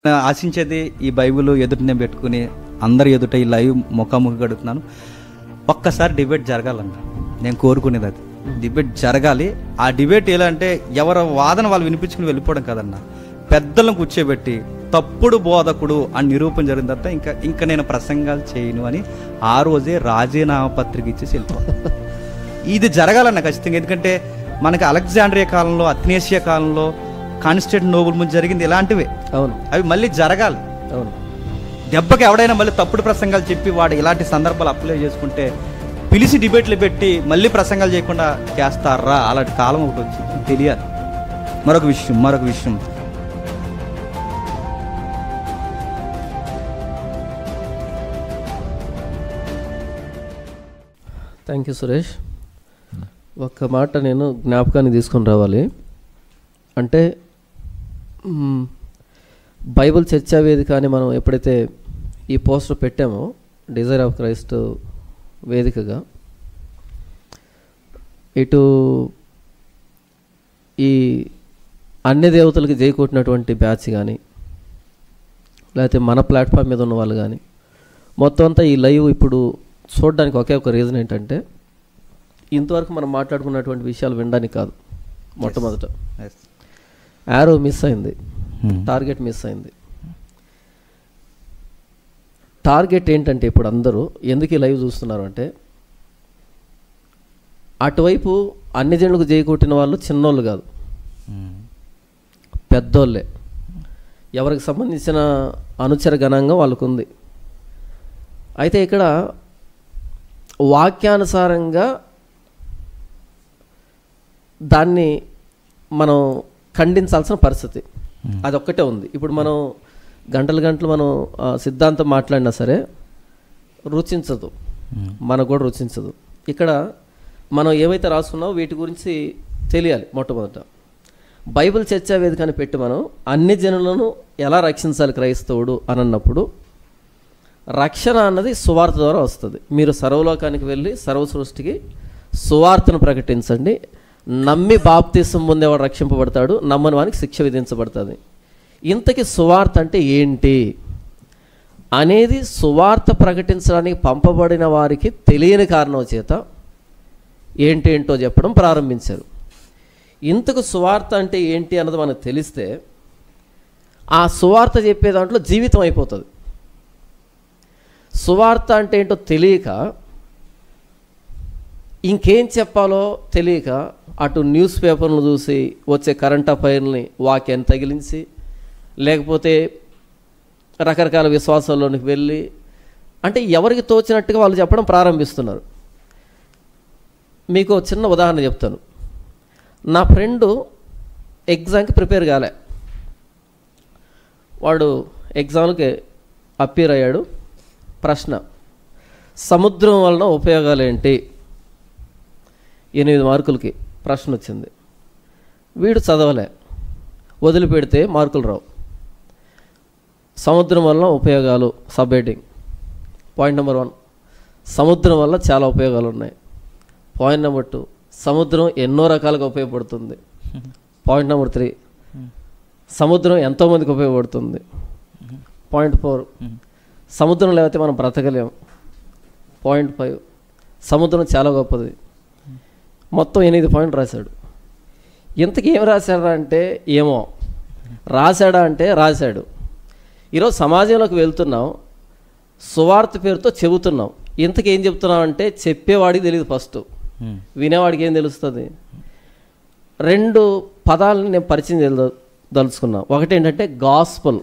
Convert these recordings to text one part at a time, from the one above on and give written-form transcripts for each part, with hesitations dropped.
ఆశించేది ఈ బైబిల్ ఎదుటనే పెట్టుకుని అందరి ఎదుట ఈ లైవ్ ముఖాముఖి గడుపుతున్నాను. ఒక్కసారి డిబేట్ జరగాలన్న నేను కోరుకునేది అది. డిబేట్ జరగాలి. ఆ డిబేట్ ఎలా అంటే ఎవరి వాదన వాళ్ళు వినిపించుకుని వెళ్ళిపోవడం కదన్న, పెద్దలను కూర్చోబెట్టి తప్పుడు బోధకుడు అని నిరూపణ జరిగిన తర్వాత ఇంకా నేను ప్రసంగాలు చేయను అని ఆ రోజే రాజీనామా పత్రిక ఇచ్చేసి వెళ్ళిపోతాను. ఇది జరగాలన్న ఖచ్చితంగా. ఎందుకంటే మనకి అలెగ్జాండ్రియా కాలంలో, అథ్నేసియా కాలంలో, కాన్స్టాంటినోపుల్ ముందు జరిగింది ఇలాంటివే. అవును, అవి మళ్ళీ జరగాలి. అవును. దెబ్బకి ఎవడైనా మళ్ళీ తప్పుడు ప్రసంగాలు చెప్పి వాడు ఇలాంటి సందర్భాలు అప్లై చేసుకుంటే పిలిచి డిబేట్లు పెట్టి మళ్ళీ ప్రసంగాలు చేయకుండా చేస్తారా? అలాంటి కాలం ఒకటి వచ్చి తెలియాలి. మరొక విషయం థ్యాంక్ యూ సురేష్. ఒక్క మాట నేను జ్ఞాపకాన్ని తీసుకొని రావాలి. అంటే బైబిల్ చర్చా వేదిక అని మనం ఎప్పుడైతే ఈ పోస్టర్ పెట్టామో, డిజైర్ ఆఫ్ క్రైస్ట్ వేదికగా, ఇటు ఈ అన్ని దేవతలకి జై కొట్టినటువంటి బ్యాచ్ కానీ, లేకపోతే మన ప్లాట్ఫామ్ మీద ఉన్న వాళ్ళు కానీ, మొత్తం అంతా ఈ లైవ్ ఇప్పుడు చూడడానికి ఒకే ఒక రీజన్ ఏంటంటే, ఇంతవరకు మనం మాట్లాడుకున్నటువంటి విషయాలు వినడానికి కాదు. మొట్టమొదట యారో మిస్ అయింది, టార్గెట్ మిస్ అయింది. టార్గెట్ ఏంటంటే ఇప్పుడు అందరూ ఎందుకు ఈ లైవ్ చూస్తున్నారు అంటే, అటువైపు అన్ని జనులకు జైకొట్టిన వాళ్ళు చిన్నోళ్ళు కాదు, పెద్దోళ్ళే. ఎవరికి సంబంధించిన అనుచర గణాంగం వాళ్ళకు ఉంది. అయితే ఇక్కడ వాక్యానుసారంగా దాన్ని మనం ఖండించాల్సిన పరిస్థితి అదొక్కటే ఉంది. ఇప్పుడు మనం గంటలు మనం సిద్ధాంతం మాట్లాడినా సరే రుచించదు, మనకు కూడా రుచించదు. ఇక్కడ మనం ఏవైతే రాసుకున్నామో వీటి గురించి తెలియాలి. మొట్టమొదట బైబిల్ చర్చా వేదికని పెట్టి మనం అన్ని జనులను ఎలా రక్షించాలి క్రైస్తవుడు అని అన్నప్పుడు, రక్షణ అన్నది సువార్త ద్వారా వస్తుంది. మీరు సర్వలోకానికి వెళ్ళి సర్వ సృష్టికి సువార్తను ప్రకటించండి, నమ్మి బాప్తీసం పొందేవాడు రక్షింపబడతాడు, నమ్మని వానికి శిక్ష విధించబడుతుంది. ఇంతకీ సువార్త అంటే ఏంటి అనేది సువార్త ప్రకటించడానికి పంపబడిన వారికి తెలియని కారణం చేత ఏంటేంటో చెప్పడం ప్రారంభించారు. ఇంతకు సువార్త అంటే ఏంటి అన్నది మనకు తెలిస్తే ఆ సువార్త చెప్పే దాంట్లో జీవితం అయిపోతుంది. సువార్త అంటే ఏంటో తెలియక, ఇంకేం చెప్పాలో తెలియక, అటు న్యూస్ పేపర్లు చూసి వచ్చే కరెంట్ అఫైర్ని వాక్యాన్ని తగిలించి, లేకపోతే రకరకాల విశ్వాసాల్లోనికి వెళ్ళి, అంటే ఎవరికి తోచినట్టుగా వాళ్ళు చెప్పడం ప్రారంభిస్తున్నారు. మీకు చిన్న ఉదాహరణ చెప్తాను. నా ఫ్రెండు ఎగ్జామ్కి ప్రిపేర్ కాలే, వాడు ఎగ్జామ్కి అప్పీర్ అయ్యాడు. ప్రశ్న, సముద్రం వలన ఉపయోగాలు ఏంటి? 8 మార్కులకి ప్రశ్న వచ్చింది. వీడు చదవలే, వదిలిపెడితే మార్కులు రావు. సముద్రం వలన ఉపయోగాలు, సబ్ హెడ్డింగ్. పాయింట్ నెంబర్ 1, సముద్రం వల్ల చాలా ఉపయోగాలు ఉన్నాయి. పాయింట్ నెంబర్ 2, సముద్రం ఎన్నో రకాలుగా ఉపయోగపడుతుంది. పాయింట్ నెంబర్ 3, సముద్రం ఎంతోమందికి ఉపయోగపడుతుంది. పాయింట్ 4, సముద్రం లేకపోతే మనం బ్రతకలేము. పాయింట్ 5, సముద్రం చాలా గొప్పది. మొత్తం 8 పాయింట్లు రాశాడు. ఇంతకీ ఏం రాశాడా అంటే ఏమో, రాశాడా అంటే రాశాడు. ఈరోజు సమాజంలోకి వెళ్తున్నాం, సువార్త పేరుతో చెబుతున్నాం. ఇంతకీ ఏం చెప్తున్నాం అంటే చెప్పేవాడికి తెలియదు, ఫస్ట్ వినేవాడికి ఏం తెలుస్తుంది. 2 పదాలని నేను పరిచయం దలుచుకున్నా. ఒకటి ఏంటంటే గాస్పల్,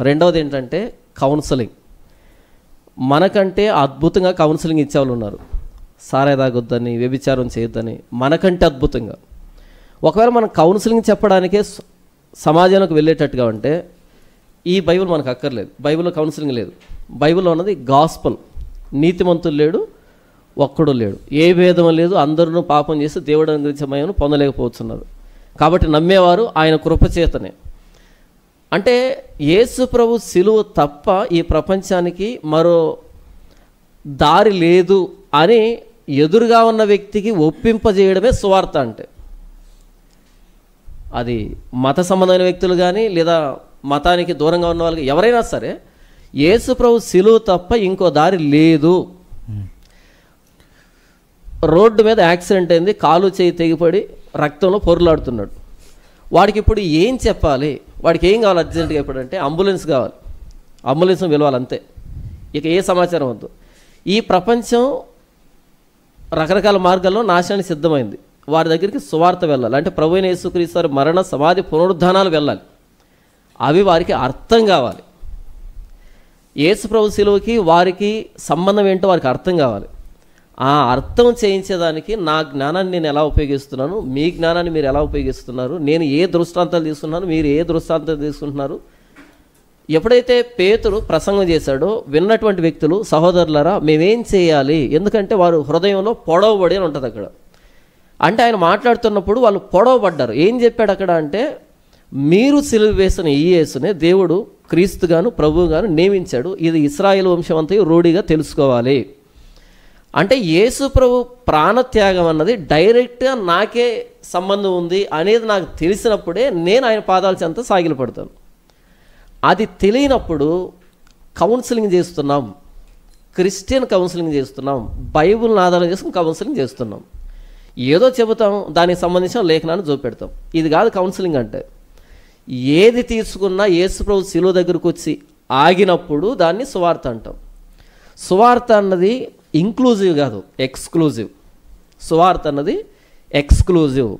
రెండవది ఏంటంటే కౌన్సిలింగ్. మనకంటే అద్భుతంగా కౌన్సిలింగ్ ఇచ్చేవాళ్ళు ఉన్నారు. సారాయి తాగొద్దని, వ్యభిచారం చేయొద్దని, మనకంటే అద్భుతంగా. ఒకవేళ మనం కౌన్సిలింగ్ చెప్పడానికే సమాజంలోకి వెళ్ళేటట్టుగా ఉంటే ఈ బైబిల్ మనకు అక్కర్లేదు. బైబిల్లో కౌన్సిలింగ్ లేదు. బైబిల్లో ఉన్నది గాస్పల్. నీతిమంతులు లేడు, ఒక్కడు లేడు, ఏ భేదం లేదు, అందరూ పాపం చేసి దేవుడు అనుగ్రహించే మహిమను పొందలేకపోతున్నారు. కాబట్టి నమ్మేవారు ఆయన కృపచేతనే. అంటే యేసు ప్రభు సిలువ తప్ప ఈ ప్రపంచానికి మరో దారి లేదు అని ఎదురుగా ఉన్న వ్యక్తికి ఒప్పింపజేయడమే సువార్త. అంటే అది మత సంబంధమైన వ్యక్తులు కానీ, లేదా మతానికి దూరంగా ఉన్న వాళ్ళకి ఎవరైనా సరే యేసు ప్రభు సిలువ తప్ప ఇంకో దారి లేదు. రోడ్డు మీద యాక్సిడెంట్ అయింది, కాలు చేయి తెగిపడి రక్తంలో పొరులాడుతున్నాడు. వాడికి ఇప్పుడు ఏం చెప్పాలి? వాడికి ఏం కావాలి అర్జెంటుగా ఇప్పుడంటే? అంబులెన్స్ కావాలి, అంబులెన్స్ పిలవాలి అంతే, ఇక ఏ సమాచారం వద్దు. ఈ ప్రపంచం రకరకాల మార్గాల్లో నాశనానికి సిద్ధమైంది. వారి దగ్గరికి సువార్త వెళ్ళాలి అంటే ప్రభువైన యేసుక్రీస్తు వారి మరణ సమాధి పునరుద్ధానాలు వెళ్ళాలి. అవి వారికి అర్థం కావాలి. యేసు ప్రభు సిలువకి వారికి సంబంధం ఏంటో వారికి అర్థం కావాలి. ఆ అర్థం చేయించేదానికి నా జ్ఞానాన్ని నేను ఎలా ఉపయోగిస్తున్నాను, మీ జ్ఞానాన్ని మీరు ఎలా ఉపయోగిస్తున్నారు, నేను ఏ దృష్టాంతాలు తీసుకున్నాను, మీరు ఏ దృష్టాంతాలు తీసుకుంటున్నారు. ఎప్పుడైతే పేతురు ప్రసంగం చేశాడో విన్నటువంటి వ్యక్తులు, సహోదరులారా మేమేం చేయాలి, ఎందుకంటే వారు హృదయంలో పొడవబడి అని ఉంటుంది అక్కడ. అంటే ఆయన మాట్లాడుతున్నప్పుడు వాళ్ళు పొడవబడ్డారు. ఏం చెప్పాడు అక్కడ అంటే, మీరు సిలువ వేసిన ఈ యేసునే దేవుడు క్రీస్తుగాను ప్రభువుగాను నియమించాడు, ఇది ఇశ్రాయేలు వంశం అంతా రూఢిగా తెలుసుకోవాలి. అంటే యేసు ప్రభు ప్రాణత్యాగం అన్నది డైరెక్ట్గా నాకే సంబంధం ఉంది అనేది నాకు తెలిసినప్పుడే నేను ఆయన పాదాల చెంత సాగిలపడతాను. అది తెలియనప్పుడు కౌన్సిలింగ్ చేస్తున్నాం, క్రిస్టియన్ కౌన్సిలింగ్ చేస్తున్నాం, బైబిల్ని ఆధారం చేసుకుని కౌన్సిలింగ్ చేస్తున్నాం. ఏదో చెబుతాం, దానికి సంబంధించిన లేఖనాన్ని చూపెడతాం. ఇది కాదు కౌన్సిలింగ్ అంటే. ఏది తీసుకున్నా యేసు ప్రభు శిలువ దగ్గరకు వచ్చి ఆగినప్పుడు దాన్ని సువార్త అంటాం. సువార్త అన్నది ఇంక్లూజివ్ కాదు, ఎక్స్క్లూజివ్. సువార్త అన్నది ఎక్స్క్లూజివ్.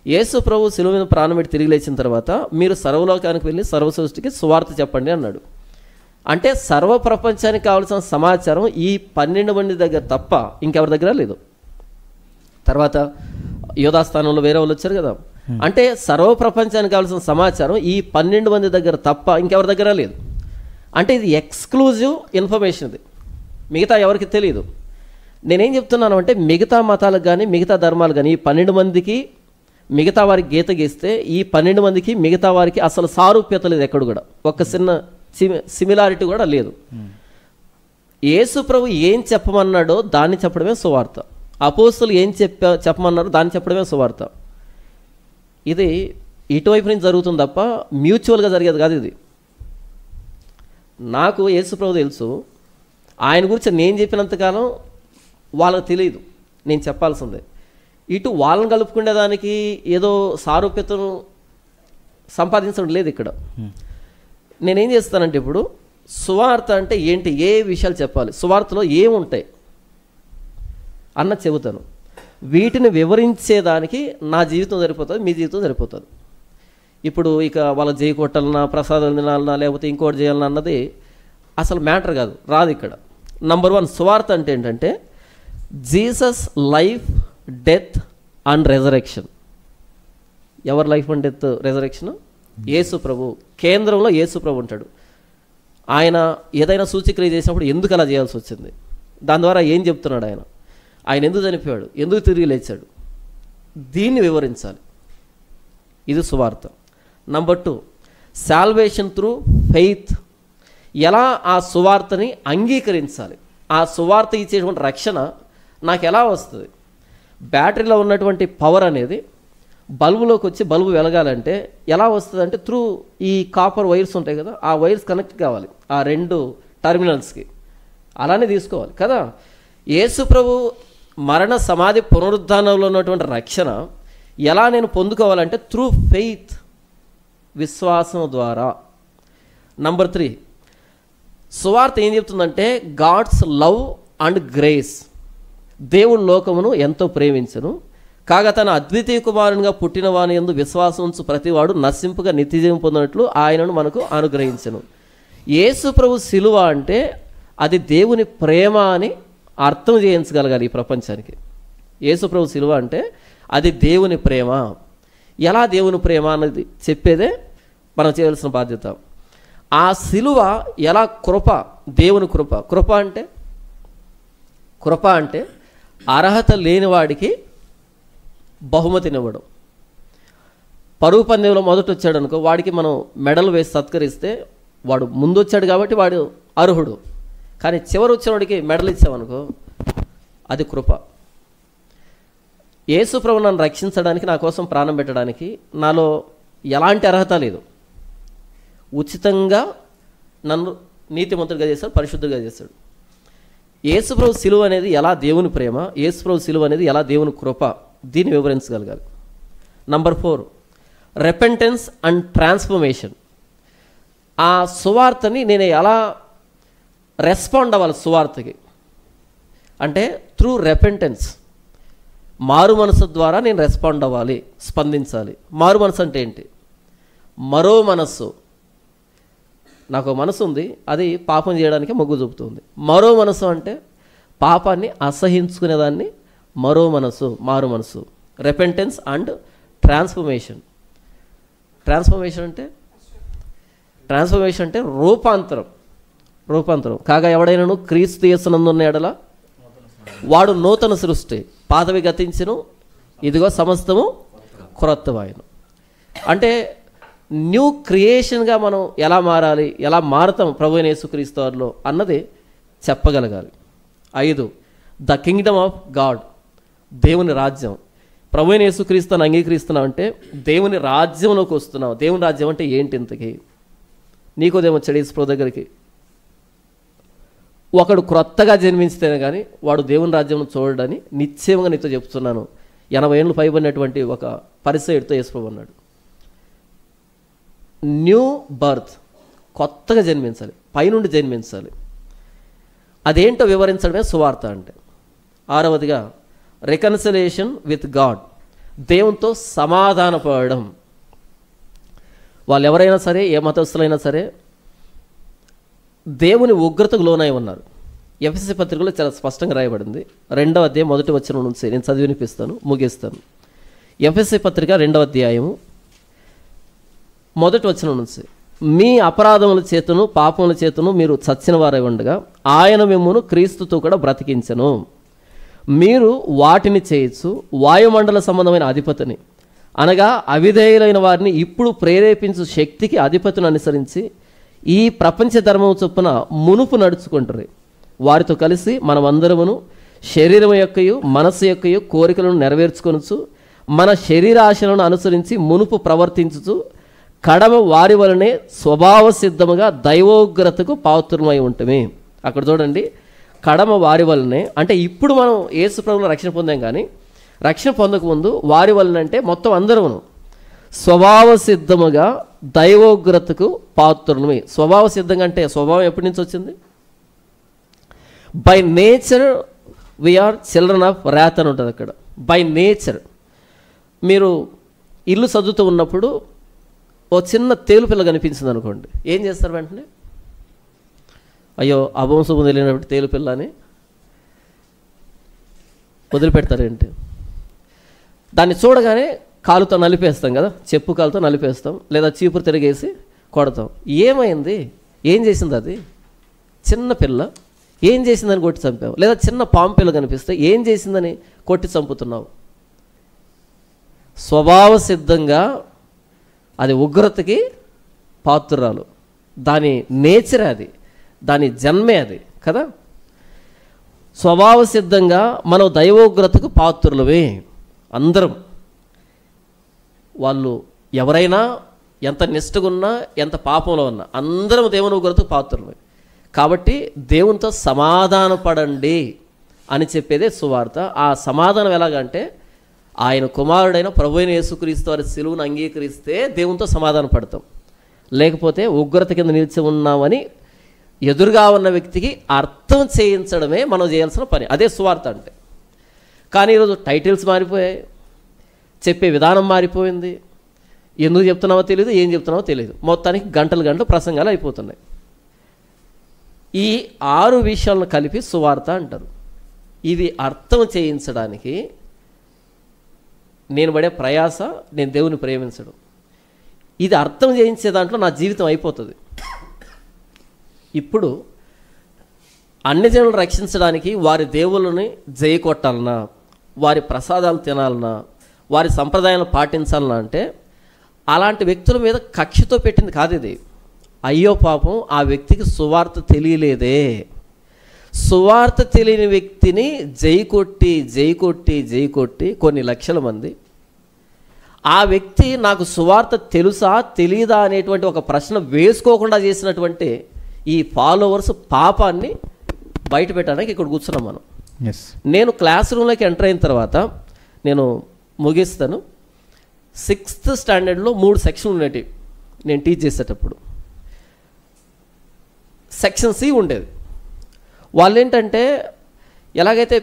యేసు ప్రభు శిలువ మీద ప్రాణం పెట్టి తిరిగి లేచిన తర్వాత మీరు సర్వలోకానికి వెళ్ళి సర్వసృష్టికి సువార్త చెప్పండి అన్నాడు. అంటే సర్వ ప్రపంచానికి కావాల్సిన సమాచారం ఈ 12 మంది దగ్గర తప్ప ఇంకెవరి దగ్గర లేదు. తర్వాత యోధాస్థానంలో వేరే వాళ్ళు వచ్చారు కదా. అంటే సర్వ ప్రపంచానికి కావాల్సిన సమాచారం ఈ 12 మంది దగ్గర తప్ప ఇంకెవరి దగ్గర లేదు. అంటే ఇది ఎక్స్క్లూజివ్ ఇన్ఫర్మేషన్. ఇది మిగతా ఎవరికి తెలియదు. నేనేం చెప్తున్నాను అంటే, మిగతా మతాలకు కానీ మిగతా ధర్మాలు కానీ ఈ 12 మందికి మిగతా వారికి గీత గీస్తే ఈ 12 మందికి మిగతా వారికి అసలు సారూప్యత లేదు. ఎక్కడ కూడా ఒక చిన్న సిమిలారిటీ కూడా లేదు. యేసు ప్రభు ఏం చెప్పమన్నాడో దాన్ని చెప్పడమే సువార్త. అపోస్తులు ఏం చెప్పమన్నారో దాన్ని చెప్పడమే సువార్త. ఇది ఇటువైపు నుంచి జరుగుతుంది తప్ప మ్యూచువల్గా జరిగేది కాదు. ఇది నాకు యేసు ప్రభు తెలుసు, ఆయన గురించి నేను చెప్పినంతకాలం వాళ్ళకి తెలియదు, నేను చెప్పాల్సిందే. ఇటు వాళ్ళని కలుపుకునేదానికి ఏదో సారూప్యతను సంపాదించడం లేదు ఇక్కడ. నేనేం చేస్తానంటే, ఇప్పుడు సువార్త అంటే ఏంటి, ఏ విషయాలు చెప్పాలి, సువార్తలో ఏముంటాయి అన్నది చెబుతాను. వీటిని వివరించేదానికి నా జీవితం సరిపోతుంది, మీ జీవితం సరిపోతుంది. ఇప్పుడు ఇక వాళ్ళ జై కొట్టాలన్నా, ప్రసాదాలు తినాలన్నా, లేకపోతే ఇంకోటి చేయాలన్నా అన్నది అసలు మ్యాటర్ కాదు, రాదు ఇక్కడ. నంబర్ 1 సువార్త అంటే ఏంటంటే Jesus life, death and resurrection. ఎవరి లైఫ్ అండ్ డెత్, రెజరెక్షన్? యేసు ప్రభు. కేంద్రంలో యేసు ప్రభు ఉంటాడు. ఆయన ఏదైనా సూచక్రియ చేసినప్పుడు ఎందుకు అలా చేయాల్సి వచ్చింది, దాని ద్వారా ఏం చెప్తున్నాడు ఆయన ఎందుకు చనిపోయాడు, ఎందుకు తిరిగి లేచాడు, దీన్ని వివరించాలి. ఇది సువార్త. Number 2 salvation through faith. ఎలా ఆ సువార్తని అంగీకరించాలి, ఆ సువార్త ఇచ్చేటువంటి రక్షణ నాకు ఎలా వస్తుంది. బ్యాటరీలో ఉన్నటువంటి పవర్ అనేది బల్బులోకి వచ్చి బల్బు వెలగాలంటే ఎలా వస్తుంది అంటే, త్రూ ఈ కాపర్ వైర్స్ ఉంటాయి కదా, ఆ వైర్స్ కనెక్ట్ కావాలి ఆ 2 టర్మినల్స్కి. అలానే తీసుకోవాలి కదా. యేసు ప్రభు మరణ సమాధి పునరుద్ధానంలో ఉన్నటువంటి రక్షణ ఎలా నేను పొందుకోవాలంటే త్రూ ఫెయిత్, విశ్వాసం ద్వారా. నంబర్ 3 సువార్త ఏం చెప్తుందంటే గాడ్స్ లవ్ అండ్ గ్రేస్. దేవుడు లోకమును ఎంతో ప్రేమించను, కాగా తన అద్వితీయ కుమారునిగా పుట్టిన వాని యందు విశ్వాసం ఉంచు ప్రతివాడు నశింపుగా నిత్యజీవం పొందినట్లు ఆయనను మనకు అనుగ్రహించను. యేసు ప్రభు సిలువ అంటే అది దేవుని ప్రేమ అని అర్థం చేయించగలగాలి ఈ ప్రపంచానికి. యేసు ప్రభు సిలువ అంటే అది దేవుని ప్రేమ. ఎలా దేవుని ప్రేమ అన్నది చెప్పేదే మనం చేయవలసిన బాధ్యత. ఆ సిలువ ఎలా కృప, దేవుని కృప. కృప అంటే అర్హత లేనివాడికి బహుమతినివ్వడం. పరుగు పందెంలో మొదట వచ్చాడు అనుకో, వాడికి మనం మెడల్ వేసి సత్కరిస్తే వాడు ముందు వచ్చాడు కాబట్టి వాడు అర్హుడు. కానీ చివరి వచ్చిన వాడికి మెడల్ ఇచ్చామనుకో, అది కృప. యేసు ప్రభు నన్ను రక్షించడానికి, నా కోసం ప్రాణం పెట్టడానికి నాలో ఎలాంటి అర్హత లేదు. ఉచితంగా నన్ను నీతిమంతుడిగా చేశాడు, పరిశుద్ధుడిగా చేశాడు. యేసుప్రభు సిలువ అనేది ఎలా దేవుని ప్రేమ, యేసుప్రభు సిలువ అనేది ఎలా దేవుని కృప, దీన్ని వివరించగలగాలి. Number 4, repentance and transformation. ఆ సువార్తని నేను ఎలా రెస్పాండ్ అవ్వాలి సువార్తకి అంటే త్రూ రెపెంటెన్స్, మారు మనసు ద్వారా నేను రెస్పాండ్ అవ్వాలి, స్పందించాలి. మారు మనసు అంటే ఏంటి? మరో మనస్సు. నాకు మనసు ఉంది, అది పాపం చేయడానికి మొగ్గు చూపుతుంది. మరో మనసు అంటే పాపాన్ని అసహించుకునేదాన్ని మరో మనసు, మారు మనసు. Repentance and transformation. ట్రాన్స్ఫర్మేషన్ అంటే రూపాంతరం కాగా ఎవడైనాను క్రీస్తు యేసునందున్న ఎడల వాడు నూతన సృష్టి, పాతవి గతించును, ఇదిగో సమస్తము క్రొత్తవాయను. అంటే న్యూ క్రియేషన్గా మనం ఎలా మారాలి, ఎలా మారుతాం ప్రభువైన యేసుక్రీస్తు వారిలో అన్నది చెప్పగలగాలి. 5, ద కింగ్డమ్ ఆఫ్ గాడ్, దేవుని రాజ్యం. ప్రభువైన యేసుక్రీస్తుని అంగీకరిస్తున్నావు అంటే దేవుని రాజ్యంలోకి వస్తున్నావు. దేవుని రాజ్యం అంటే ఏంటి? ఇంతకీ నీకోదేమో వచ్చాడు యేసుప్రభు దగ్గరికి. ఒకడు క్రొత్తగా జన్మించితేనే కానీ వాడు దేవుని రాజ్యం చూడడని నిశ్చయంగా నీతో చెప్తున్నాను. 80 ఏళ్ళు పైబడినటువంటి ఒక పరిసయుడితో యేసుప్రభు అన్నాడు. న్యూ బర్త్, కొత్తగా జన్మించాలి, పైనుండి జన్మించాలి. అదేంటో వివరించడమే సువార్త అంటే. 6వదిగా రికన్సిలియేషన్ విత్ గాడ్, దేవునితో సమాధానపడడం. వాళ్ళు ఎవరైనా సరే, ఏ మతస్థులైనా సరే దేవుని ఉగ్రతకు లోనై ఉన్నారు. ఎఫెసీ పత్రికలో చాలా స్పష్టంగా రాయబడింది. 2వ అధ్యాయం 1వ వచనం నుంచి నేను చదివి వినిపిస్తాను, ముగిస్తాను. ఎఫెసీ పత్రిక 2వ అధ్యాయము 1వ వచనం నుంచి, మీ అపరాధముల చేతను పాపముల చేతను మీరు చచ్చిన వారై ఉండగా ఆయన మిమ్మును క్రీస్తుతో కూడా బ్రతికించెను. మీరు వాటిని చేయొచ్చు వాయుమండల సంబంధమైన అధిపతిని, అనగా అవిధేయులైన వారిని ఇప్పుడు ప్రేరేపించు శక్తికి అధిపతిని అనుసరించి ఈ ప్రపంచ ధర్మం చొప్పున మునుపు నడుచుకుంటారు. వారితో కలిసి మనమందరమును శరీరం యొక్కయు మనస్సు యొక్కయు కోరికలను నెరవేర్చుకొనుచు మన శరీరాశలను అనుసరించి మునుపు ప్రవర్తించుచు కడమ వారి వలనే స్వభావ సిద్ధముగా దైవోగ్రతకు పాత్రమై ఉంటమే. అక్కడ చూడండి, కడమ వారి వలనే అంటే ఇప్పుడు మనం యేసు ప్రభువులో రక్షణ పొందాం, కానీ రక్షణ పొందకముందు వారి వలన అంటే మొత్తం అందరమును స్వభావ సిద్ధముగా దైవోగ్రతకు పాత్రులమే. స్వభావ సిద్ధంగా అంటే స్వభావం ఎప్పటి నుంచి వచ్చింది? By nature we are children of earth అని ఉంటుంది అక్కడ. By nature. మీరు ఇల్లు చదువుతూ ఉన్నప్పుడు ఓ చిన్న తేలుపిల్ల కనిపించింది అనుకోండి, ఏం చేస్తారు? వెంటనే అయ్యో అభంశము తెలియనప్పుడు తేలుపిల్ల అని వదిలిపెడతారేంటి? దాన్ని చూడగానే కాలుతో నలిపేస్తాం కదా, చెప్పు కాలుతో నలిపేస్తాం, లేదా చీపురు తిరిగేసి కొడతాం. ఏమైంది? ఏం చేసింది? అది చిన్న పిల్ల ఏం చేసిందని కొట్టి చంపావు. లేదా చిన్న పాము పిల్ల కనిపిస్తే ఏం చేసిందని కొట్టి చంపుతున్నావు. స్వభావ సిద్ధంగా అది ఉగ్రతకి పాత్రురాలు. దాని నేచర్ అది, దాని జన్మే అది కదా. స్వభావ సిద్ధంగా మనం దైవోగ్రతకు పాత్రులమే అందరం. వాళ్ళు ఎవరైనా ఎంత నిష్ఠగా ఉన్నా, ఎంత పాపంలో ఉన్నా అందరం దేవుని ఉగ్రతకు పాత్రులమే. కాబట్టి దేవునితో సమాధానపడండి అని చెప్పేదే సువార్త. ఆ సమాధానం ఎలాగంటే ఆయన కుమారుడైన ప్రభువైన యేసుక్రీస్తు వారి సిలువను అంగీకరిస్తే దేవునితో సమాధాన పడతాం. లేకపోతే ఉగ్రత కింద నిలిచి ఉన్నామని ఎదురుగా ఉన్న వ్యక్తికి అర్థం చేయించడమే మనం చేయాల్సిన పని. అదే సువార్త అంటే. కానీ ఈరోజు టైటిల్స్ మారిపోయాయి, చెప్పే విధానం మారిపోయింది. ఎందుకు చెప్తున్నావో తెలియదు, ఏం చెప్తున్నావో తెలియదు. మొత్తానికి గంటలు ప్రసంగాలు అయిపోతున్నాయి. ఈ 6 విషయాలను కలిపి సువార్త అంటారు. ఇది అర్థం చేయించడానికి నేను పడే ప్రయాస, నేను దేవుని ప్రేమించడం, ఇది అర్థం చేయించే దాంట్లో నా జీవితం అయిపోతుంది. ఇప్పుడు అన్ని జనులను రక్షించడానికి వారి దేవుళ్ళని జయ కొట్టాలన్నా, వారి ప్రసాదాలు తినాలన్నా, వారి సంప్రదాయాలను పాటించాలన్నా అంటే అలాంటి వ్యక్తుల మీద కక్షతో పెట్టింది కాదు ఇది. అయ్యో పాపం ఆ వ్యక్తికి సువార్త తెలియలేదే. సువార్త తెలియని వ్యక్తిని జై కొట్టి కొన్ని లక్షల మంది ఆ వ్యక్తి నాకు సువార్త తెలుసా తెలియదా అనేటువంటి ఒక ప్రశ్న వేసుకోకుండా చేసినటువంటి ఈ ఫాలోవర్స్ పాపాన్ని బయట పెట్టడానికి ఇక్కడ కూర్చున్నాం మనం. నేను క్లాస్ రూమ్లోకి ఎంటర్ అయిన తర్వాత నేను ముగిస్తాను. 6th స్టాండర్డ్లో 3 సెక్షన్లు ఉండేవి నేను టీచ్ చేసేటప్పుడు. సెక్షన్ సి ఉండేది. వాళ్ళు ఏంటంటే ఎలాగైతే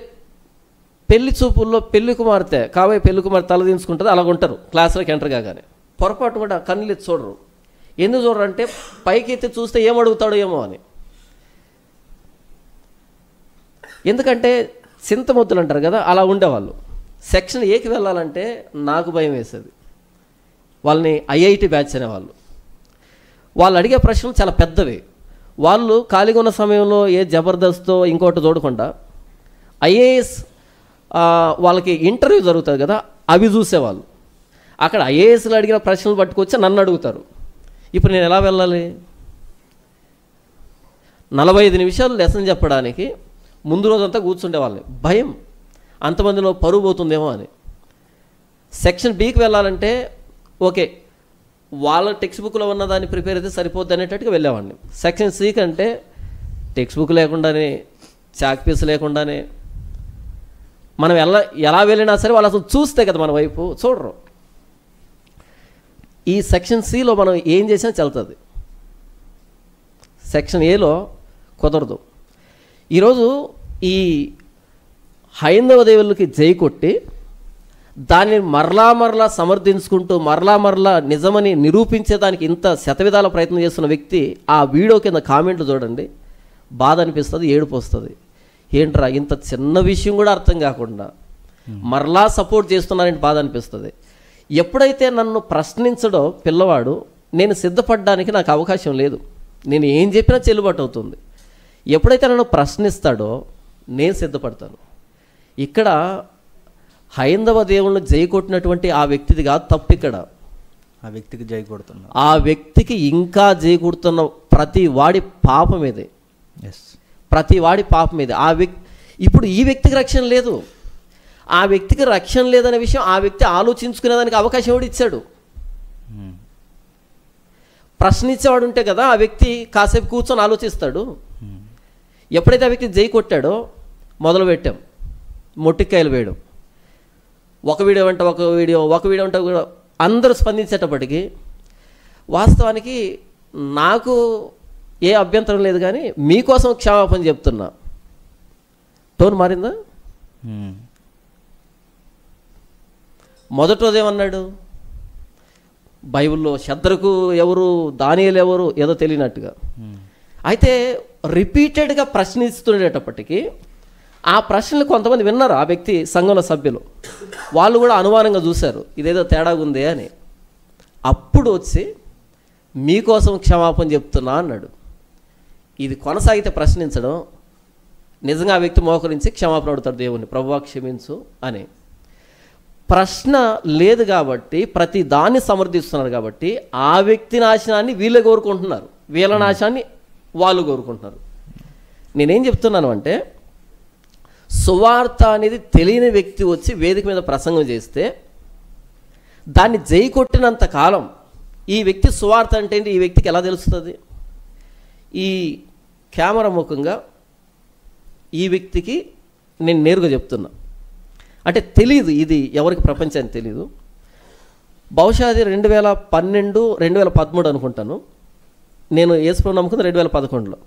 పెళ్లి చూపుల్లో పెళ్లి కుమార్తె కాబోయే పెళ్లి కుమార్తె తలదించుకుంటుంది అలాగ ఉంటారు క్లాసులోకి ఎంటర్ కాగానే. పొరపాటు కూడా కన్నులు ఎత్తి చూడరు. ఎందుకు చూడరు అంటే పైకి ఎత్తి చూస్తే ఏమడుగుతాడో ఏమో అని. ఎందుకంటే చింతముద్దులు అంటారు కదా, అలా ఉండేవాళ్ళు. సెక్షన్ ఏకి వెళ్ళాలంటే నాకు భయం వేసేది. వాళ్ళని ఐఐటి బ్యాచ్ అనేవాళ్ళు. వాళ్ళు అడిగే ప్రశ్నలు చాలా పెద్దవి. వాళ్ళు ఖాళీగా ఉన్న సమయంలో ఏ జబర్దస్తో ఇంకోటి చూడకుండా ఐఏఎస్ వాళ్ళకి ఇంటర్వ్యూ జరుగుతుంది కదా, అవి చూసేవాళ్ళు. అక్కడ ఐఏఎస్లు అడిగిన ప్రశ్నలు పట్టుకొచ్చి నన్ను అడుగుతారు. ఇప్పుడు నేను ఎలా వెళ్ళాలి? 45 నిమిషాలు లెసన్ చెప్పడానికి ముందు రోజంతా కూర్చుండే వాళ్ళని. భయం, అంతమందిలో పరువు పోతుందేమో అని. సెక్షన్ బికి వెళ్ళాలంటే ఓకే, వాళ్ళ టెక్స్ట్ బుక్లో ఉన్న దాన్ని ప్రిపేర్ అయితే సరిపోద్ది అనేటట్టుగా వెళ్ళేవాడిని. సెక్షన్ సి కంటే టెక్స్ట్ బుక్ లేకుండానే, చాక్ పీస్ లేకుండానే మనం ఎలా వెళ్ళినా సరే వాళ్ళు అసలు చూస్తే కదా మన వైపు చూడరు. ఈ సెక్షన్ సిలో మనం ఏం చేసినా చెల్తుంది, సెక్షన్ ఏలో కుదరదు. ఈరోజు ఈ హైందవ దేవుళ్ళకి జై కొట్టి దాన్ని మరలా సమర్థించుకుంటూ మరలా నిజమని నిరూపించేదానికి ఇంత శతవిధాల ప్రయత్నం చేస్తున్న వ్యక్తి ఆ వీడియో కింద కామెంట్లు చూడండి, బాధ అనిపిస్తుంది, ఏడుపు వస్తుంది. ఏంట్రా ఇంత చిన్న విషయం కూడా అర్థం కాకుండా మరలా సపోర్ట్ చేస్తున్నారని బాధ అనిపిస్తుంది. ఎప్పుడైతే నన్ను ప్రశ్నించడో పిల్లవాడు, నేను సిద్ధపడడానికి నాకు అవకాశం లేదు. నేను ఏం చెప్పినా చెల్లుబాటు అవుతుంది. ఎప్పుడైతే నన్ను ప్రశ్నిస్తాడో నేను సిద్ధపడతాను. ఇక్కడ హైందవ దేవుళ్ళని జై కొట్టినటువంటి ఆ వ్యక్తిది కాదు తప్పు. ఇక్కడ ఆ వ్యక్తికి జై కొడుతున్నా, ఆ వ్యక్తికి ఇంకా జై కొడుతున్న ప్రతి వాడి పాపం ఇది. ప్రతి వాడి పాపం ఇది. ఇప్పుడు ఈ వ్యక్తికి రక్షణ లేదు. ఆ వ్యక్తికి రక్షణ లేదనే విషయం ఆ వ్యక్తి ఆలోచించుకునేదానికి అవకాశం కూడా ఇచ్చాడు. ప్రశ్నించేవాడు ఉంటే కదా ఆ వ్యక్తి కాసేపు కూర్చొని ఆలోచిస్తాడు. ఎప్పుడైతే ఆ వ్యక్తి జై కొట్టాడో మొదలుపెట్టాం మొట్టికాయలు వేయడం. ఒక వీడియో అంటే అందరూ స్పందించేటప్పటికి వాస్తవానికి నాకు ఏ అభ్యంతరం లేదు, కానీ మీకోసం క్షమాపణ చెప్తున్నా. టోన్ మారిందా? మొదటి రోజు ఏమన్నాడు? బైబిల్లో శద్రకు ఎవరు, దానియేలు ఎవరు ఏదో తెలియనట్టుగా. అయితే రిపీటెడ్గా ప్రశ్నిస్తుండేటప్పటికీ ఆ ప్రశ్నలు కొంతమంది విన్నారు. ఆ వ్యక్తి సంఘంలో సభ్యులు వాళ్ళు కూడా అనుమానంగా చూశారు, ఇదేదో తేడాగా ఉందే అని. అప్పుడు వచ్చి మీకోసం క్షమాపణ చెప్తున్నా అన్నాడు. ఇది కొనసాగితే ప్రశ్నించడం, నిజంగా ఆ వ్యక్తి మోకరించి క్షమాపణ అడుగుతాడు దేవుణ్ణి, ప్రభువా క్షమించు అని. ప్రశ్న లేదు కాబట్టి ప్రతి దాన్ని సమర్థిస్తున్నారు కాబట్టి ఆ వ్యక్తి నాశనాన్ని వీళ్ళే కోరుకుంటున్నారు, వీళ్ళ నాశనాన్ని వాళ్ళు కోరుకుంటున్నారు. నేనేం చెప్తున్నాను అంటే, సువార్త అనేది తెలియని వ్యక్తి వచ్చి వేదిక మీద ప్రసంగం చేస్తే దాన్ని జై కొట్టినంత కాలం ఈ వ్యక్తి సువార్త అంటే ఏంటి ఈ వ్యక్తికి ఎలా తెలుస్తుంది? ఈ కెమెరా ముఖంగా ఈ వ్యక్తికి నేను నేరుగా చెప్తున్నా, అంటే తెలియదు, ఇది ఎవరికి ప్రపంచానికి తెలియదు. బహుశా అది 2012, 2013 అనుకుంటాను. నేను యేసుప్రభువుని నమ్ముకుంది 2011లో.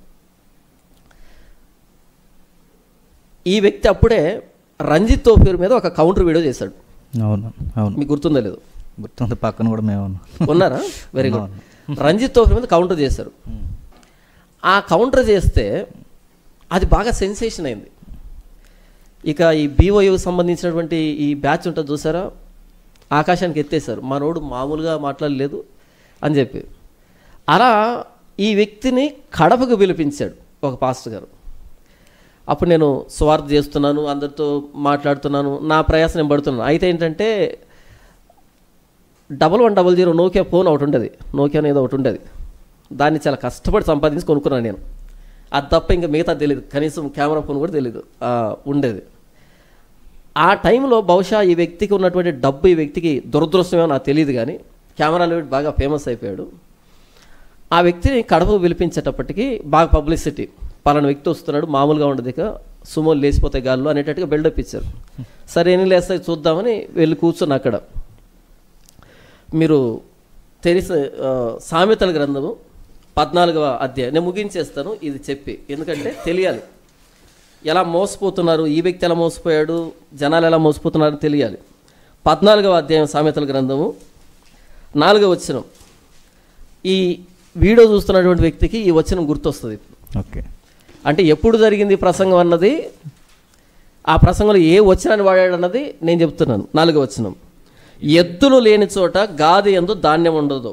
ఈ వ్యక్తి అప్పుడే రంజిత్ పేరు మీద ఒక కౌంటర్ వీడియో చేశాడు. అవును అవును, మీకు గుర్తుందో లేదు? గుర్తుంది, పక్కన కూడా మేము ఉన్నారా? Very good. రంజిత్ పేరు మీద కౌంటర్ చేశారు. ఆ కౌంటర్ చేస్తే అది బాగా సెన్సేషన్ అయింది. ఇక ఈ బీఓయూకి సంబంధించినటువంటి ఈ బ్యాచ్ ఉంటుంది చూసారా, ఆకాశానికి ఎత్తేసారు, మనోడు మామూలుగా మాట్లాడలేదు అని చెప్పి. అలా ఈ వ్యక్తిని కడపకు పిలిపించాడు ఒక పాస్టర్ గారు. అప్పుడు నేను స్వార్థ చేస్తున్నాను, అందరితో మాట్లాడుతున్నాను, నా ప్రయాసం నేను పడుతున్నాను. అయితే ఏంటంటే 1100 నోకియా ఫోన్ ఒకటి ఉండేది, నోకియా అనేది ఒకటి ఉండేది. దాన్ని చాలా కష్టపడి సంపాదించి కొనుక్కున్నాను నేను. అది తప్ప ఇంకా మిగతా తెలియదు, కనీసం కెమెరా ఫోన్ కూడా తెలీదు ఉండేది. ఆ టైంలో బహుశా ఈ వ్యక్తికి ఉన్నటువంటి డబ్బు ఈ వ్యక్తికి దురదృష్టమేమో నాకు తెలియదు, కానీ కెమెరాలో బాగా ఫేమస్ అయిపోయాడు. ఆ వ్యక్తిని కడప పిలిపించేటప్పటికి బాగా పబ్లిసిటీ, పలానా వ్యక్తి వస్తున్నాడు, మామూలుగా ఉండదు, ఇక సుమోలు లేచిపోతాయి గాల్లో అనేటట్టుగా బిల్డప్ ఇచ్చారు. సరే ఎన్ని లేస్తాయి చూద్దామని వెళ్ళి కూర్చొని అక్కడ మీరు తెలిసే సామెతల గ్రంథము 14వ అధ్యాయం నేను ముగించేస్తాను ఇది చెప్పి, ఎందుకంటే తెలియాలి ఎలా మోసపోతున్నారు, ఈ వ్యక్తి ఎలా మోసపోయాడు, జనాలు ఎలా మోసపోతున్నారని తెలియాలి. 14వ అధ్యాయం సామెతల గ్రంథము 4వ వచనం. ఈ వీడియో చూస్తున్నటువంటి వ్యక్తికి ఈ వచనం గుర్తొస్తుంది. ఓకే, అంటే ఎప్పుడు జరిగింది ఈ ప్రసంగం అన్నది, ఆ ప్రసంగంలో ఏ వచనాన్ని వాడాడు అన్నది నేను చెప్తున్నాను. 4వ వచనం. ఎద్దులు లేని చోట గాది యందు ధాన్యం ఉండదు,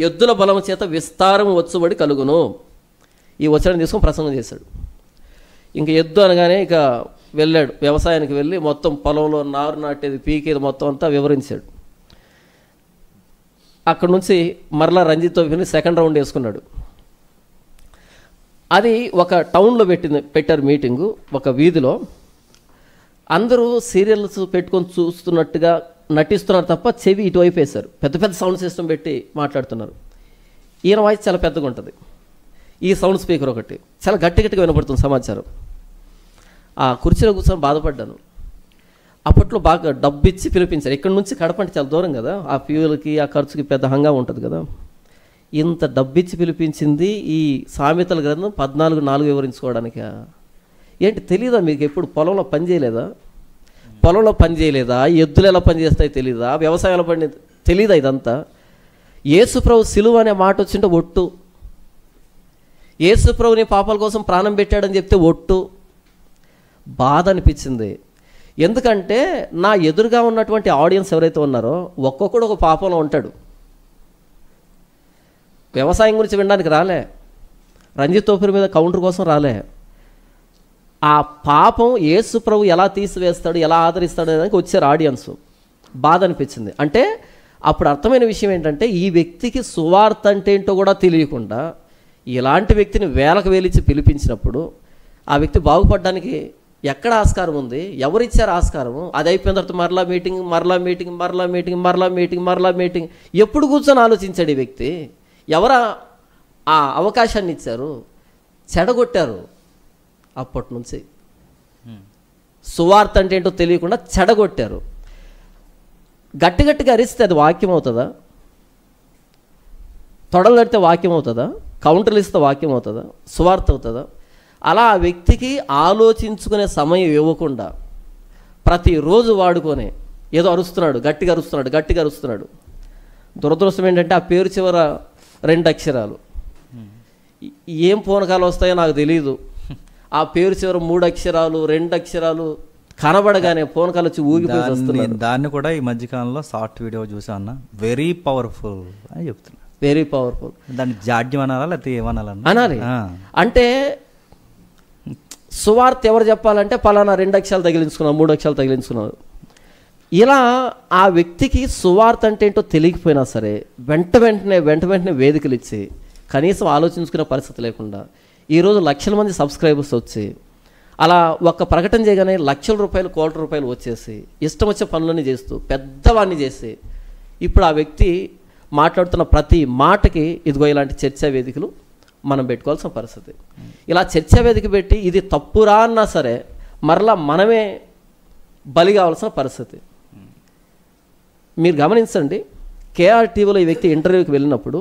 ఎద్దుల బలము చేత విస్తారం వచ్చుబడి కలుగును. ఈ వచనం తీసుకొని ప్రసంగం చేశాడు. ఇంక ఎద్దు అనగానే ఇక వెళ్ళాడు, వ్యవసాయానికి వెళ్ళి మొత్తం పొలంలో నారు నాటేది పీకేది మొత్తం అంతా వివరించాడు. అక్కడ నుంచి మరలా రంజిత్తో వెళ్ళి సెకండ్ రౌండ్ వేసుకున్నాడు. అది ఒక టౌన్లో పెట్టారు మీటింగు, ఒక వీధిలో. అందరూ సీరియల్స్ పెట్టుకొని చూస్తున్నట్టుగా నటిస్తున్నారు తప్ప చెవి ఇటువైపు వేశారు. పెద్ద పెద్ద సౌండ్ సిస్టమ్ పెట్టి మాట్లాడుతున్నారు. ఈయన వాయిస్ చాలా పెద్దగా ఉంటుంది, ఈ సౌండ్ స్పీకర్ ఒకటి చాలా గట్టి గట్టిగా వినపడుతుంది సమాచారం. ఆ కుర్చీలో కూర్చొని బాధపడ్డాను. అప్పట్లో బాగా డబ్బు ఇచ్చి పిలిపించారు. ఇక్కడ నుంచి కడప అంటే చాలా దూరం కదా, ఆ ఫ్యూయల్కి ఆ ఖర్చుకి పెద్ద హంగా ఉంటుంది కదా. ఇంత డబ్బిచ్చి పిలిపించింది ఈ సామెతల గ్రంథం 14:4 వివరించుకోవడానికా? ఏంటి తెలీదా మీకు? ఎప్పుడు పొలంలో పని చేయలేదా? పొలంలో పని చేయలేదా? ఎద్దులు ఎలా పని చేస్తాయో తెలీదా? వ్యవసాయంలో పని తెలీదా? ఇదంతా యేసుప్రభు సిలువ అనే మాట వచ్చింటే ఒట్టు, యేసుప్రభు నీ పాపాల కోసం ప్రాణం పెట్టాడని చెప్తే ఒట్టు. బాధ అనిపించింది. ఎందుకంటే నా ఎదురుగా ఉన్నటువంటి ఆడియన్స్ ఎవరైతే ఉన్నారో ఒక్కొక్కడు ఒక పాపంలో ఉంటాడు. వ్యవసాయం గురించి వినడానికి రాలే, రంజిత్ తోపురి మీద కౌంటర్ కోసం రాలే. ఆ పాపం యేసు ప్రభు ఎలా తీసివేస్తాడు, ఎలా ఆదరిస్తాడు అనేదానికి వచ్చారు ఆడియన్స్. బాధ అనిపించింది. అంటే అప్పుడు అర్థమైన విషయం ఏంటంటే ఈ వ్యక్తికి సువార్త అంటే ఏంటో కూడా తెలియకుండా ఇలాంటి వ్యక్తిని వేలకు వేలిచ్చి పిలిపించినప్పుడు ఆ వ్యక్తి బాగుపడడానికి ఎక్కడ ఆస్కారం ఉంది? ఎవరిచ్చారు ఆస్కారము? అది అయిపోయిన తర్వాత మరలా మీటింగ్, మరలా మీటింగ్, మరలా మీటింగ్, మరలా మీటింగ్, మరలా మీటింగ్. ఎప్పుడు కూర్చొని ఆలోచించాడు ఈ వ్యక్తి? ఎవరా ఆ అవకాశాన్ని ఇచ్చారు? చెడగొట్టారు. అప్పటి నుంచి సువార్త అంటే ఏంటో తెలియకుండా చెడగొట్టారు. గట్టి గట్టిగా అరిస్తే అది వాక్యం అవుతుందా? తొడలు కడితే వాక్యం అవుతుందా? కౌంటర్లు ఇస్తే వాక్యం అవుతుందా? సువార్త అవుతుందా? అలా ఆ వ్యక్తికి ఆలోచించుకునే సమయం ఇవ్వకుండా ప్రతిరోజు వాడుకొని ఏదో అరుస్తున్నాడు, గట్టిగా అరుస్తున్నాడు, గట్టిగా అరుస్తున్నాడు. దురదృష్టం ఏంటంటే ఆ పేరు చివర 2 అక్షరాలు. ఏం పూనకాలు వస్తాయో నాకు తెలియదు. ఆ పేరు చివర 3 అక్షరాలు, 2 అక్షరాలు కనబడగానే పూనకాలు వచ్చి ఊగిపోయి వస్తున్నాయి. దాన్ని కూడా ఈ మధ్యకాలంలో షార్ట్ వీడియో చూసా అన్న, వెరీ పవర్ఫుల్ అని చెప్తున్నా. Very powerful. దాన్ని జాడ్యం అనాలా లేకపోతే ఏమనాలన్నా అనాలి. అంటే సువార్త ఎవరు చెప్పాలంటే పలానా 2 అక్షరాలు తగిలించుకున్నారు, 3 అక్షరాలు తగిలించుకున్నారు. ఇలా ఆ వ్యక్తికి సువార్త అంటే ఏంటో తెలియకపోయినా సరే వెంట వెంటనే వేదికలు ఇచ్చి కనీసం ఆలోచించుకునే పరిస్థితి లేకుండా ఈరోజు లక్షల మంది సబ్స్క్రైబర్స్ వచ్చి అలా ఒక్క ప్రకటన చేయగానే లక్షల రూపాయలు, కోట్ల రూపాయలు వచ్చేసి ఇష్టం వచ్చే పనులన్నీ చేస్తూ పెద్దవాడిని చేసి ఇప్పుడు ఆ వ్యక్తి మాట్లాడుతున్న ప్రతి మాటకి ఇదిగో ఇలాంటి చర్చా వేదికలు మనం పెట్టుకోవాల్సిన పరిస్థితి. ఇలా చర్చా వేదిక పెట్టి ఇది తప్పురా అన్నా సరే మరలా మనమే బలి కావాల్సిన పరిస్థితి. మీరు గమనించండి, కేఆర్ టీవీలో ఈ వ్యక్తి ఇంటర్వ్యూకి వెళ్ళినప్పుడు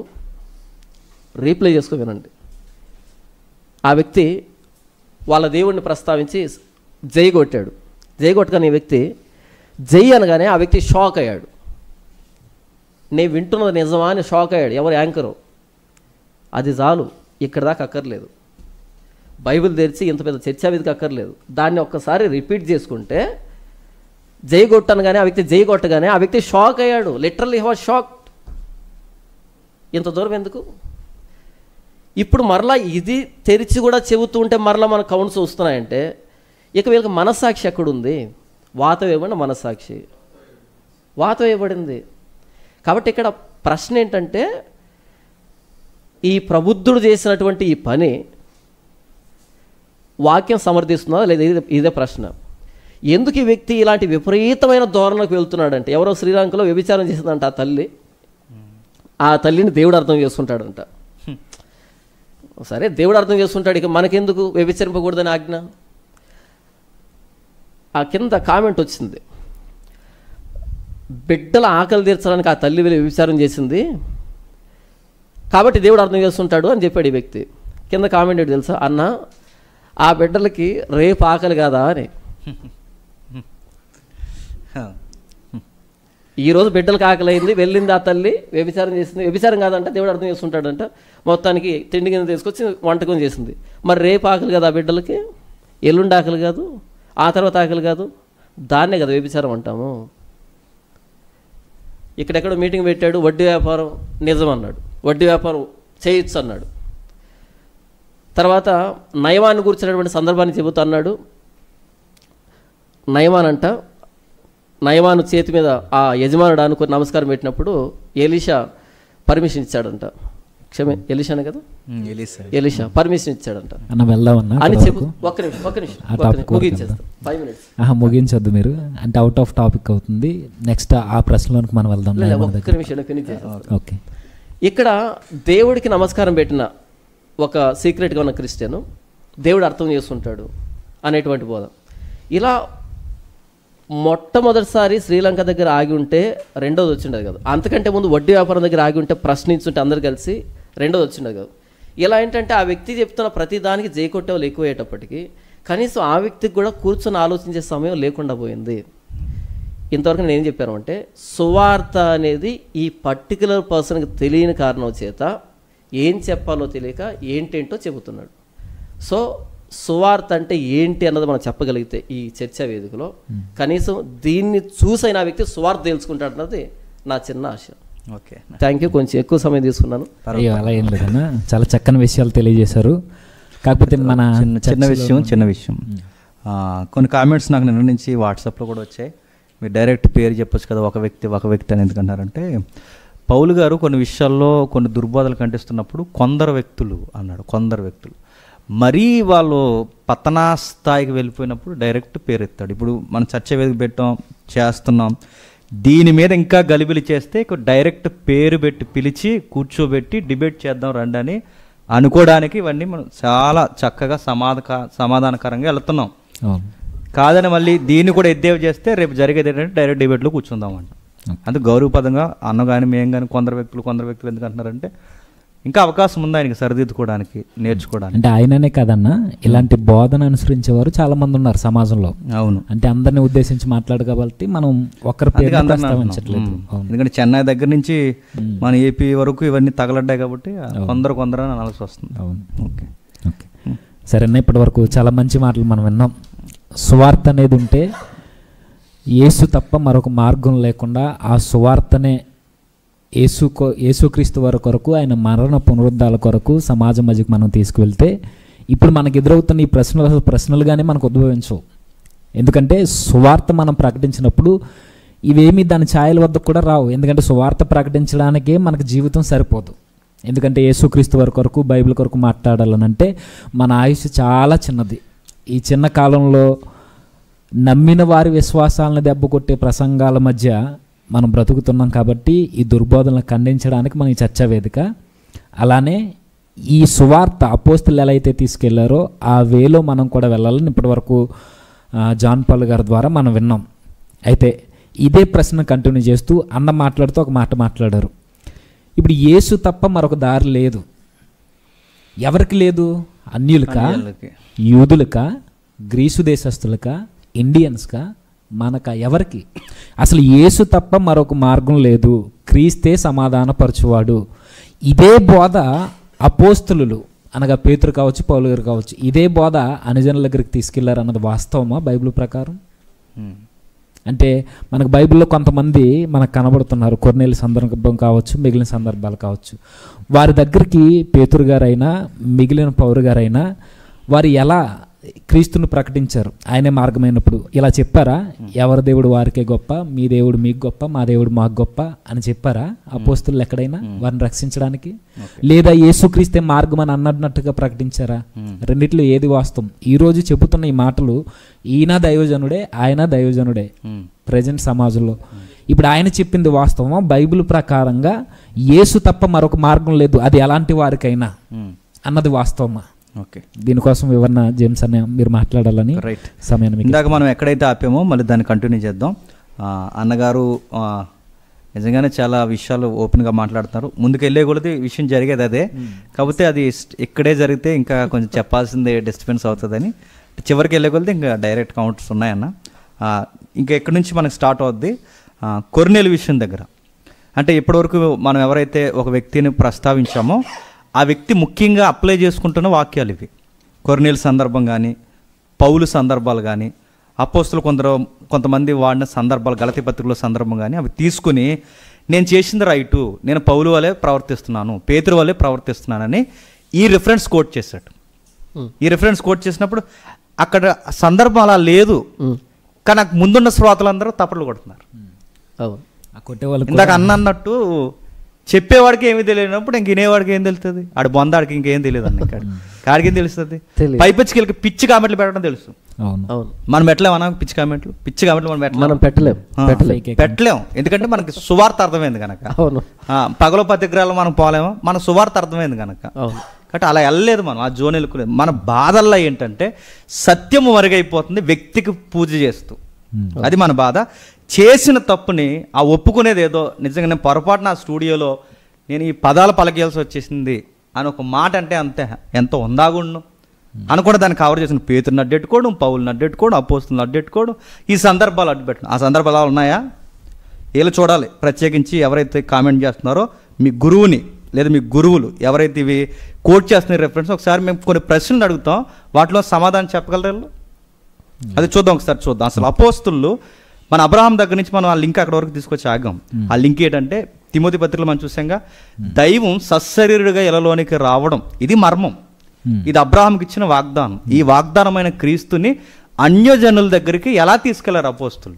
రీప్లే చేసుకుని వినండి. ఆ వ్యక్తి వాళ్ళ దేవుడిని ప్రస్తావించి జై కొట్టాడు. జై కొట్టగానే ఈ వ్యక్తి జై అనగానే ఆ వ్యక్తి షాక్ అయ్యాడు. నేను వింటున్నది నిజమా అని షాక్ అయ్యాడు. ఎవరు? యాంకరు. అది చాలు, ఇక్కడ దాకా అక్కర్లేదు. బైబిల్ తెరిచి ఇంత పెద్ద చర్చా వేదిక అక్కర్లేదు. దాన్ని ఒక్కసారి రిపీట్ చేసుకుంటే జై కొట్టనగానే ఆ వ్యక్తి జై కొట్టగానే ఆ వ్యక్తి షాక్ అయ్యాడు. Literally he was shocked. ఇంత దూరం ఎందుకు? ఇప్పుడు మరలా ఇది తెరిచి కూడా చెబుతూ ఉంటే మరలా మన కౌంట్స్ వస్తున్నాయంటే ఇక వీళ్ళకి మనస్సాక్షి ఎక్కడుంది? వాత వేయబడిన మనస్సాక్షి వాత వేయబడింది. కాబట్టి ఇక్కడ ప్రశ్న ఏంటంటే ఈ ప్రబుద్ధుడు చేసినటువంటి ఈ పని వాక్యం సమర్థిస్తుందా లేదా? ఇదే ప్రశ్న. ఎందుకు ఈ వ్యక్తి ఇలాంటి విపరీతమైన ధోరణికి వెళ్తున్నాడంటే, ఎవరో శ్రీలంకలో వ్యభిచారం చేసిందంట ఆ తల్లి. ఆ తల్లిని దేవుడు అర్థం చేసుకుంటాడంట. సరే, దేవుడు అర్థం చేసుకుంటాడు, ఇక మనకెందుకు వ్యభిచరింపకూడదని ఆజ్ఞ. ఆ కింద కామెంట్ వచ్చింది, బిడ్డల ఆకలి తీర్చడానికి ఆ తల్లి వెళ్ళి వ్యభిచారం చేసింది కాబట్టి దేవుడు అర్థం చేసుకుంటాడు అని చెప్పాడు ఈ వ్యక్తి. కింద కామెంట్ ఏంటి తెలుసా, అన్న ఆ బిడ్డలకి రేపు ఆకలి కాదా అని. ఈరోజు బిడ్డలకు ఆకలి అయింది, వెళ్ళింది ఆ తల్లి, వ్యభిచారం చేసింది. వ్యభిచారం కాదంట, దేవుడు అర్థం చేసుకుంటాడంట. మొత్తానికి తిండి కింద తీసుకొచ్చి వంటకం చేసింది. మరి రేపు ఆకలి కదా ఆ బిడ్డలకి, ఎల్లుండి ఆకలి కాదు, ఆ తర్వాత ఆకలి కాదు, దాన్నే కదా వ్యభిచారం అంటాము. ఇక్కడెక్కడో మీటింగ్ పెట్టాడు, వడ్డీ వ్యాపారం నిజం అన్నాడు, వడ్డీ వ్యాపారం చేయొచ్చు అన్నాడు. తర్వాత నయమాన్ని కూర్చున్నటువంటి సందర్భాన్ని చెబుతా అన్నాడు. నయమాను చేతి మీద ఆ యజమానుడు అనుకుని నమస్కారం పెట్టినప్పుడు ఎలీషా పర్మిషన్ ఇచ్చాడంట. ఎలీషానే కదా, ఎలీషా పర్మిషన్ ఇచ్చాడంట అని చెప్పు. ఒక్క నిమిషం ముగించేస్తాం, 5 minutes. ముగించొద్దు మీరు, అంటే అవుట్ ఆఫ్ టాపిక్ అవుతుంది. నెక్స్ట్ ఆ ప్రశ్నలోనికి మనం వెళ్దాం. ఒక్క నిమిషం ఫినిష్ చేస్తాం. ఓకే, ఇక్కడ దేవుడికి నమస్కారం పెట్టిన ఒక సీక్రెట్గా ఉన్న క్రిస్టియను దేవుడు అర్థం చేసుకుంటాడు అనేటువంటి బోధ. ఇలా మొట్టమొదటిసారి శ్రీలంక దగ్గర ఆగి ఉంటే రెండోది వచ్చిండదు కదా, అంతకంటే ముందు వడ్డీ వ్యాపారం దగ్గర ఆగి ఉంటే ప్రశ్నించుంటే అందరు కలిసి రెండోది వచ్చిండదు కదా. ఇలా ఏంటంటే ఆ వ్యక్తి చెప్తున్న ప్రతి దానికి జైకొట్టేవాళ్ళు ఎక్కువయ్యేటప్పటికీ కనీసం ఆ వ్యక్తికి కూడా కూర్చొని ఆలోచించే సమయం లేకుండా పోయింది. ఇంతవరకు నేను ఏం చెప్పాను అంటే, సువార్త అనేది ఈ పర్టికులర్ పర్సన్కి తెలియని కారణం చేత ఏం చెప్పాలో తెలియక ఏంటేంటో చెబుతున్నాడు. సో సువార్త అంటే ఏంటి అన్నది మనం చెప్పగలిగితే ఈ చర్చా వేదికలో కనీసం దీన్ని చూసైన ఆ వ్యక్తి సువార్త తెలుసుకుంటాడు అన్నది నా చిన్న ఆశ. Okay, thank you. కొంచెం ఎక్కువ సమయం తీసుకున్నాను. అలా ఏం లేదన్నా, చాలా చక్కని విషయాలు తెలియజేశారు. కాకపోతే మన చిన్న విషయం కొన్ని కామెంట్స్ నాకు నిన్న నుంచి వాట్సాప్లో కూడా వచ్చాయి. మీరు డైరెక్ట్ పేరు చెప్పొచ్చు కదా, ఒక వ్యక్తి అని ఎందుకంటారంటే, పౌలు గారు కొన్ని విషయాల్లో కొన్ని దుర్బోధలు ఖండిస్తున్నప్పుడు కొందరు వ్యక్తులు మరీ వాళ్ళు పతనా స్థాయికి వెళ్ళిపోయినప్పుడు డైరెక్ట్ పేరు ఎత్తాడు. ఇప్పుడు మనం చర్చ వేదిక చేస్తున్నాం, దీని మీద ఇంకా గలిబిలి చేస్తే డైరెక్ట్ పేరు పెట్టి పిలిచి కూర్చోబెట్టి డిబేట్ చేద్దాం రండి అని అనుకోవడానికి ఇవన్నీ మనం చాలా చక్కగా సమాధానకరంగా వెళ్తున్నాం. కాదని మళ్ళీ దీన్ని కూడా ఎద్దేవి చేస్తే రేపు జరిగేది ఏంటంటే డైరెక్ట్ డిబేట్లో కూర్చుందామంట. అందుకు గౌరవపదంగా అన్న కానీ మేము కానీ కొందరు వ్యక్తులు ఎందుకు అంటున్నారంటే, ఇంకా అవకాశం ఉంది ఆయనకి సరిదిద్దుకోవడానికి, నేర్చుకోవడానికి. అంటే ఆయననే కాదన్నా, ఇలాంటి బోధన అనుసరించేవారు చాలా మంది ఉన్నారు సమాజంలో. అవును, అంటే అందరిని ఉద్దేశించి మాట్లాడు కాబట్టి మనం ఒకరి పేరు ప్రస్తావించట్లేదు. ఎందుకంటే చెన్నై దగ్గర నుంచి మన ఏపీ వరకు ఇవన్నీ తగలడ్డాయి కాబట్టి కొందరు అని అనాల్సి వస్తుంది. అవును, ఓకే ఓకే సరేనా. ఇప్పటి వరకు చాలా మంచి మాటలు మనం విన్నాం. సువార్త అనేది ఉంటే యేసు తప్ప మరొక మార్గం లేకుండా ఆ సువార్తనే యేసుక్రీస్తు వారి కొరకు, ఆయన మరణ పునరుద్ధాల కొరకు సమాజం మధ్యకు మనం తీసుకువెళ్తే ఇప్పుడు మనకు ఎదురవుతున్న ఈ ప్రశ్నలుగానే మనకు ఉద్భవించవు. ఎందుకంటే సువార్త మనం ప్రకటించినప్పుడు ఇవేమీ దాని ఛాయల వద్దకు కూడా రావు. ఎందుకంటే సువార్త ప్రకటించడానికే మనకు జీవితం సరిపోదు. ఎందుకంటే యేసుక్రీస్తు వారి కొరకు, బైబిల్ కొరకు మాట్లాడాలనంటే మన ఆయుష్ చాలా చిన్నది. ఈ చిన్న కాలంలో నమ్మిన వారి విశ్వాసాలను దెబ్బకొట్టే ప్రసంగాల మధ్య మనం బ్రతుకుతున్నాం. కాబట్టి ఈ దుర్బోధనలు ఖండించడానికి మన ఈ చర్చా వేదిక. అలానే ఈ సువార్త అపోస్తులు ఎలా అయితే తీసుకెళ్లారో ఆ వేలో మనం కూడా వెళ్ళాలని ఇప్పటివరకు జాన్ పాల్ గారి ద్వారా మనం విన్నాం. అయితే ఇదే ప్రశ్న కంటిన్యూ చేస్తూ అన్న మాట్లాడుతూ ఒక మాట మాట్లాడారు. ఇప్పుడు యేసు తప్ప మరొక దారి లేదు. ఎవరికి లేదు? అన్యులకా, యూదులకా, గ్రీసు దేశస్తులకా, ఇండియన్స్కా, మనక, ఎవరికి? అసలు యేసు తప్ప మరొక మార్గం లేదు, క్రీస్తే సమాధానపరచువాడు. ఇదే బోధ అపోస్తులు అనగా పేతురు కావచ్చు, పౌలు గారు కావచ్చు, ఇదే బోధ అనుజనుల దగ్గరికి తీసుకెళ్లారు అన్నది వాస్తవమా బైబిల్ ప్రకారం? అంటే మనకు బైబిల్లో కొంతమంది మనకు కనబడుతున్నారు. కొర్నేలి సందర్భం కావచ్చు, మిగిలిన సందర్భాలు కావచ్చు. వారి దగ్గరికి పేతురు గారైనా మిగిలిన పౌరు గారైనా వారు ఎలా క్రీస్తుని ప్రకటించారు, ఆయనే మార్గమైనప్పుడు. ఇలా చెప్పారా, ఎవరి దేవుడు వారికే గొప్ప, మీ దేవుడు మీకు గొప్ప, మా దేవుడు మాకు గొప్ప అని చెప్పారా అపోస్తులు ఎక్కడైనా వారిని రక్షించడానికి? లేదా యేసుక్రీస్తే మార్గం అని అన్నట్టుగా ప్రకటించారా? రెండిట్లో ఏది వాస్తవం? ఈ రోజు చెబుతున్న ఈ మాటలు ఈయన దైవజనుడే, ఆయన దైవజనుడే ప్రజెంట్ సమాజంలో. ఇప్పుడు ఆయన చెప్పింది వాస్తవమా? బైబిల్ ప్రకారంగా యేసు తప్ప మరొక మార్గం లేదు, అది ఎలాంటి వారికైనా అన్నది వాస్తవమా? ఓకే, దీనికోసం వివరణ జేమ్స్ అన్న మీరు మాట్లాడాలని రైట్ సమయాన్ని. ఇందాక మనం ఎక్కడైతే ఆపామో మళ్ళీ దాన్ని కంటిన్యూ చేద్దాం. అన్నగారు నిజంగానే చాలా విషయాలు ఓపెన్గా మాట్లాడుతున్నారు. ముందుకు వెళ్ళే కొలది విషయం జరిగేది అదే, కాకపోతే అది ఇక్కడే జరిగితే ఇంకా కొంచెం చెప్పాల్సిందే డిస్టర్బెన్స్ అవుతుందని చివరికి వెళ్ళే కొలది ఇంకా డైరెక్ట్ కౌంటర్స్ ఉన్నాయన్న. ఇంకా ఎక్కడి నుంచి మనకు స్టార్ట్ అవుద్ది, కొర్నేలు విషయం దగ్గర. అంటే ఇప్పటివరకు మనం ఎవరైతే ఒక వ్యక్తిని ప్రస్తావించామో ఆ వ్యక్తి ముఖ్యంగా అప్లై చేసుకుంటున్న వాక్యాలు ఇవి. కొర్నేలు సందర్భం కానీ, పౌలు సందర్భాలు కానీ, అపోస్తులు కొంతమంది వాడిన సందర్భాలు, గలతీ పత్రికలో సందర్భం కానీ అవి తీసుకుని నేను చేసింది రైటు, నేను పౌలు వలే ప్రవర్తిస్తున్నాను, పేతురు వలే ప్రవర్తిస్తున్నానని ఈ రిఫరెన్స్ కోట్ చేశాడు. ఈ రిఫరెన్స్ కోట్ చేసినప్పుడు అక్కడ సందర్భం అలా లేదు, కానీ నాకు ముందున్న శ్రోతలందరూ తప్పట్లు కొడుతున్నారు. ఇందాక అన్నట్టు చెప్పేవాడికి ఏమీ తెలియనప్పుడు ఇంక వినేవాడికి ఏం తెలుస్తుంది? ఆడు బొందాడికి ఇంకేం తెలియదు అన్న, కాడికి ఏం తెలుస్తుంది? పైపచ్చికి పిచ్చి కామెంట్లు పెట్టడం తెలుసు. మనం పెట్టలేమన్నా పిచ్చి కామెంట్లు మనం పెట్టలేం, ఎందుకంటే మనకి సువార్త అర్థమైంది కనుక. పగల పత్రికలు మనం పోలేమో, మన సువార్త అర్థమైంది కనుక. కాబట్టి అలా వెళ్ళలేదు మనం, ఆ జోన్ వెళ్ళలేదు. మన బాధల్లో ఏంటంటే సత్యము మరుగైపోతుంది వ్యక్తికి పూజ చేస్తూ, అది మన బాధ. చేసిన తప్పుని ఆ ఒప్పుకునేది ఏదో నిజంగా నేను పొరపాటున ఆ స్టూడియోలో నేను ఈ పదాలు పలకేయాల్సి వచ్చేసింది అని ఒక మాట అంటే అంతే ఎంతో ఉందాగుండు అనుకుంటే దాన్ని కవర్ చేసిన పేతురుని అడ్డెట్టుకోవడం, పౌలుని అడ్డెట్టుకోవడం, అపోస్తులను అడ్డెట్టుకోవడం, ఈ సందర్భాలు అడ్డుపెట్టడం. ఆ సందర్భాలు ఉన్నాయా? వీళ్ళు చూడాలి. ప్రత్యేకించి ఎవరైతే కామెంట్ చేస్తున్నారో మీ గురువుని లేదా మీ గురువులు ఎవరైతే ఇవి కోట్ చేస్తున్న రెఫరెన్స్ ఒకసారి మేము కొన్ని ప్రశ్నలు అడుగుతాం, వాటిలో సమాధానం చెప్పగలరు? అది చూద్దాం, ఒకసారి చూద్దాం. అసలు అపోస్తులు మన అబ్రహాం దగ్గర నుంచి మనం ఆ లింక్ అక్కడ వరకు తీసుకొచ్చి ఆగాం. ఆ లింక్ ఏంటంటే తిమోతి పత్రికలో మనం చూసాంగా, దైవం సశరీరుడిగా ఇలలోనికి రావడం, ఇది మర్మం. ఇది అబ్రహాంకి ఇచ్చిన వాగ్దానం. ఈ వాగ్దానమైన క్రీస్తుని అన్యజనుల దగ్గరికి ఎలా తీసుకెళ్లారు అపోస్తులు?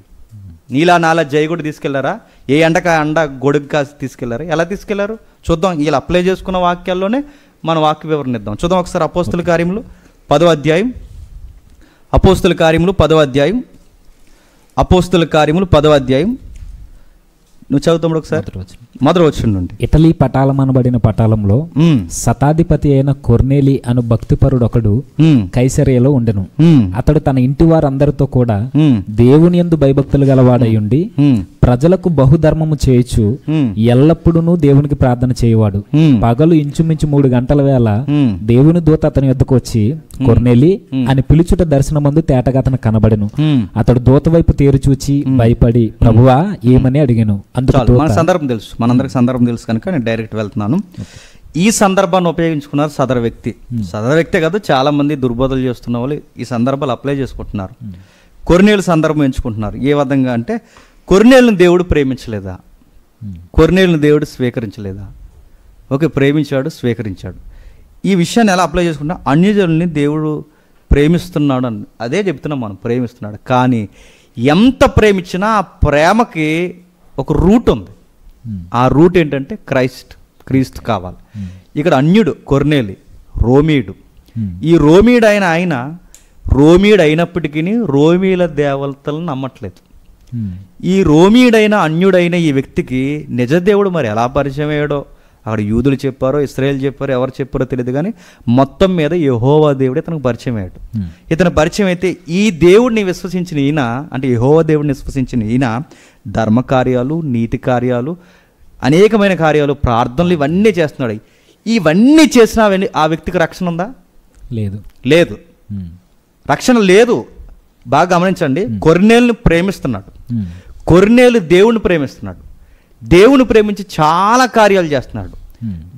నీలా నాలా జయగుడు తీసుకెళ్లారా? ఏ ఎండక అండ గొడుగు కాసి తీసుకెళ్లారా? ఎలా తీసుకెళ్లారు చూద్దాం. వీళ్ళు అప్లై చేసుకున్న వాక్యాల్లోనే మన వాక్య వివరణ ఇద్దాం. చూద్దాం ఒకసారి అపోస్తుల కార్యములు 10వ అధ్యాయం. అపోస్తుల కార్యములు 10వ అధ్యాయం. అపోస్తుల కార్యములు 10వ అధ్యాయం. నువ్వు చదువుతాడు ఒకసారి మొదటి వచనం నుండి. ఇటలీ పటాలం అనబడిన పటాలంలో శతాధిపతి అయిన కొర్నేలి అను భక్తిపరుడు ఒకడు కైసరియలో ఉండెను. అతడు తన ఇంటి వారందరితో కూడా దేవుని యందు భయభక్తులు గలవాడయుండి ప్రజలకు బహుధర్మము చేయుచు ఎల్లప్పుడూ దేవునికి ప్రార్థన చేయవాడు. పగలు ఇంచుమించు 3 గంటల వేళ దేవుని దూత అతని యొద్దకు వచ్చి కొర్నేలి అని పిలుచుట దర్శనమందు తేటగా అతను కనబడెను. అతడు దూత వైపు తేరు చూచి భయపడి ప్రభువా ఏమని అడిగాను. మన సందర్భం తెలుసు, మనందరికి సందర్భం తెలుసు కనుక నేను డైరెక్ట్ వెళ్తున్నాను. ఈ సందర్భాన్ని ఉపయోగించుకున్నారు సదరు వ్యక్తి. సదరు వ్యక్తే కాదు, చాలా మంది దుర్బోధలు చేస్తున్న వాళ్ళు ఈ సందర్భాలు అప్లై చేసుకుంటున్నారు. కొర్నేలు సందర్భం ఎంచుకుంటున్నారు. ఏ విధంగా అంటే కొర్నేలుని దేవుడు ప్రేమించలేదా? కొర్నేలుని దేవుడు స్వీకరించలేదా? ఓకే, ప్రేమించాడు, స్వీకరించాడు. ఈ విషయాన్ని ఎలా అప్లై చేసుకుంటా? అన్యజనుల్ని దేవుడు ప్రేమిస్తున్నాడు అని అదే చెప్తున్నాం మనం, ప్రేమిస్తున్నాడు. కానీ ఎంత ప్రేమించినా ఆ ప్రేమకి ఒక రూట్ ఉంది. ఆ రూట్ ఏంటంటే క్రీస్తు కావాలి. ఇక్కడ అన్యుడు కొర్నేలి రోమీయుడు. ఈ రోమీయుడు ఆయన రోమీయుడు అయినప్పటికీ రోమీల దేవతలను నమ్మట్లేదు. ఈ రోమీయుడైన అన్యుడైన ఈ వ్యక్తికి నిజదేవుడు మరి ఎలా పరిచయం అయ్యాడో అక్కడ యూదులు చెప్పారో, ఇశ్రాయేలు చెప్పారో, ఎవరు చెప్పారో తెలియదు, కానీ మొత్తం మీద యెహోవా దేవుడే ఇతనికి పరిచయం అయ్యాడు. ఇతను పరిచయం అయితే ఈ దేవుడిని విశ్వసించిన ఈయన, అంటే యెహోవా దేవుడిని విశ్వసించిన ఈయన ధర్మకార్యాలు, నీతి కార్యాలు, అనేకమైన కార్యాలు, ప్రార్థనలు ఇవన్నీ చేస్తున్నాడు. ఇవన్నీ చేసినా ఆ వ్యక్తికి రక్షణ ఉందా? లేదు, రక్షణ లేదు. బాగా గమనించండి. కొర్నేలుని ప్రేమిస్తున్నాడు. కొర్నేలు దేవుణ్ణి ప్రేమిస్తున్నాడు. దేవుని ప్రేమించి చాలా కార్యాలు చేస్తున్నాడు,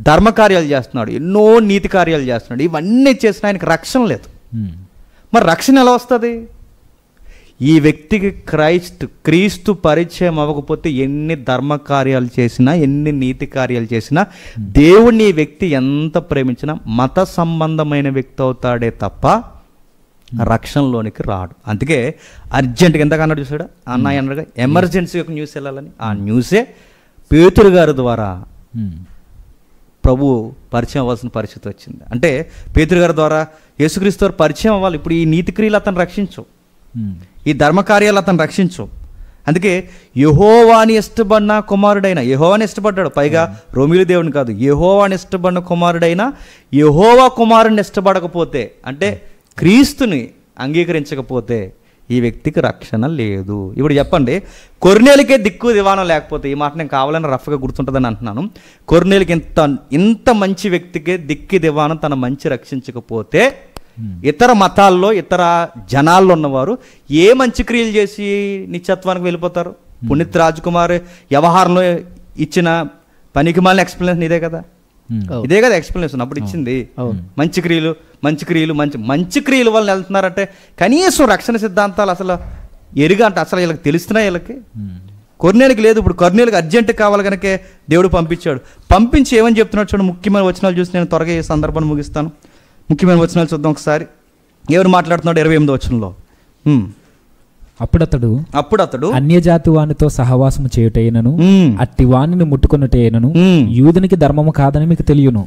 ధర్మ కార్యాలు చేస్తున్నాడు, ఎన్నో నీతి కార్యాలు చేస్తున్నాడు. ఇవన్నీ చేసిన ఆయనకి రక్షణ లేదు. మరి రక్షణ ఎలా వస్తుంది? ఈ వ్యక్తికి క్రీస్తు పరిచయం అవ్వకపోతే ఎన్ని ధర్మ కార్యాలు చేసినా, ఎన్ని నీతి కార్యాలు చేసినా, దేవుణ్ణి ఈ వ్యక్తి ఎంత ప్రేమించినా మత సంబంధమైన వ్యక్తి అవుతాడే తప్ప రక్షణలోనికి రాడు. అందుకే అర్జెంట్గా ఎంతగా అన్నాడు చూసాడు అన్నయ్య అన్నాడుగా, ఎమర్జెన్సీ ఒక న్యూస్ వెళ్ళాలని. ఆ న్యూసే పేతురు గారి ద్వారా ప్రభు పరిచయం అవ్వాల్సిన పరిస్థితి వచ్చింది. అంటే పేతురు గారి ద్వారా యేసుక్రీస్తు వారు పరిచయం అవ్వాలి. ఇప్పుడు ఈ నీతి క్రియలు అతను రక్షించు, ఈ ధర్మకార్యాలు అతను రక్షించు. అందుకే యెహోవాని ఇష్టపడిన కుమారుడైన, యెహోవాని ఇష్టపడ్డాడు, పైగా రోమిలి దేవుని కాదు, యెహోవాని ఇష్టపడిన కుమారుడైన యెహోవా కుమారుడిని ఇష్టపడకపోతే, అంటే క్రీస్తుని అంగీకరించకపోతే ఈ వ్యక్తికి రక్షణ లేదు. ఇప్పుడు చెప్పండి, కొర్నేలికే దిక్కు దివాణం లేకపోతే, ఈ మాట నేను కావాలని రఫ్గా గుర్తుంటుందని అంటున్నాను, కొర్నేలికి ఇంత మంచి వ్యక్తికే దిక్కు దివాణం తన మంచి రక్షించకపోతే ఇతర మతాల్లో ఇతర జనాల్లో ఉన్నవారు ఏ మంచి క్రియలు చేసి నిత్యత్వానికి వెళ్ళిపోతారు? పునీత్ రాజ్ కుమార్ వ్యవహారంలో ఇచ్చిన పనికి మాలిన ఎక్స్ప్లెనేషన్ ఇదే కదా, ఇదే కదా ఎక్స్ప్లెనేషన్ అప్పుడు ఇచ్చింది. మంచి క్రియలు మంచి క్రియలు మంచి క్రియలు వాళ్ళు వెళ్తున్నారంటే కనీసం రక్షణ సిద్ధాంతాలు అసలు ఎరుగా అంటే అసలు వీళ్ళకి తెలుస్తున్నాయి. వీళ్ళకి కొర్నేలికి లేదు. ఇప్పుడు కొర్నేలికి అర్జెంట్ కావాలి కనుక దేవుడు పంపించాడు. పంపించి ఏమని చెప్తున్నాడు చూడండి, ముఖ్యమైన వచనాలు చూసి నేను త్వరగా ఈ సందర్భాన్ని ముగిస్తాను. ముఖ్యమైన వచనాలు చూద్దాం ఒకసారి. ఎవరు మాట్లాడుతున్నాడు 28వ వచనంలో, అప్పుడు అతడు అన్యజాతి వానితో సహవాసము చేయుటైనను అట్టి వానిని ముట్టుకొనుటైనను యూదునికి ధర్మము కాదని మీకు తెలియను.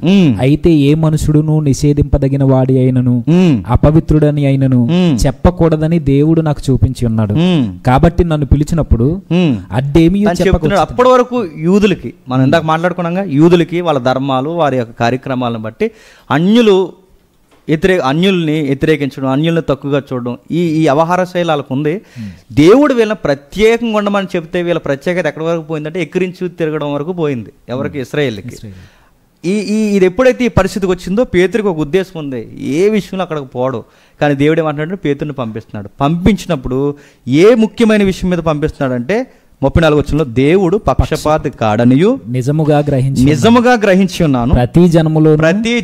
అయితే ఏ మనుషుడును నిషేధింపదగిన వాడి అయినను అపవిత్రుడని అయినను చెప్పకూడదని దేవుడు నాకు చూపించి ఉన్నాడు. కాబట్టి నన్ను పిలిచినప్పుడు అడ్డేమి చెప్తున్నాడు. అప్పటి వరకు యూదులకి, మనం ఇందాక మాట్లాడుకున్నాగా, యూదులకి వాళ్ళ ధర్మాలు వారి యొక్క కార్యక్రమాలను బట్టి అన్యుల్ని వ్యతిరేకించడం, అన్యుల్ని తక్కువగా చూడడం, ఈ వ్యవహార శైలి వాళ్ళకు ఉంది. దేవుడు వీళ్ళని ప్రత్యేకంగా ఉండమని చెప్తే వీళ్ళ ప్రత్యేకత ఎక్కడి వరకు పోయిందంటే ఎక్కిరించి తిరగడం వరకు పోయింది. ఎవరికి? ఇశ్రాయేలుకి. ఇది ఎప్పుడైతే ఈ పరిస్థితికి వచ్చిందో పేతురికి ఒక ఉద్దేశం ఉంది, ఏ విషయంలో అక్కడికి పోవడం. కానీ దేవుడు ఏమంటున్నాడు, పేతురిని పంపిస్తున్నాడు. పంపించినప్పుడు ఏ ముఖ్యమైన విషయం మీద పంపిస్తున్నాడంటే 34వ వచనంలో, దేవుడు పక్షపాతి కాడనియు నిజముగా గ్రహించి ఉన్నాను, ప్రతి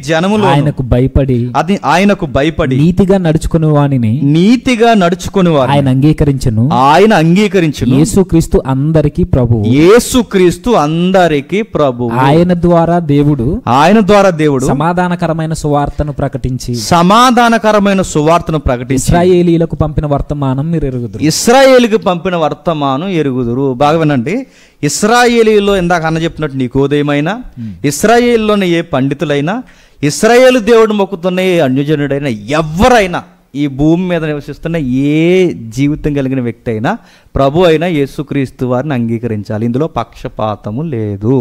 జనములో ఆయనకు భయపడి నీతిగా నడుచుకుని వానిని ఆయన అంగీకరించును. యేసుక్రీస్తు అందరికీ ప్రభువు. ఆయన ద్వారా దేవుడు సమాధానకరమైన సువార్తను ప్రకటించి ఇశ్రాయేలీలకు పంపిన వర్తమానం మీరు ఎరుగుదురు. ఇశ్రాయేలుకు పంపిన వర్తమానం ఎరుగుదురు. బాగా వినండి, ఇశ్రాయేలీలో ఇందాక అన్న చెప్పినట్టు నీకోదయమైనా, ఇశ్రాయేల్లోని ఏ పండితులైనా, ఇశ్రాయేలు దేవుడు మొక్కుతున్న ఏ అన్యజనుడైనా, ఎవరైనా ఈ భూమి మీద నివసిస్తున్న ఏ జీవితం కలిగిన వ్యక్తి అయినా ప్రభు అయినా యేసుక్రీస్తు వారిని అంగీకరించాలి. ఇందులో పక్షపాతము లేదు.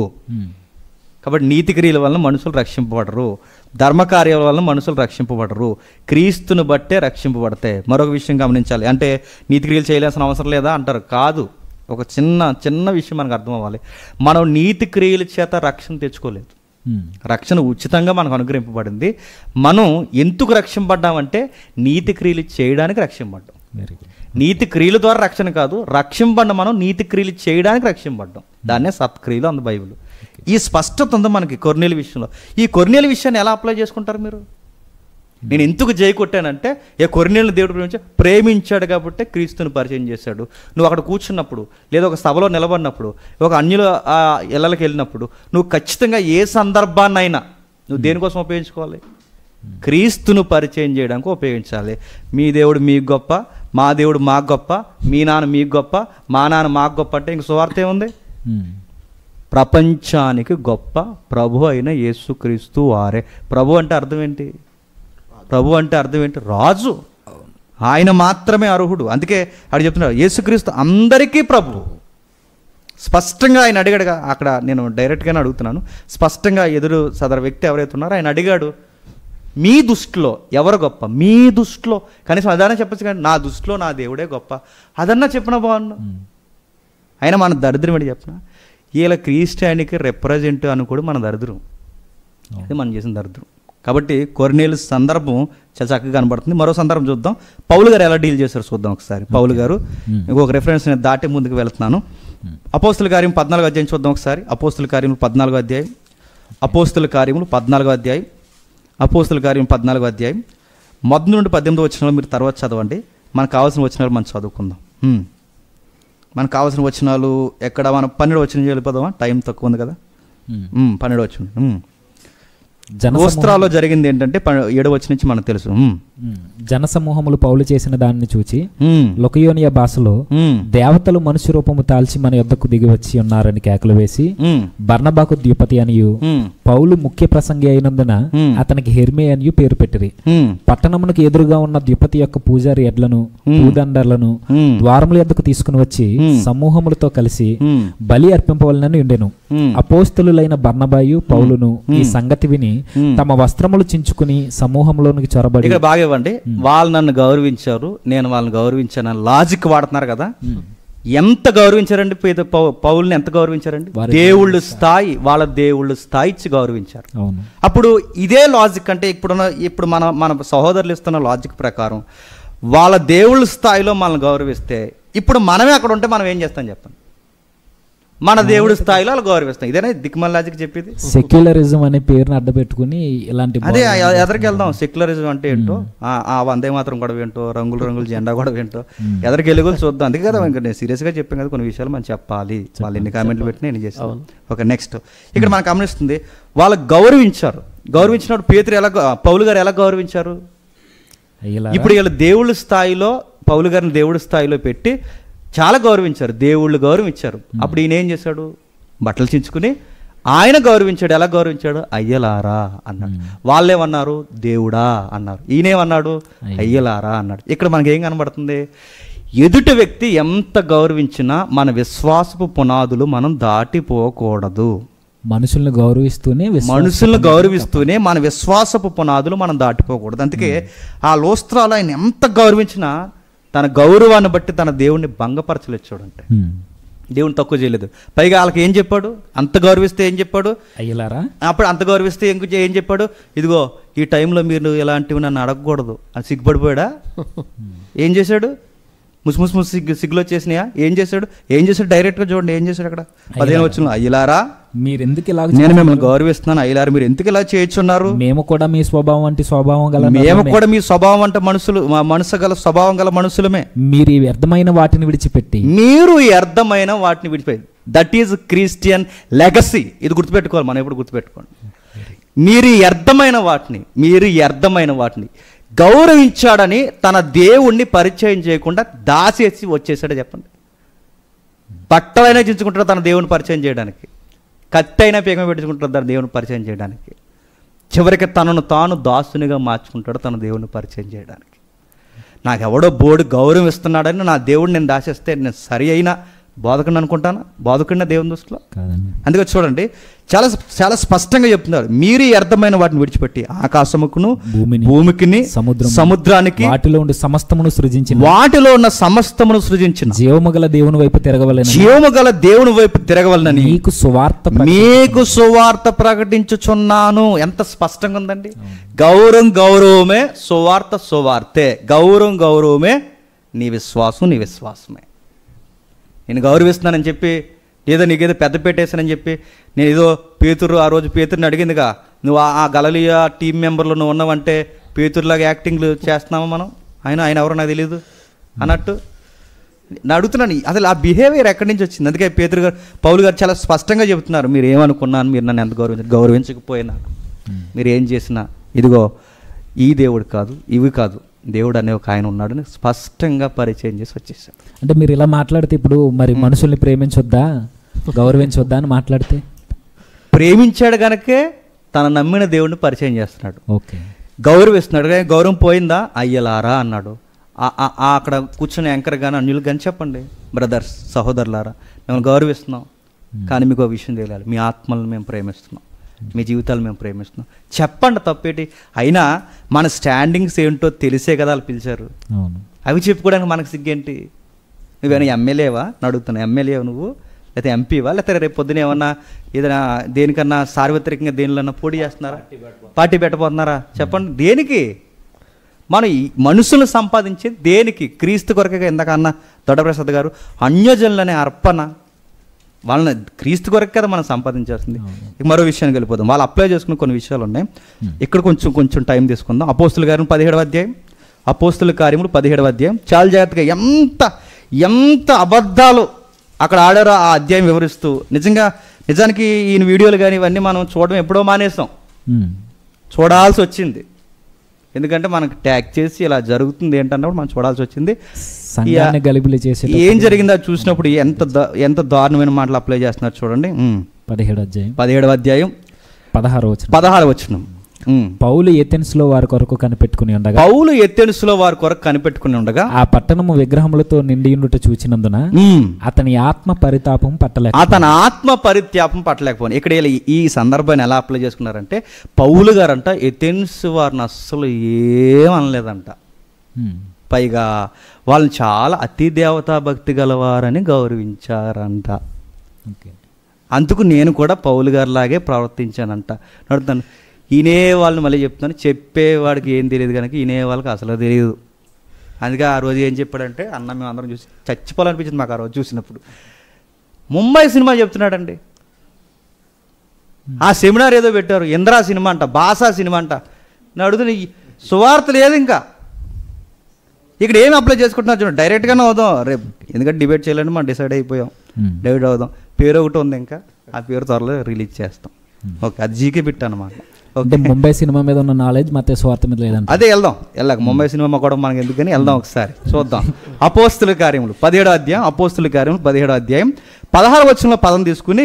కాబట్టి నీతి క్రియల వలన మనుషులు రక్షింపబడరు, ధర్మకార్యాల వలన మనుషులు రక్షింపబడరు, క్రీస్తుని బట్టే రక్షింపబడతాయి. మరొక విషయం గమనించాలి, అంటే నీతి క్రియలు చేయలేసిన అవసరం లేదా అంటారు. కాదు, ఒక చిన్న విషయం మనకు అర్థం అవ్వాలి. మనం నీతి క్రియల చేత రక్షణ తెచ్చుకోలేదు. రక్షణ ఉచితంగా మనకు అనుగ్రహింపబడింది. మనం ఎందుకు రక్షింపడ్డామంటే నీతి క్రియలు చేయడానికి రక్షింపడ్డాం. నీతి క్రియల ద్వారా రక్షణ కాదు, రక్షింపడ్డ మనం నీతి క్రియలు చేయడానికి రక్షింపడ్డాం. దాన్నే సత్క్రియలు అందు బైబిల్. ఈ స్పష్టత ఉంది మనకి కొర్నేలి విషయంలో. ఈ కొర్నేలి విషయాన్ని ఎలా అప్లై చేసుకుంటారు మీరు? నేను ఎందుకు జై కొట్టానంటే, ఏ కొర్నేలిని దేవుడు ప్రేమించాడు కాబట్టి క్రీస్తుని పరిచయం చేశాడు. నువ్వు అక్కడ కూర్చున్నప్పుడు, లేదా ఒక సభలో నిలబడినప్పుడు, ఒక అన్యుల ఇళ్ళకి వెళ్ళినప్పుడు, నువ్వు ఖచ్చితంగా ఏ సందర్భాన్నైనా నువ్వు దేనికోసం ఉపయోగించుకోవాలి? క్రీస్తును పరిచయం చేయడానికి ఉపయోగించాలి. మీ దేవుడు మీకు గొప్ప, మా దేవుడు మాకు గొప్ప, మీ నాన్న మీకు గొప్ప, మా నాన్న మాకు గొప్ప అంటే ఇంక సువార్త ఏముంది? ప్రపంచానికి గొప్ప ప్రభు అయిన యేసుక్రీస్తు వారే. ప్రభు అంటే అర్థం ఏంటి? ప్రభు అంటే అర్థం ఏంటి? రాజు. ఆయన మాత్రమే అర్హుడు. అందుకే అక్కడ చెప్తున్నారు, యేసుక్రీస్తు అందరికీ ప్రభు. స్పష్టంగా ఆయన అడిగాడుగా, అక్కడ నేను డైరెక్ట్గానే అడుగుతున్నాను, స్పష్టంగా ఎదురు సదరు వ్యక్తి ఎవరైతే ఉన్నారో ఆయన అడిగాడు, మీ దృష్టిలో ఎవరు గొప్ప? మీ దృష్టిలో కనీసం అదన్నా చెప్పచ్చు, కానీ నా దృష్టిలో నా దేవుడే గొప్ప అదన్నా చెప్పిన బాగున్నా. అయినా మన దరిద్రం ఏంటి చెప్పిన, వీళ్ళ క్రిస్టియానికి రిప్రజెంట్ అని కూడా మన దరిద్రం. అది మనం చేసిన దరిద్రం. కాబట్టి కొర్నేలు సందర్భం చాలా చక్కగా కనబడుతుంది. మరో సందర్భం చూద్దాం, పౌలు గారు ఎలా డీల్ చేశారు చూద్దాం ఒకసారి. పౌలు గారు ఇంకొక రెఫరెన్స్ నేను దాటి ముందుకు వెళ్తున్నాను. అపోస్తుల కార్యం 14వ అధ్యాయం చూద్దాం ఒకసారి. అపోస్తుల కార్యములు 14వ అధ్యాయం. అపోస్తుల కార్యములు 14వ అధ్యాయం. అపోస్తుల కార్యం 14వ అధ్యాయం 1 నుండి 18 వచనాలు మీరు తర్వాత చదవండి. మనకు కావాల్సిన వచనాలు మనం చదువుకుందాం. మనకు కావాల్సిన వచనాలు ఎక్కడ? మనం 12 వచనం వెళ్ళిపోదామా? టైం తక్కువ ఉంది కదా. 12 వచనం వస్త్రాల్లో జరిగింది ఏంటంటే 7వ వచనం నుంచి మనకు తెలుసు. జనసమూహములు పౌలు చేసిన దానిని చూచి లొకయోనియ భాషలో దేవతలు మనుష్య రూపము తాల్చి మన యొద్దకు దిగి వచ్చి ఉన్నారని కేకలు వేసి బర్నబాకు ద్విపతి అనియు పౌలు ముఖ్య ప్రసంగి అయినందున అతనికి హెర్మే అనియు పేరు పెట్టిరి. పట్టణమునకు ఎదురుగా ఉన్న ద్విపతి యొక్క పూజారి ఎడ్లను పూదండర్లను ద్వారముల యొద్దకు తీసుకుని వచ్చి సమూహములతో కలిసి బలి అర్పింపవలనని ఉండెను. అపోస్తలులైన బర్నబాయు పౌలును ఈ సంగతి విని తమ వస్త్రములు చించుకుని సమూహంలోనికి చొరబడి, ఇక్కడ బాగా ఇవ్వండి, వాళ్ళు నన్ను గౌరవించారు, నేను వాళ్ళని గౌరవించాను లాజిక్ వాడుతున్నారు కదా. ఎంత గౌరవించారండి పౌల్ని, ఎంత గౌరవించారండి? దేవుళ్ళ స్థాయి, వాళ్ళ దేవుళ్ళ స్థాయి ఇచ్చి గౌరవించారు. అప్పుడు ఇదే లాజిక్ అంటే ఇప్పుడు మన సహోదరులు ఇస్తున్న లాజిక్ ప్రకారం వాళ్ళ దేవుళ్ళ స్థాయిలో మనల్ని గౌరవిస్తే ఇప్పుడు మనమే అక్కడ ఉంటే మనం ఏం చేస్తాం చెప్పండి? మన దేవుడి స్థాయిలో వాళ్ళు గౌరవిస్తాం. ఇదేనా దిక్మల లాజిక్ చెప్పేది? సెక్యులరిజం అనే పేరుని అడ్డపెట్టుకుని ఇలాంటి అదే ఎదరికి వెళ్దాం. సెక్యులరిజం అంటే ఏంటో, ఆ వందే మాత్రం గొడవ ఏంటో, రంగుల జెండా గొడవ ఏంటో ఎదరికి వెళ్ళి చూద్దాం. అందుకే కదా ఇంకా నేను సీరియస్గా చెప్పాను కదా, కొన్ని విషయాలు మనం చెప్పాలి. వాళ్ళు ఎన్ని కామెంట్లు పెట్టినా నేను చేస్తాను. ఓకే, నెక్స్ట్ ఇక్కడ మనకు గమనిస్తుంది వాళ్ళు గౌరవించారు. గౌరవించినప్పుడు పౌలు గారు ఎలా గౌరవించారు? ఇప్పుడు వీళ్ళు దేవుళ్ళ స్థాయిలో పౌలు గారిని దేవుడి స్థాయిలో పెట్టి చాలా గౌరవించారు, దేవుళ్ళు గౌరవించారు. అప్పుడు ఈయన ఏం చేశాడు? బట్టలు చించుకుని ఆయన గౌరవించాడు. ఎలా గౌరవించాడు? అయ్యలారా అన్నాడు. వాళ్ళేమన్నారు? దేవుడా అన్నారు. ఈయనేమన్నాడు? అయ్యలారా అన్నాడు. ఇక్కడ మనకి ఏం కనబడుతుంది? ఎదుటి వ్యక్తి ఎంత గౌరవించినా మన విశ్వాసపు పునాదులు మనం దాటిపోకూడదు. మనుషుల్ని గౌరవిస్తూనే మన విశ్వాసపు పునాదులు మనం దాటిపోకూడదు. అందుకే ఆ లోస్త్రాలు ఆయన ఎంత గౌరవించినా తన గౌరవాన్ని బట్టి తన దేవుణ్ణి భంగపరచలేదు. చూడంటే దేవుని తక్కువ చేయలేదు. పైగా వాళ్ళకి ఏం చెప్పాడు? అంత గౌరవిస్తే ఏం చెప్పాడు? అయ్యలారా. అప్పుడు అంత గౌరవిస్తే ఏం చెప్పాడు? ఇదిగో ఈ టైంలో మీరు ఇలాంటివి నన్ను అడగకూడదు అని సిగ్గుపడిపోయాడా? ఏం చేశాడు? ముసుముసు సిగ్గులు వచ్చేసినాయా? ఏం చేశాడు? డైరెక్ట్గా చూడండి ఏం చేశాడు. అక్కడ 15 వచనంలో, అయ్యలారా మీరు ఎందుకు ఇలా, నేను మిమ్మల్ని గౌరవిస్తున్నాను, అయ్యలారా మీరు ఎందుకు ఇలా చేయుచున్నారు? మేము కూడా మీ స్వభావం అంటే మీ స్వభావం అంటే మనసు గల స్వభావం గల మనుషులమే. మీరు ఈ వ్యర్థమైన వాటిని విడిచిపెట్టి దట్ ఈజ్ క్రిస్టియన్ లెగసీ. ఇది గుర్తుపెట్టుకోవాలి, మనం ఎప్పుడు గుర్తుపెట్టుకోండి. మీరు ఈ వ్యర్థమైన వాటిని గౌరవించాడని తన దేవుణ్ణి పరిచయం చేయకుండా దాసేసి వచ్చేసాడు. చెప్పండి, బట్టలైనా చించుకుంటాడు తన దేవుని పరిచయం చేయడానికి, కత్తి అయినా పీకం పెట్టుకుంటాడు తన దేవుని పరిచయం చేయడానికి, చివరికి తనను తాను దాసునిగా మార్చుకుంటాడు తన దేవుని పరిచయం చేయడానికి. నాకు ఎవడో బోర్డు గౌరవం ఇస్తున్నాడని నా దేవుడిని నేను దాచేస్తే నేను సరి అయిన బోధకుడిని అనుకుంటాను? బోధకుడిన దేవుని దృష్టిలో? అందుకే చూడండి చాలా చాలా స్పష్టంగా చెప్తున్నారు, మీరు ఈ అర్థమైన వాటిని విడిచిపెట్టి ఆకాశముకును భూమికిని సముద్రానికి వాటిలో ఉన్న సమస్తమును సృజించిన జీవముగల దేవుని వైపు తిరగవలనని మీకు సువార్త ప్రకటించుచున్నాను. ఎంత స్పష్టంగా ఉందండి. గౌరవమే సువార్తే. గౌరవమే నీ విశ్వాసమే. నేను గౌరవిస్తున్నానని చెప్పి నీకేదో పెద్ద పెట్టేసానని చెప్పి నేను ఏదో ఆ రోజు పేతురుని అడిగిందిగా, నువ్వు ఆ గలలియా టీం మెంబర్లో నువ్వు ఉన్నావంటే పేతురులాగా యాక్టింగ్లు చేస్తున్నామా మనం? ఆయన ఎవరో నాకు తెలియదు అన్నట్టు నేను అడుగుతున్నాను. అసలు ఆ బిహేవియర్ ఎక్కడి నుంచి వచ్చింది? అందుకే పౌలు గారు చాలా స్పష్టంగా చెబుతున్నారు, మీరు ఏమనుకున్నాను, మీరు నన్ను ఎంత గౌరవించకపోయినా, మీరు ఏం చేసినా, ఇదిగో ఈ దేవుడు కాదు, ఇవి కాదు, దేవుడు అనే ఒక ఆయన ఉన్నాడని స్పష్టంగా పరిచయం చేసి వచ్చేసాడు. అంటే మీరు ఇలా మాట్లాడితే ఇప్పుడు మరి మనుషుల్ని ప్రేమించొద్దా, గౌరవించొద్దా అని మాట్లాడితే, ప్రేమించాడు కనుకే తన నమ్మిన దేవుడిని పరిచయం చేస్తున్నాడు. ఓకే, గౌరవిస్తున్నాడు. కానీ గౌరవం పోయిందా? అయ్యలారా అన్నాడు. అక్కడ కూర్చుని యాంకర్ కానీ అన్యులు కానీ చెప్పండి, బ్రదర్స్ సహోదరులారా, మేము గౌరవిస్తున్నాం, కానీ మీకు ఒక విషయం తెలియాలి, మీ ఆత్మలను మేము ప్రేమిస్తున్నాం, మీ జీవితాలు మేము ప్రేమిస్తున్నాం. చెప్పండి, తప్పేటి? అయినా మన స్టాండింగ్స్ ఏంటో తెలిసే కదా వాళ్ళు పిలిచారు. అవి చెప్పుకోవడానికి మనకు సిగ్గేంటి? నువ్వేనా ఎమ్మెల్యేవా అని అడుగుతున్నా. ఎమ్మెల్యేవా నువ్వు, లేకపోతే ఎంపీవా, లేకపోతే రేపు పొద్దున ఏమన్నా ఏదైనా దేనికన్నా సార్వత్రికంగా దేనిలో పోటీ చేస్తున్నారా, పార్టీ పెట్టబోతున్నారా? చెప్పండి, దేనికి? మనం ఈ మనుషులను సంపాదించేది దేనికి? క్రీస్తు కొరకగా. ఇందాకన్నా దొడ్డప్రసాద్ గారు అన్యజనులనే అర్పణ, వాళ్ళని క్రీస్తు కొరకు కదా మనం సంపాదించాల్సింది. మరో విషయానికి వెళ్ళిపోదాం. వాళ్ళు అప్లై చేసుకుని కొన్ని విషయాలు ఉన్నాయి. ఇక్కడ కొంచెం టైం తీసుకుందాం. అపోస్తుల కార్యములు 17వ అధ్యాయం, అపోస్తుల కార్యములు 17వ అధ్యాయం. చాలా జాగ్రత్తగా ఎంత అబద్ధాలు అక్కడ ఆడారో ఆ అధ్యాయం వివరిస్తూ, నిజానికి ఈయన వీడియోలు కానీ ఇవన్నీ మనం చూడడం ఎప్పుడో మానేసాం. చూడాల్సి వచ్చింది. ఎందుకంటే మనకు ట్యాగ్ చేసి ఇలా జరుగుతుంది ఏంటన్నప్పుడు మనం చూడాల్సి వచ్చింది. సంఘాన్ని గలిబిలి చేసే ఏం జరిగిందో చూసినప్పుడు ఎంత దారుణమైన మాటలు అప్లై చేస్తున్నారు చూడండి. 17వ అధ్యాయం 16వ వచనం. పౌలు ఎథెన్స్లో వారి కొరకు కనిపెట్టుకుని ఉండగా ఆ పట్టణము విగ్రహములతో నిండి ఉండుట చూచినందున అతని ఆత్మ పరితాపం పట్టలేకపోయింది. ఇక్కడ ఈ సందర్భాన్ని ఎలా అప్లై చేసుకున్నారంటే, పౌలు గారంట ఎథెన్స్ వారిని అస్సలు ఏమనలేదంట. పైగా వాళ్ళని చాలా అతి దేవతా భక్తి గలవారని గౌరవించారంట. అందుకు నేను కూడా పౌలు గారిలాగే ప్రవర్తించానంట. నడుతాను ఈనే వాళ్ళని మళ్ళీ చెప్తున్నాను, చెప్పేవాడికి ఏం తెలియదు కనుక ఈనే వాళ్ళకి అసలు తెలియదు. అందుకే ఆ రోజు ఏం చెప్పాడంటే, అన్న మేము అందరం చూసి చచ్చిపోవాలనిపించింది మాకు ఆ రోజు చూసినప్పుడు. ముంబై సినిమా చెప్తున్నాడండి. ఆ సెమినార్ ఏదో పెట్టారు, ఇంద్రా సినిమా అంట, బాసా సినిమా అంట. నేను అడుగుతున్నా, సువార్త లేదు ఇంకా. ఇక్కడ ఏమి అప్లై చేసుకుంటున్నారు చూడండి. డైరెక్ట్గానే అవుదాం రేపు, ఎందుకంటే డిబేట్ చేయాలని మనం డిసైడ్ అయిపోయాం. డైరెక్ట్ అవుదాం. పేరు ఒకటి ఉంది, ఇంకా ఆ పేరు త్వరలో రిలీజ్ చేస్తాం. ఓకే, అది జీకే బిట్ అన్నమాట. అంటే ముంబై సినిమా మీద ఉన్న నాలెడ్జ్ మత్తయి సువార్త మీద లేదంట. అదే వెళ్ళాక ముంబై సినిమా కూడా మనకి ఎందుకని వెళ్దాం ఒకసారి చూద్దాం. అపోస్తుల కార్యములు 17వ అధ్యాయం, అపోస్తుల కార్యములు 17వ అధ్యాయం 16వ వచనంలో పదం తీసుకుని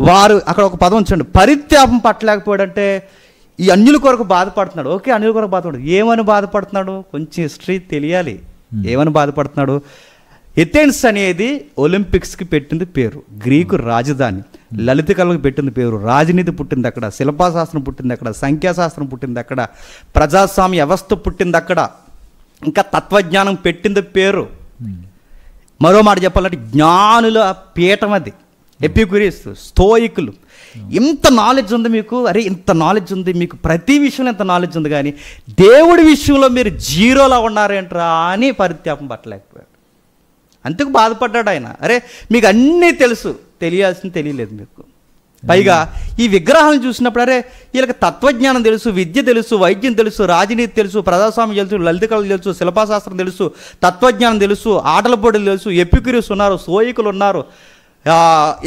వారు అక్కడ ఒక పదం ఉంచండి. పరిత్యాపం పట్టలేకపోయాడంటే ఈ అన్యుల కొరకు బాధపడుతున్నాడు. ఓకే, అన్యుల కొరకు బాధపడు. ఏమని బాధపడుతున్నాడు? కొంచెం హిస్టరీ తెలియాలి. ఏమని బాధపడుతున్నాడు? ఎథెన్స్ అనేది ఒలింపిక్స్కి పెట్టింది పేరు, గ్రీకు రాజధాని. లలిత కళలకు పెట్టింది పేరు, రాజనీతి పుట్టింది అక్కడ, శిల్పశాస్త్రం పుట్టింది అక్కడ, సంఖ్యాశాస్త్రం పుట్టింది అక్కడ, ప్రజాస్వామ్య వ్యవస్థ పుట్టింది అక్కడ, ఇంకా తత్వజ్ఞానం పెట్టింది పేరు. మరో మాట చెప్పాలంటే జ్ఞానుల పీఠం అది. ఎపిక్యూరియస్, స్తోయికులు. ఇంత నాలెడ్జ్ ఉంది మీకు, అరే ఇంత నాలెడ్జ్ ఉంది మీకు, ప్రతి విషయంలో ఇంత నాలెడ్జ్ ఉంది, కానీ దేవుడి విషయంలో మీరు జీరోలా ఉన్నారేంట్రా అని పరిత్యాపం పట్టలేకపోయాడు. అంతకు బాధపడ్డాడు ఆయన. అరే మీకు అన్నీ తెలుసు, తెలియాల్సింది తెలియలేదు మీకు. పైగా ఈ విగ్రహాలను చూసినప్పుడు అరే వీళ్ళకి తత్వజ్ఞానం తెలుసు, విద్య తెలుసు, వైద్యం తెలుసు, రాజనీతి తెలుసు, ప్రజాస్వామ్యం తెలుసు, లలిత కళలు తెలుసు, శిల్పశాస్త్రం తెలుసు, తత్వజ్ఞానం తెలుసు, ఆటల పోటీలు తెలుసు, ఎపిక్యూరియస్ ఉన్నారు, సోయికులు ఉన్నారు.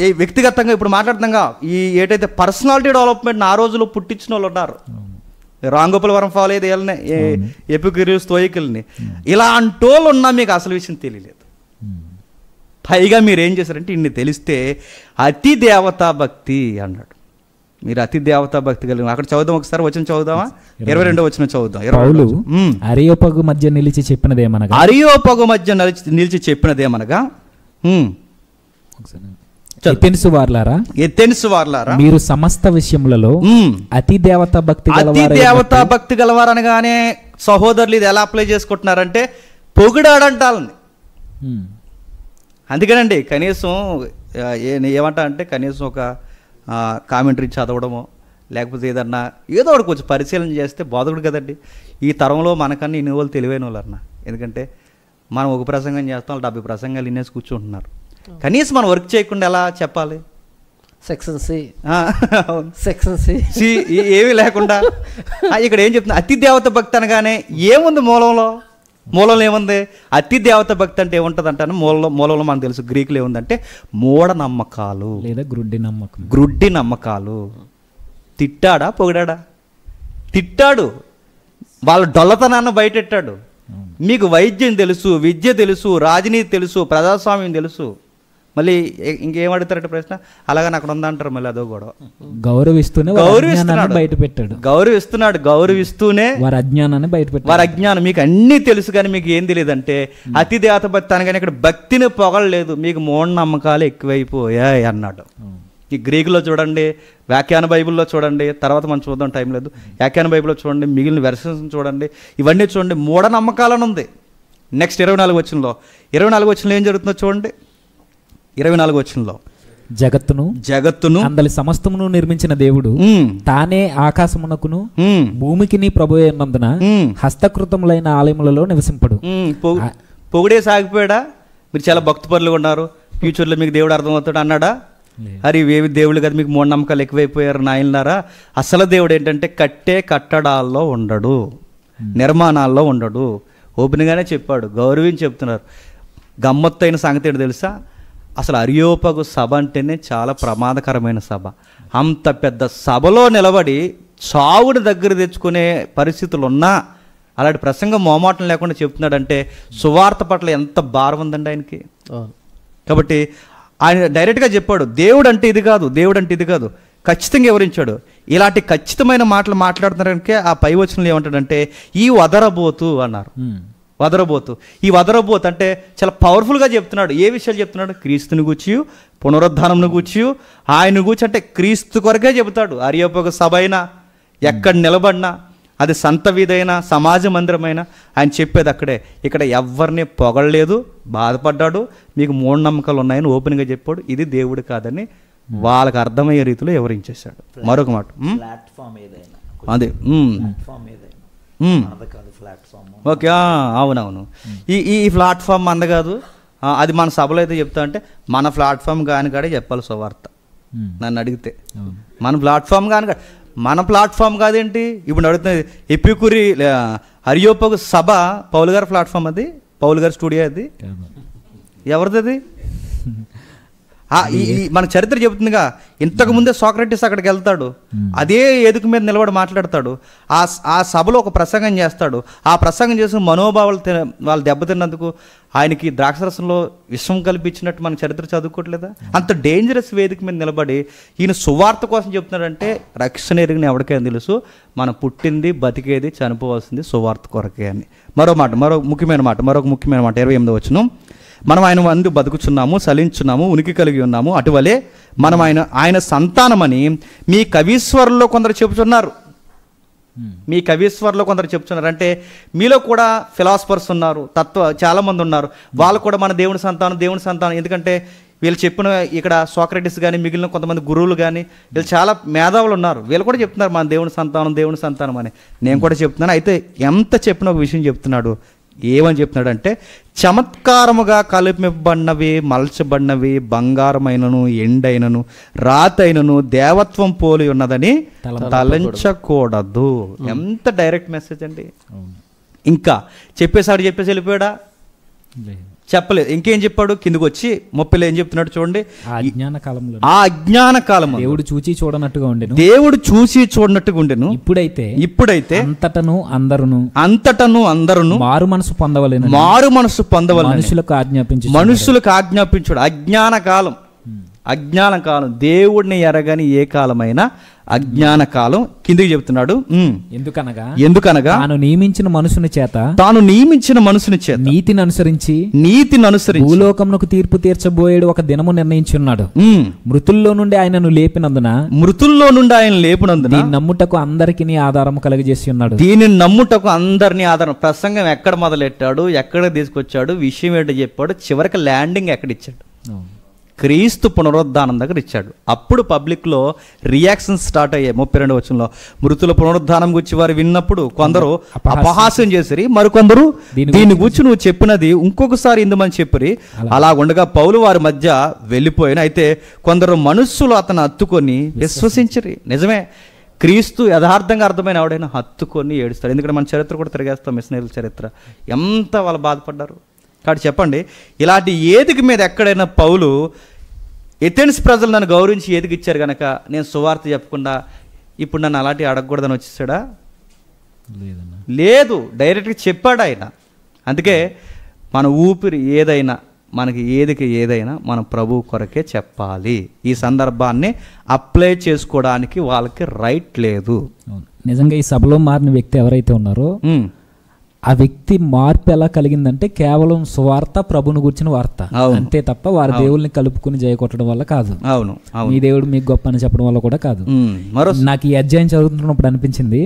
ఈ వ్యక్తిగతంగా ఇప్పుడు మాట్లాడుతాంగా ఈ ఏటైతే పర్సనాలిటీ డెవలప్మెంట్ ఆ రోజులో పుట్టించిన వాళ్ళు ఉన్నారు. రాంగోపాలవరం ఫాలో అయ్యేది వీళ్ళనే, ఎపిక్యూరియస్, స్తోయికుల్ని. ఇలాంటి వాళ్ళు ఉన్నా మీకు అసలు విషయం తెలియలేదు. పైగా మీరు ఏం చేశారంటే ఇన్ని తెలిస్తే అతి దేవతా భక్తి అన్నాడు. మీరు అతి దేవతా భక్తి కలిగి అక్కడ చదువుదాం ఒకసారి, వచనం చదువుదామా? 22వ వచనం చదువుదాం. అరియోపగు మధ్య నిలిచి చెప్పినదేమనగా ఎథెన్సు వార్లారా మీరు సమస్త విషయములలో అతి దేవతా భక్తి గలవారనగానే సహోదరులు ఇది ఎలా అప్లై చేసుకుంటున్నారంటే పొగిడాడంటాలని. అందుకనండి కనీసం ఏమంటా అంటే కనీసం ఒక కామెంటరీ చదవడమో లేకపోతే ఏదన్నా ఏదో ఒకటి కొంచెం పరిశీలన చేస్తే బోధకుడు కదండి. ఈ తరంలో మనకన్నా ఇన్ని వాళ్ళు తెలివైన వాళ్ళు అన్న. ఎందుకంటే మనం ఒక ప్రసంగం చేస్తాం, 70 ప్రసంగాలు ఇన్నేసి కూర్చుంటున్నారు. కనీసం మనం వర్క్ చేయకుండా ఎలా చెప్పాలి? సెక్షన్ సి ఏమీ లేకుండా ఇక్కడ ఏం చెప్తున్నా, అతి దేవత భక్తి అనగానే ఏముంది మూలంలో ఏముంది? అతి దేవత భక్తి అంటే ఏముంటుంది అంటాను. మూలంలో మనకు తెలుసు, గ్రీకులో ఏముందంటే మూఢనమ్మకాలు లేదా గ్రుడ్డి నమ్మకాలు. తిట్టాడా పొగిడాడా? తిట్టాడు. వాళ్ళ డొల్లతనాన్ని బయటెట్టాడు. మీకు వైద్యం తెలుసు, విద్య తెలుసు, రాజనీతి తెలుసు, ప్రజాస్వామ్యం తెలుసు, మళ్ళీ ఇంకేం అడుగుతారంటే ప్రశ్న, అలాగని అక్కడ ఉందంటారు. మళ్ళీ అదో గొడవ. గౌరవిస్తూనే వారి అజ్ఞానం. మీకు అన్నీ తెలుసు కానీ మీకు ఏం తెలియదు అంటే అతి దేవత భక్తి అనగానే ఇక్కడ భక్తిని పొగలేదు, మీకు మూఢనమ్మకాలు ఎక్కువైపోయాయి అన్నాడు. ఈ గ్రీకులో చూడండి, వ్యాఖ్యాన బైబిల్లో చూడండి, తర్వాత మనం చూద్దాం, టైం లేదు. వ్యాఖ్యాన బైబిల్లో చూడండి, మిగిలిన వెర్షన్స్ చూడండి, ఇవన్నీ చూడండి, మూఢనమ్మకాలను ఉంది. నెక్స్ట్ 24వ వచనంలో ఏం జరుగుతుందో చూడండి. 24వ వచనంలో జగత్తును అందలి సమస్తమును నిర్మించిన దేవుడు తానే ఆకాశమునకును భూమికి ప్రభు అయినందున హస్తకృతములైన ఆలయములలో నివసింపడు. పొగిడే సాగిపోయాడా? మీరు చాలా భక్తి పరులుగా ఉన్నారు, ఫ్యూచర్లో మీకు దేవుడు అర్థమవుతాడు అన్నాడా? అరే ఇవేవి దేవుళ్ళు కదా, మీకు మూఢనమ్మకాలు ఎక్కువైపోయారు నాయనలారా. అసలు దేవుడు ఏంటంటే కట్టే కట్టడాల్లో ఉండడు, నిర్మాణాల్లో ఉండడు. ఓపెన్గానే చెప్పాడు, గౌరవించి చెప్తున్నారు. గమ్మత్తైన సంగతి ఏంటో తెలుసా? అసలు అరియోపగు సభ అంటేనే చాలా ప్రమాదకరమైన సభ. అంత పెద్ద సభలో నిలబడి చావుని దగ్గర తెచ్చుకునే పరిస్థితులు ఉన్నా అలాంటి ప్రసంగం మోమాటం లేకుండా చెప్తున్నాడంటే సువార్త పట్ల ఎంత భారం ఉందండి ఆయనకి. కాబట్టి ఆయన డైరెక్ట్గా చెప్పాడు, దేవుడు అంటే ఇది కాదు, దేవుడు అంటే ఇది కాదు, ఖచ్చితంగా వివరించాడు. ఇలాంటి ఖచ్చితమైన మాటలు మాట్లాడుతున్నారంటే ఆ పై వచనంలో ఏమంటాడంటే ఈ వదరబోతు అన్నారు. వదరబోతు, ఈ వదరబోతు అంటే చాలా పవర్ఫుల్గా చెప్తున్నాడు. ఏ విషయాలు చెప్తున్నాడు? క్రీస్తుని గూర్చి, పునరుద్ధానంను గూర్చి, ఆయన గూర్చి, అంటే క్రీస్తు కొరకే చెబుతాడు. అరియోపగ సభ అయినా, ఎక్కడ నిలబడినా, అది సంత వీధైనా, సమాజ మందిరమైనా ఆయన చెప్పేది అక్కడే. ఇక్కడ ఎవరిని పొగడలేదు, బాధపడ్డాడు, మీకు మూఢనమ్మకాలు ఉన్నాయని ఓపెన్గా చెప్పాడు. ఇది దేవుడు కాదని వాళ్ళకి అర్థమయ్యే రీతిలో వివరించేశాడు. మరొక మాట, అదే ఓకే, అవునవును, ఈ ప్లాట్ఫామ్ అంద కాదు, అది మన సభలో అయితే చెప్తా అంటే మన ప్లాట్ఫామ్ కాని కాడే చెప్పాలి సువార్త. నన్ను అడిగితే మన ప్లాట్ఫామ్ కాని, మన ప్లాట్ఫామ్ కాదేంటి ఇప్పుడు అడుగుతున్నది. ఎపికురి అరియోపగు సభ పౌలు గారి ప్లాట్ఫామ్, అది పౌలు గారి స్టూడియో, అది ఎవరిది? అది మన చరిత్ర చెబుతుందిగా. ఇంతకుముందే సోక్రటీస్ అక్కడికి వెళ్తాడు, అదే ఎదుకు మీద నిలబడి మాట్లాడతాడు, ఆ సభలో ఒక ప్రసంగం చేస్తాడు. ఆ ప్రసంగం చేసిన మనోభావాలు వాళ్ళు దెబ్బతిన్నందుకు ఆయనకి ద్రాక్షరసంలో విషం కల్పించినట్టు మన చరిత్ర చదువుకోవట్లేదా? అంత డేంజరస్ వేదిక మీద నిలబడి ఈయన సువార్త కోసం చెప్తున్నాడంటే రక్షణ ఎరిగిన ఎవరికైనా తెలుసు మనం పుట్టింది, బతికేది, చనిపోవాల్సింది సువార్త కొరకే అని. మరొక ముఖ్యమైన మాట 28వ వచనం, మనం ఆయన మందు బతుకుచున్నాము, చలించున్నాము, ఉనికి కలిగి ఉన్నాము, అటువలే మనం ఆయన సంతానమని మీ కవీశ్వరుల్లో కొందరు చెబుతున్నారు. మీ కవీశ్వరులో కొందరు చెప్తున్నారు అంటే మీలో కూడా ఫిలాసఫర్స్ ఉన్నారు, చాలామంది ఉన్నారు, వాళ్ళు కూడా మన దేవుని సంతానం. ఎందుకంటే వీళ్ళు చెప్పిన ఇక్కడ సోక్రటీస్ కానీ మిగిలిన కొంతమంది గురువులు కానీ వీళ్ళు చాలా మేధావులు ఉన్నారు, వీళ్ళు కూడా చెప్తున్నారు మన దేవుని సంతానం అని. నేను కూడా చెప్తున్నాను. అయితే ఎంత చెప్పిన ఒక విషయం చెప్తున్నాడు. ఏమని చెప్తున్నాడంటే చమత్కారముగా కలిపబడినవి, మలచబడినవి, బంగారమైనను, ఎండైనను, రాతైనను దేవత్వం పోలి ఉన్నదని తలంచకూడదు. ఎంత డైరెక్ట్ మెసేజ్ అండి. ఇంకా చెప్పేసి వెళ్ళిపోయాడా? చెప్పలేదు. ఇంకేం చెప్పాడు? కిందకు వచ్చి 30లో ఏం చెప్తున్నాడు చూడండి. ఆ అజ్ఞాన కాలము దేవుడు చూచి చూడనట్టుగా ఉండెను. ఇప్పుడైతే అంతటను అందరును మారు మనసు పొందవలెను, మనుషులకు ఆజ్ఞాపించుడు. అజ్ఞాన కాలం, దేవుడిని ఎరగని ఏ కాలమైనా అజ్ఞాన కాలం. కిందికి చెప్తున్నాడు, ఎందుకనగా తాను నియమించిన మనుషుని చేత నీతిని అనుసరించి భూలోకమునకు తీర్పు తీర్చబోయేడు ఒక దినము నిర్ణయించున్నాడు. మృతుల్లో నుండి ఆయనను లేపినందున దీన్ని నమ్ముటకు అందరికీ ఆధారం కలగజేసి ఉన్నాడు. దీనిని నమ్ముటకు అందరినీ ఆధారం. ప్రసంగం ఎక్కడ మొదలెట్టాడు, ఎక్కడ తీసుకొచ్చాడు, విషయం ఏంటో చెప్పాడు, చివరికి ల్యాండింగ్ ఎక్కడిచ్చాడు? క్రీస్తు పునరుద్ధానం దగ్గర ఇచ్చాడు. అప్పుడు పబ్లిక్లో రియాక్షన్స్ స్టార్ట్ అయ్యాయి. 32వ వచనంలో మృతుల పునరుద్ధానం గురించి వారు విన్నప్పుడు కొందరు అపహాస్యం చేసిరి, మరికొందరు దీని గురించి నువ్వు చెప్పినది ఇంకొకసారి ఇందుమని చెప్పిరి. అలా ఉండగా పౌలు వారి మధ్య వెళ్ళిపోయిన. అయితే కొందరు మనుషులు అతను హత్తుకొని విశ్వసించిరి. నిజమే, క్రీస్తు యథార్థంగా అర్థమైన ఆవిడైనా హత్తుకొని ఏడుస్తాడు. ఎందుకంటే మన చరిత్ర కూడా తిరిగేస్తాం, మిషనరీల చరిత్ర, ఎంత వాళ్ళు బాధపడ్డారు. కాబట్టి చెప్పండి, ఇలాంటి ఏదిక మీద ఎక్కడైనా పౌలు ఎథెన్స్ ప్రజలు నన్ను గౌరవించి ఏదికి ఇచ్చారు కనుక నేను సువార్త చెప్పకుండా ఇప్పుడు నన్ను అలాంటి అడగకూడదని వచ్చేసాడా? లేదు, డైరెక్ట్గా చెప్పాడు ఆయన. అందుకే మన ఊపిరి ఏదైనా, మనకి ఏదైనా మన ప్రభు కొరకే చెప్పాలి. ఈ సందర్భాన్ని అప్లై చేసుకోవడానికి వాళ్ళకి రైట్ లేదు. నిజంగా ఈ సభలో మారిన వ్యక్తి ఎవరైతే ఉన్నారో ఆ వ్యక్తి మార్పు ఎలా కలిగిందంటే కేవలం సువార్త, ప్రభుని గురించిన వార్త అంతే తప్ప వారి దేవుల్ని కలుపుకుని జయకొట్టడం వల్ల కాదు. మీ దేవుడు మీకు గొప్ప అని చెప్పడం వల్ల కూడా కాదు. నాకు ఈ అధ్యాయం చదువుతున్నప్పుడు అనిపించింది,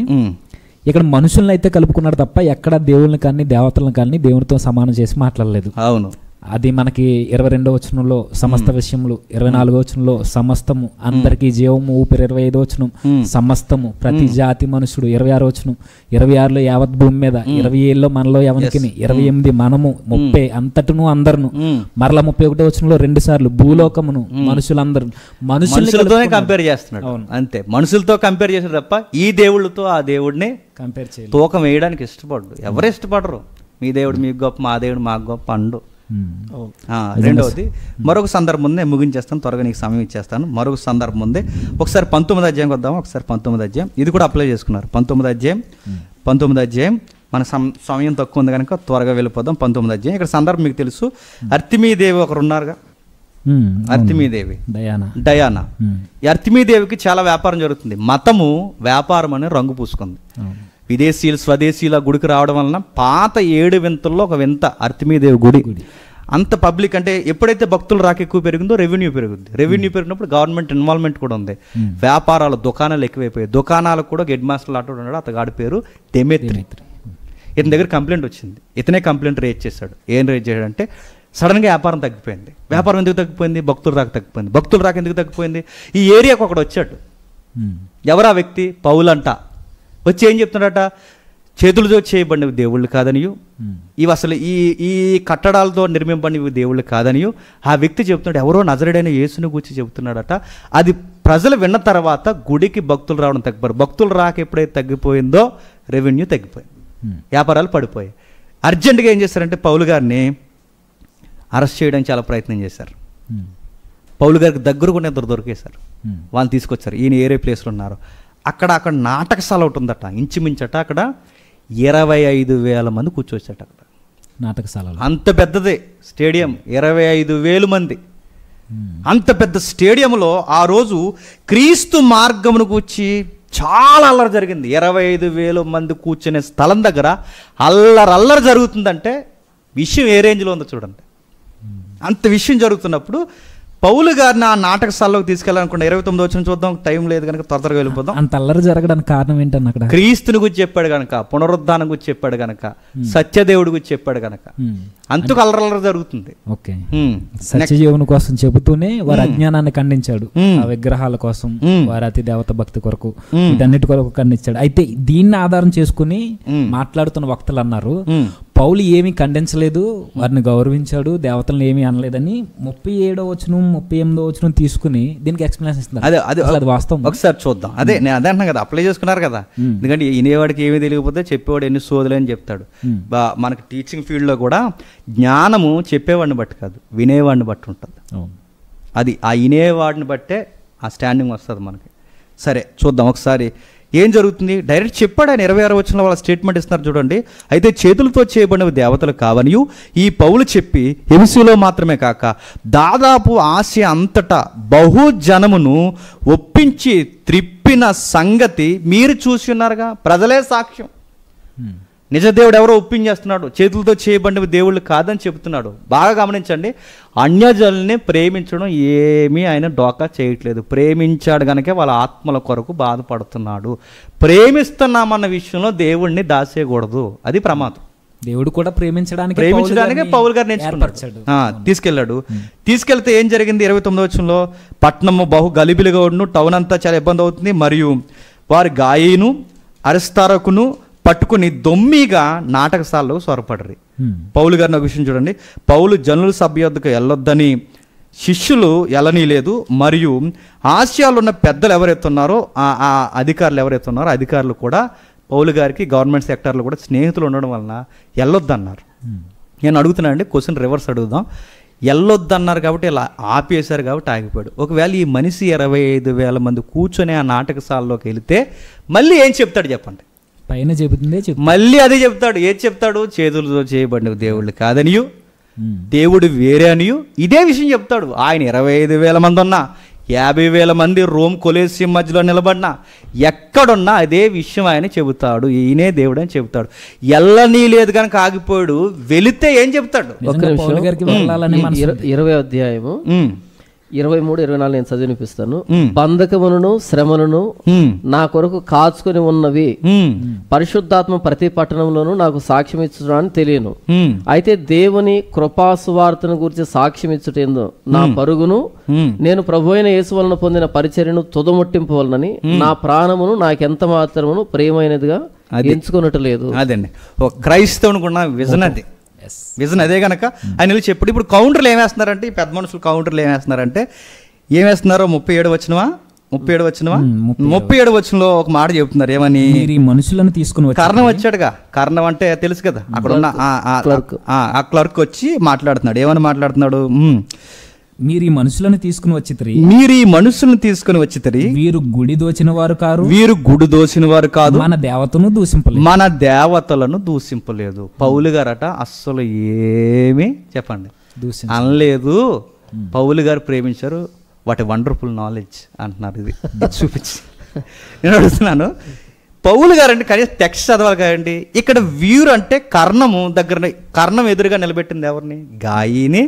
ఇక్కడ మనుషుల్ని అయితే కలుపుకున్నాడు తప్ప ఎక్కడ దేవుళ్ళని కానీ దేవతలను కానీ దేవునితో సమానం చేసి మాట్లాడలేదు. అవును, అది మనకి 22వ వచనంలో సమస్త విషయములు, 44వ వచనంలో సమస్తము, అందరికీ జీవము ఊపిరి, 25వ వచనం సమస్తము, ప్రతి జాతి మనుషుడు, 26వ వచనం, 26లో యావత్ భూమి మీద, 27లో మనలో ఎవరికి, 28 మనము, 30 అంతటను అందరును, మరలా 31వ వచనంలో 2 సార్లు భూలోకమును, మనుషులందరూ, మనుషులతోనే కంపేర్ చేస్తున్నాడు. అంతే, మనుషులతో కంపేర్ చేశారు తప్ప ఈ దేవుళ్ళతో ఆ దేవుడిని కంపేర్ చేయాలి తూకం వేయడానికి ఇష్టపడరు. ఎవరు ఇష్టపడరు? మీ దేవుడు మీకు గొప్ప, మా దేవుడు మాకు గొప్ప అండు. అవును. రెండవది మరొక సందర్భం ఉంది, నేను ముగించేస్తాను, త్వరగా నీకు సమయం ఇచ్చేస్తాను. మరొక సందర్భం ఉంది, ఒకసారి 19వ అధ్యాయం వద్దాము. ఒకసారి 19వ అధ్యాయం, ఇది కూడా అప్లై చేసుకున్నారు. 19వ అధ్యాయం మన సమయం తక్కువ ఉంది కనుక త్వరగా వెళ్ళిపోదాం. 19వ అధ్యాయం, ఇక్కడ సందర్భం మీకు తెలుసు. అర్తిమీదేవి ఒకరు ఉన్నారుగా, అర్తిమీదేవి, డయానా. ఈ అర్తిమీదేవికి చాలా వ్యాపారం జరుగుతుంది. మతము వ్యాపారం అనే రంగు పూసుకుంది. విదేశీయులు స్వదేశీయుల గుడికి రావడం వలన పాత 7 వింతల్లో ఒక వింత అర్తిమీదేవి గుడి. అంత పబ్లిక్ అంటే ఎప్పుడైతే భక్తులు రాక ఎక్కువ పెరిగిందో రెవెన్యూ పెరుగుద్ది. రెవెన్యూ పెరిగినప్పుడు గవర్నమెంట్ ఇన్వాల్వ్మెంట్ కూడా ఉంది. వ్యాపారాలు, దుకాణాలు ఎక్కువైపోయాయి. దుకాణాలకు కూడా హెడ్ మాస్టర్ అటు ఉన్నాడు, అతగాడి పేరు దెమేత్రి. ఇతని దగ్గర కంప్లైంట్ వచ్చింది. ఇతనే కంప్లైంట్ రేజ్ చేశాడు. ఏం రేజ్ చేశాడంటే సడన్గా వ్యాపారం తగ్గిపోయింది. వ్యాపారం ఎందుకు తగ్గిపోయింది? భక్తులు రాక తగ్గిపోయింది. భక్తులు రాక ఎందుకు తగ్గిపోయింది? ఈ ఏరియాకు ఒకడు వచ్చాడు. ఎవరా వ్యక్తి? పౌలంట. వచ్చి ఏం చెప్తున్నాడట? చేతులతో చేయబడినవి దేవుళ్ళు కాదనియు, ఇవి అసలు ఈ కట్టడాలతో నిర్మింపబడినవి దేవుళ్ళు కాదనియు ఆ వ్యక్తి చెప్తున్నాడు. ఎవరో నజరుడైన యేసుని గురించి చెబుతున్నాడట. అది ప్రజలు విన్న తర్వాత గుడికి భక్తులు రావడం తగ్గిపోయారు. భక్తులు రాక ఎప్పుడైతే తగ్గిపోయిందో రెవెన్యూ తగ్గిపోయింది, వ్యాపారాలు పడిపోయాయి. అర్జెంటుగా ఏం చేశారంటే పౌలు గారిని అరెస్ట్ చేయడానికి చాలా ప్రయత్నం చేశారు. పౌలు గారికి దగ్గరగా ఇద్దరు దొరికేశారు. వాళ్ళు తీసుకొచ్చారు. ఈయన ఏరే ప్లేస్లో ఉన్నారు. అక్కడ నాటకశాల ఒకటి ఉందట, ఇంచుమించట అక్కడ 25,000 మంది కూర్చోవచ్చట. అక్కడ నాటకశాల అంత పెద్దదే స్టేడియం, 25,000 మంది. అంత పెద్ద స్టేడియంలో ఆ రోజు క్రీస్తు మార్గమును కూర్చి చాలా అల్లరి జరిగింది. 25,000 మంది కూర్చునే స్థలం దగ్గర అల్లరి జరుగుతుందంటే విషయం ఏ రేంజ్లో ఉందో చూడండి. అంత విషయం జరుగుతున్నప్పుడు పౌలు గారిని ఆ నాటకశాలలోకి తీసుకెళ్ళాలనుకున్న 29వ వచనం చూద్దాం, టైం లేదు కనుక త్వరగా వెళ్ళిపోదాం. అంత అల్లరి జరగడానికి కారణం ఏంటన్న? అక్కడ క్రీస్తుని గురించి చెప్పాడు కనుక, పునరుద్ధానం గురించి చెప్పాడు కనుక, సత్యదేవుడి గురించి చెప్పాడు కనుక అంతకు అల్లరి జరుగుతుంది. ఓకే, సత్యజీవుని కోసం చెబుతూనే వారి అజ్ఞానాన్ని ఖండించాడు. ఆ విగ్రహాల కోసం, వారి అతి దేవత భక్తి కొరకు, వీటన్నిటి కొరకు ఖండించాడు. అయితే దీన్ని ఆధారం చేసుకుని మాట్లాడుతున్న వక్తలు అన్నారు, పౌలు ఏమీ ఖండించలేదు, వారిని గౌరవించాడు, దేవతలను ఏమీ అనలేదని 37వ వచనం 38వ వచనం తీసుకుని దీనికి ఎక్స్ప్లెనేషన్ ఇస్తున్నారు. అది వాస్తవం. ఒకసారి చూద్దాం. అదే నేను అదే అంటున్నాను కదా, అప్లై చేసుకున్నారు కదా. ఎందుకంటే వినేవాడికి ఏమీ తెలియకపోతే చెప్పేవాడు ఎన్ని సోదులు అని చెప్తాడు. మనకి టీచింగ్ ఫీల్డ్లో కూడా జ్ఞానము చెప్పేవాడిని బట్టి కాదు, వినేవాడిని బట్టి ఉంటుంది. అది ఆ వినేవాడిని బట్టే ఆ స్టాండింగ్ వస్తుంది మనకి. సరే చూద్దాం ఒకసారి ఏం జరుగుతుంది. డైరెక్ట్ చెప్పాడు ఆయన. 26వ వచనంలో వాళ్ళ స్టేట్మెంట్ ఇస్తున్నారు చూడండి. అయితే చేతులతో చేయబడినవి దేవతలు కావనియు ఈ పౌలు చెప్పి ఎఫెసులో మాత్రమే కాక దాదాపు ఆసియా అంతటా బహుజనమును ఒప్పించి త్రిప్పిన సంగతి మీరు చూసి ఉన్నారుగా. ప్రజలే సాక్ష్యం. నిజదేవుడు ఎవరో ఒప్పించేస్తున్నాడు, చేతులతో చేయబడినవి దేవుళ్ళు కాదని చెబుతున్నాడు. బాగా గమనించండి, అన్యజనుల్ని ప్రేమించడం ఏమీ ఆయన డోకా చేయట్లేదు. ప్రేమించాడు కనుక వాళ్ళ ఆత్మల కొరకు బాధపడుతున్నాడు. ప్రేమిస్తున్నామన్న విషయంలో దేవుడిని దాచేయకూడదు, అది ప్రమాదం. దేవుడు కూడా ప్రేమించడానికే పౌలు గారు నేర్చుకున్నాడు, తీసుకెళ్తే ఏం జరిగింది? 29వ వచనంలో పట్టణము బహు గలిబిలిగా ఉండును, టౌన్ అంతా చాలా ఇబ్బంది అవుతుంది, మరియు వారి గాయను అరిస్తారకును పట్టుకుని దొమ్మిగా నాటకశాలలో స్వరపడరు. పౌలు గారిని ఒక విషయం చూడండి. పౌలు జనుల సభ యొద్దకు వెళ్ళొద్దని శిష్యులు ఎలనీలేదు, మరియు ఆసియాలో ఉన్న పెద్దలు ఎవరైతున్నారో ఆ అధికారులు ఎవరైతున్నారో అధికారులు కూడా పౌలు గారికి గవర్నమెంట్ సెక్టార్లో కూడా స్నేహితులు ఉండడం వలన వెళ్ళొద్దన్నారు. నేను అడుగుతున్నాను అండి, క్వశ్చన్ రివర్స్ అడుగుదాం. వెళ్ళొద్దన్నారు కాబట్టి ఇలా ఆపేశారు కాబట్టి ఆగిపోయాడు. ఒకవేళ ఈ మనిషి 25,000 మంది కూర్చొని ఆ నాటకశాలలోకి వెళితే మళ్ళీ ఏం చెప్తాడు చెప్పండి? పైన చెబుతుందే మళ్ళీ అదే చెప్తాడు. ఏది చెప్తాడు? చేతులతో చేయబడిన దేవుళ్ళు కాదనియు, దేవుడు వేరే అనియు ఇదే విషయం చెప్తాడు. ఆయన 25,000 మంది ఉన్నా, 50,000 మంది రోమ్ కొలేసియం మధ్యలో నిలబడినా, ఎక్కడున్నా అదే విషయం ఆయన చెబుతాడు. ఈయనే దేవుడు అని చెబుతాడు. ఎల్లనీ లేదు కనుక ఆగిపోయాడు. వెళితే ఏం చెప్తాడు? 20వ అధ్యాయము 23, 24 నేను చదివినిపిస్తాను. బంధకములను శ్రమలను నా కొరకు కాచుకొని ఉన్నవి, పరిశుద్ధాత్మ ప్రతి పట్టణంలోనూ నాకు సాక్ష్యం ఇచ్చుటని తెలియను. అయితే దేవుని కృపాసువార్తను గురించి సాక్ష్యం ఇచ్చుటేందో నా పరుగును నేను ప్రభు అయిన యేసు వలన పొందిన పరిచర్యను తుదముట్టింపవలనని నా ప్రాణమును నాకెంత మాత్రమును ప్రియమైనదిగా ఎంచుకున్నట్టు లేదు. అదండి ఒక క్రైస్తవునికున్న విజన్, అది విజన్ అదే కనుక ఆయన చెప్పాడు. ఇప్పుడు కౌంటర్లు ఏమేస్తున్నారంటే, ఈ పెద్ద మనుషులు కౌంటర్లు ఏమేస్తున్నారంటే, ఏమేస్తున్నారో 37 వచనమా 37 వచనమా 37 వచనంలో ఒక మాట చెప్తున్నారు ఏమని, మీరు ఈ మనుషులను తీసుకుని వచ్చి కర్ణం వచ్చాడుగా, కర్ణం అంటే తెలుసు కదా, అక్కడ ఉన్న ఆ క్లర్క్ వచ్చి మాట్లాడుతున్నాడు. ఏమని మాట్లాడుతున్నాడు, మీరు ఈ మనుషులను తీసుకుని వచ్చితిరి, మీరు ఈ మనుషులను తీసుకుని వచ్చితిరి, వీరు గుడి దోచిన వారు కారు, వీరు గుడి దోచిన వారు కాదు, మన దేవతను దూషింపలేదు, మన దేవతలను దూషింపలేదు. పౌలు గారట అస్సలు ఏమీ చెప్పండి అనలేదు. పౌలు గారు ప్రేమించారు. వాట్ ఏ వండర్ఫుల్ నాలెడ్జ్ అంటున్నారు. ఇది చూపించి నేను అడుగుతున్నాను, పౌలు గారు అంటే కనీసం టెక్స్ట్ చదవాలి కదండి. ఇక్కడ వీరు అంటే కర్ణము దగ్గర, కర్ణం ఎదురుగా నిలబెట్టింది ఎవరిని, గాయిని,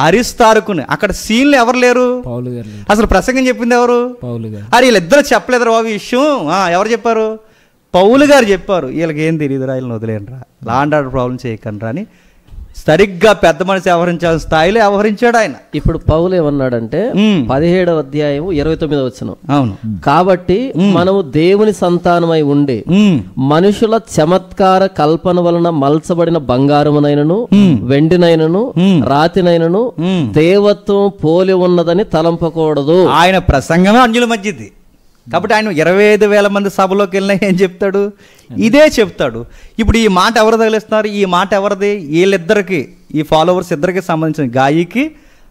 అరిస్తార్కుని. అక్కడ సీన్లు ఎవరు లేరు, పౌలు గారు. అసలు ప్రసంగం చెప్పింది ఎవరు, పౌలు గారు. అరే వీళ్ళిద్దరు చెప్పలేదురా బాబు ఈ విషయం, ఎవరు చెప్పారు, పౌలు గారు చెప్పారు. వీళ్ళకి ఏం తెలియదురా, వీళ్ళని వదిలేండిరా, లా అండ్ ఆర్డర్ ప్రాబ్లం చేయకండి అని సరిగ్గా పెద్ద మనిషి వ్యవహరించాల్సిన స్థాయిలో వ్యవహరించాడు ఆయన. ఇప్పుడు పౌలు ఏమన్నాడంటే 17వ అధ్యాయం 29వ వచనం, అవును, కాబట్టి మనము దేవుని సంతానమై ఉండి మనుషుల చమత్కార కల్పన వలన మలచబడిన బంగారమునైనను వెండినైనను రాతినైనను దేవత్వం పోలి ఉన్నదని తలంపకూడదు. ఆయన ప్రసంగమే అన్యుల మధ్యది కాబట్టి ఆయన 25,000 మంది సభలోకి వెళ్ళినా ఏం చెప్తాడు, ఇదే చెప్తాడు. ఇప్పుడు ఈ మాట ఎవరు తగిలిస్తున్నారు, ఈ మాట ఎవరిది, వీళ్ళిద్దరికి, ఈ ఫాలోవర్స్ ఇద్దరికి సంబంధించిన, గాయికి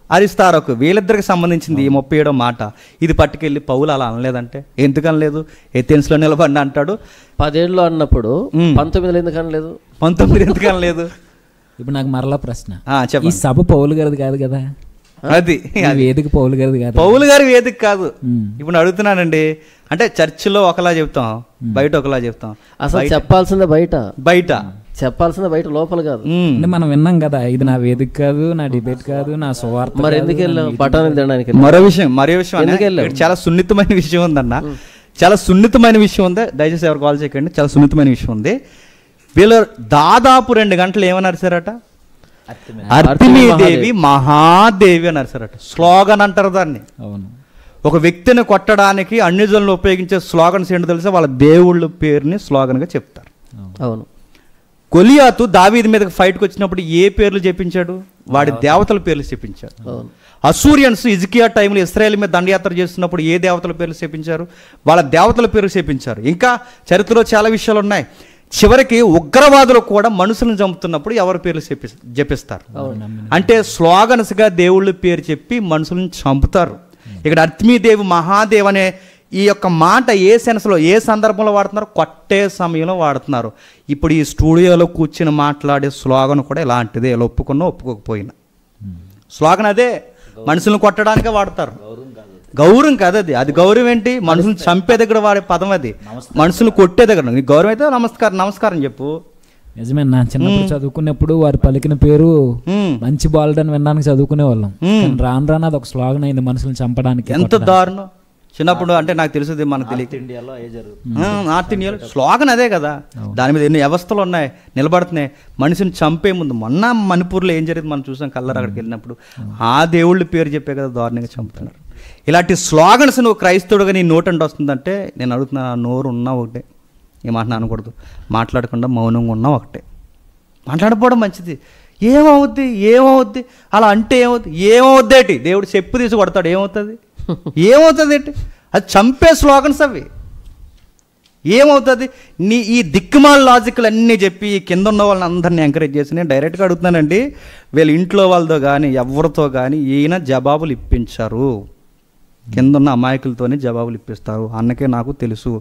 అరిస్తారకు, వీళ్ళిద్దరికి సంబంధించింది ఈ 37వ మాట. ఇది పట్టుకెళ్ళి పౌలు అలా అనలేదంటే, ఎందుకు అనలేదు, ఎథెన్స్లో నిలబడి అంటాడు. 10 ఏళ్ళు అన్నప్పుడు 19 ఎందుకు అనలేదు, 19 ఎందుకు అనలేదు. ఇప్పుడు నాకు మరలా ప్రశ్న, చెప్పండి, ఈ సభ పౌలు గారిది కాదు కదా, అది వేదిక పౌలు గారిది కాదు, పౌలు గారి వేదిక కాదు. ఇప్పుడు అడుగుతున్నానండి, అంటే చర్చిలో ఒకలా చెప్తాం, బయట ఒకలా చెప్తాం. అసలు చెప్పాల్సిందే బయట, చెప్పాల్సిందే బయట, లోపల కాదు. అంటే మనం విన్నాం కదా, ఇది నా వేదిక కాదు, నా డిబేట్ కాదు, నా సువార్త. మరి ఎందుకు వెళ్ళాం పటానికి తినడానికి? మరో విషయం చాలా సున్నితమైన విషయం ఉందన్న, చాలా సున్నితమైన విషయం ఉంది. దయచేసి ఎవరు కాల్ చేయకండి, చాలా సున్నితమైన విషయం ఉంది. వీళ్ళు దాదాపు 2 గంటలు ఏమని అరిచారట, అర్తిమీదేవి మహాదేవి అని అరిచారట. స్లోగన్ అంటారు దాన్ని. అవును, ఒక వ్యక్తిని కొట్టడానికి అన్ని జనులు ఉపయోగించే స్లోగన్స్ ఏంటో తెలుసా, వాళ్ళ దేవుళ్ళ పేరుని స్లోగన్గా చెప్తారు. అవును, గొలియాతు దావీదు మీదకి ఫైట్కి వచ్చినప్పుడు ఏ పేర్లు చెప్పించాడు, వాడి దేవతల పేర్లు చెప్పించాడు. అసూరియన్స్ ఇజ్కియా టైంలో ఇశ్రాయేల్ మీద దండయాత్ర చేస్తున్నప్పుడు ఏ దేవతల పేర్లు చెప్పించారు, వాళ్ళ దేవతల పేర్లు చెప్పించారు. ఇంకా చరిత్రలో చాలా విషయాలు ఉన్నాయి. చివరికి ఉగ్రవాదులు కూడా మనుషులను చంపుతున్నప్పుడు ఎవరి పేర్లు జపిస్తారు, అంటే స్లోగన్స్గా దేవుళ్ళ పేరు చెప్పి మనుషులను చంపుతారు. ఇక్కడ అర్తిమీదేవి మహాదేవ్ అనే ఈ యొక్క మాట ఏ సెన్స్లో, ఏ సందర్భంలో వాడుతున్నారు, కొట్టే సమయంలో వాడుతున్నారు. ఇప్పుడు ఈ స్టూడియోలో కూర్చుని మాట్లాడే స్లోగన్ కూడా ఇలాంటిదే, ఒప్పుకున్నా ఒప్పుకోకపోయినా స్లోగన్ అదే. మనుషులను కొట్టడానికే వాడతారు, గౌరవం కాదు అది. అది గౌరవం ఏంటి, మనుషులను చంపే దగ్గర వాడే పదం అది, మనుషులు కొట్టే దగ్గర. నీ గౌరవం అయితే నమస్కారం చెప్పు. నిజమే, నా చిన్నప్పుడు చదువుకునేప్పుడు వారు పలికిన పేరు మంచి బాలుడు అని వినడానికి చదువుకునే వాళ్ళం. రాను అది ఒక స్లోగన్ అయింది, మనుషులను చంపడానికి. ఎంత దారుణం. చిన్నప్పుడు అంటే నాకు తెలిసింది, మనకు తెలియదు, నార్త్ ఇండియాలో స్లోగన్ అదే కదా. దాని మీద ఎన్ని వ్యవస్థలు ఉన్నాయి, నిలబడుతున్నాయి. మనిషిని చంపే ముందు మొన్న మణిపూర్లో ఏం జరిగింది మనం చూసాం, కల్లర్ అక్కడికి వెళ్ళినప్పుడు ఆ దేవుళ్ళ పేరు చెప్పే కదా దారుణంగా చంపుతున్నారు. ఇలాంటి స్లోగన్స్ నువ్వు క్రైస్తవుడుగా నీ నోటంటే వస్తుందంటే నేను అడుగుతున్నా, నోరు ఉన్నా ఒకటే, ఏ మాట అనకూడదు, మాట్లాడకుండా మౌనంగా ఉన్నా ఒకటే. మాట్లాడకపోవడం మంచిది. ఏమవుద్ది అలా అంటే ఏమవుద్ది ఏంటి, దేవుడు చెప్పు తీసి కొడతాడు, ఏమవుతుంది ఏంటి, అది చంపే స్లోగన్స్ అవి. ఏమవుతుంది, నీ ఈ దిక్కుమాల లాజిక్లు అన్నీ చెప్పి ఈ కింద ఉన్న వాళ్ళని అందరినీ ఎంకరేజ్ చేసి, నేను డైరెక్ట్గా అడుగుతున్నానండి, వీళ్ళ ఇంట్లో వాళ్ళతో కానీ ఎవరితో కానీ ఈయన జవాబులు ఇప్పించారు, కింద ఉన్న అమాయకులతోనే జవాబులు ఇప్పిస్తారు. అన్నకే నాకు తెలుసు.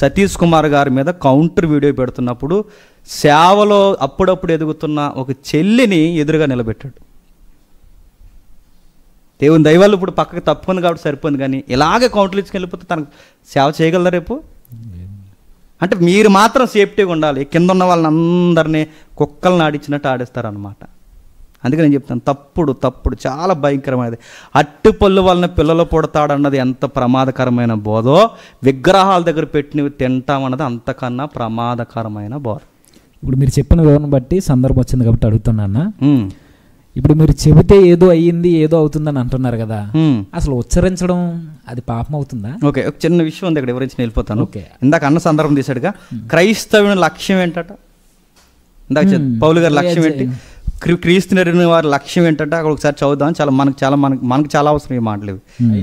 సతీష్ కుమార్ గారి మీద కౌంటర్ వీడియో పెడుతున్నప్పుడు సేవలో అప్పుడప్పుడు ఎదుగుతున్న ఒక చెల్లిని ఎదురుగా నిలబెట్టాడు. దేవుని దైవాలు ఇప్పుడు పక్కకి తప్పుకుంది కాబట్టి సరిపోయింది, కానీ ఇలాగే కౌంటర్లు ఇచ్చుకు వెళ్ళిపోతే తనకు సేవ చేయగలరా రేపు? అంటే మీరు మాత్రం సేఫ్టీగా ఉండాలి. కింద ఉన్న వాళ్ళని అందరినీ కుక్కలను ఆడించినట్టు ఆడిస్తారనమాట. అందుకే నేను చెప్తాను, తప్పుడు చాలా భయంకరమైనది. అట్టి పళ్ళు వలన పిల్లలు పుడతాడన్నది ఎంత ప్రమాదకరమైన బోధో, విగ్రహాల దగ్గర పెట్టినవి తింటామన్నది అంతకన్నా ప్రమాదకరమైన బోధ. ఇప్పుడు మీరు చెప్పిన వివరణ బట్టి సందర్భం వచ్చింది కాబట్టి అడుగుతున్నా, ఇప్పుడు మీరు చెబితే ఏదో అయ్యింది ఏదో అవుతుందని అంటున్నారు కదా, అసలు ఉచ్చరించడం అది పాపం అవుతుందా? ఓకే, ఒక చిన్న విషయం ఉంది, ఇక్కడ వివరించి వెళ్ళిపోతాను. ఇందాక అన్న సందర్భం తీసాడుగా, క్రైస్తవుని లక్ష్యం ఏంటట, ఇందాక పౌలు గారి లక్ష్యం ఏంటి, క్రీస్తుని వారి లక్ష్యం ఏంటంటే అక్కడ ఒకసారి చదువుదాం. మనకు చాలా అవసరం ఈ మాటలు.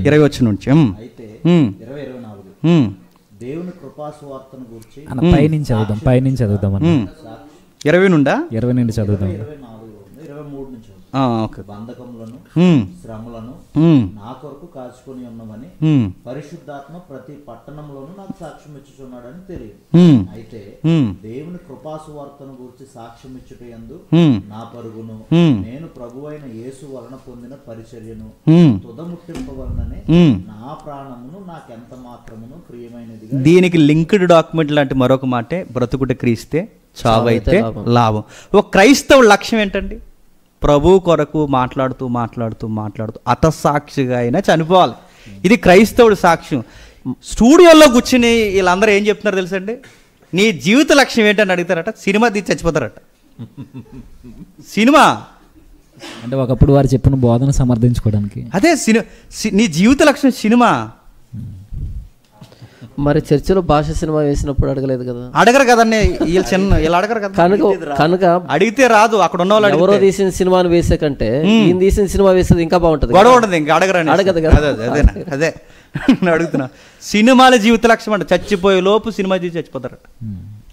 20 వచ్చి నుంచి అయితే 20-24 దేవుని కృపా సువార్తను గురించి పైనుంచి చదువుదాం అన్న. 20 నుండా 20 నుండి చదువుదాం. 23 నుంచి ఓకే. బంధకములను శ్రమలను నా కొరకు కాచుకొని ఉన్నవని పరిశుద్ధాత్మ ప్రతి పట్టణంలోనూ నాకు సాక్ష్యం ఇచ్చుచున్నాడని తెలియదు. అయితే దేవుని కృపా సువార్తను గురించి సాక్ష్యం ఇచ్చుటయందు నా పరుగును నేను ప్రభువైన యేసు వలన పొందిన పరిచర్యను తుదముట్టింపవలననే నా ప్రాణమును నాకెంత మాత్రమును ప్రియమైనదిగా. దీనికి లింక్డ్ డాక్యుమెంట్ లాంటి మరొక మాటే బ్రతుకుట క్రీస్తే చావైతే లాభం. ఒక క్రైస్తవుడి లక్ష్యం ఏంటండి? ప్రభు కొరకు మాట్లాడుతూ అతసాక్షిగా అయినా చనిపోవాలి. ఇది క్రైస్తవుడి సాక్ష్యం. స్టూడియోలో కూర్చుని వీళ్ళందరూ ఏం చెప్తున్నారు తెలుసండి? నీ జీవిత లక్ష్యం ఏంటని అడుగుతారట, సినిమా తీసి చచ్చిపోతారట. సినిమా అంటే ఒకప్పుడు వారు చెప్పిన బోధన సమర్థించుకోవడానికి. అదే నీ జీవిత లక్ష్యం సినిమా. మరి చర్చిలో భాష సినిమా వేసినప్పుడు అడగలేదు కదా? అడగరు కదండి వీళ్ళు అడగరు కదా. కనుక అడిగితే రాదు. అక్కడ ఉన్న వాళ్ళు ఎవరో తీసిన సినిమాను వేసే కంటే ఈయన తీసిన సినిమా వేసేది ఇంకా బాగుంటది. గొడవ ఉండదు. ఇంకా అడగదు కదా. అదే అడుగుతున్నా. సినిమాల జీవిత లక్ష్యం అంటే చచ్చిపోయే లోపు సినిమా చూసి చచ్చిపోతారట.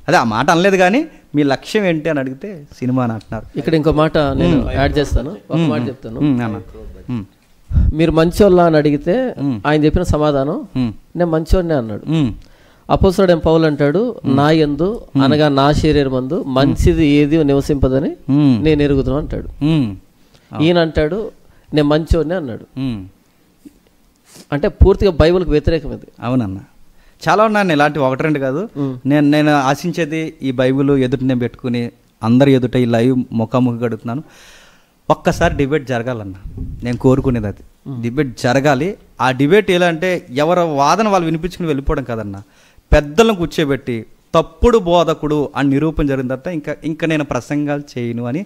అదే ఆ మాట అనలేదు కానీ మీ లక్ష్యం ఏంటి అని అడిగితే సినిమా అని అంటున్నారు. ఇక్కడ ఇంకో మాట నేను యాడ్ చేస్తాను. ఒక మాట చెప్తాను. మీరు మంచోళ్ళ అని అడిగితే ఆయన చెప్పిన సమాధానం నేను మంచోడినే అన్నాడు. అపోస్తలుడైన పౌలు అంటాడు, నా యందు అనగా నా శరీరమందు మంచిది ఏది నివసింపదని నేను ఎరుగుతున్నాను అంటాడు. ఈయన అంటాడు నేను మంచోడినే అన్నాడు. అంటే పూర్తిగా బైబిల్కి వ్యతిరేకం ఇది. అవునన్నా, చాలా ఉన్నాను ఇలాంటి 1-2 కాదు. నేను ఆశించేది ఈ బైబిల్ ఎదుటనే పెట్టుకుని అందరి ఎదుట ఈ లైవ్ ముఖాముఖి గడుపుతున్నాను. ఒక్కసారి డిబేట్ జరగాలన్న నేను కోరుకునేది. అది డిబేట్ జరగాలి. ఆ డిబేట్ ఎలా అంటే ఎవరి వాదన వాళ్ళు వినిపించుకుని వెళ్ళిపోవడం కదన్నా, పెద్దలను కూర్చోబెట్టి తప్పుడు బోధకుడు అని నిరూపణ జరిగిన తర్వాత ఇంకా నేను ప్రసంగాలు చేయను అని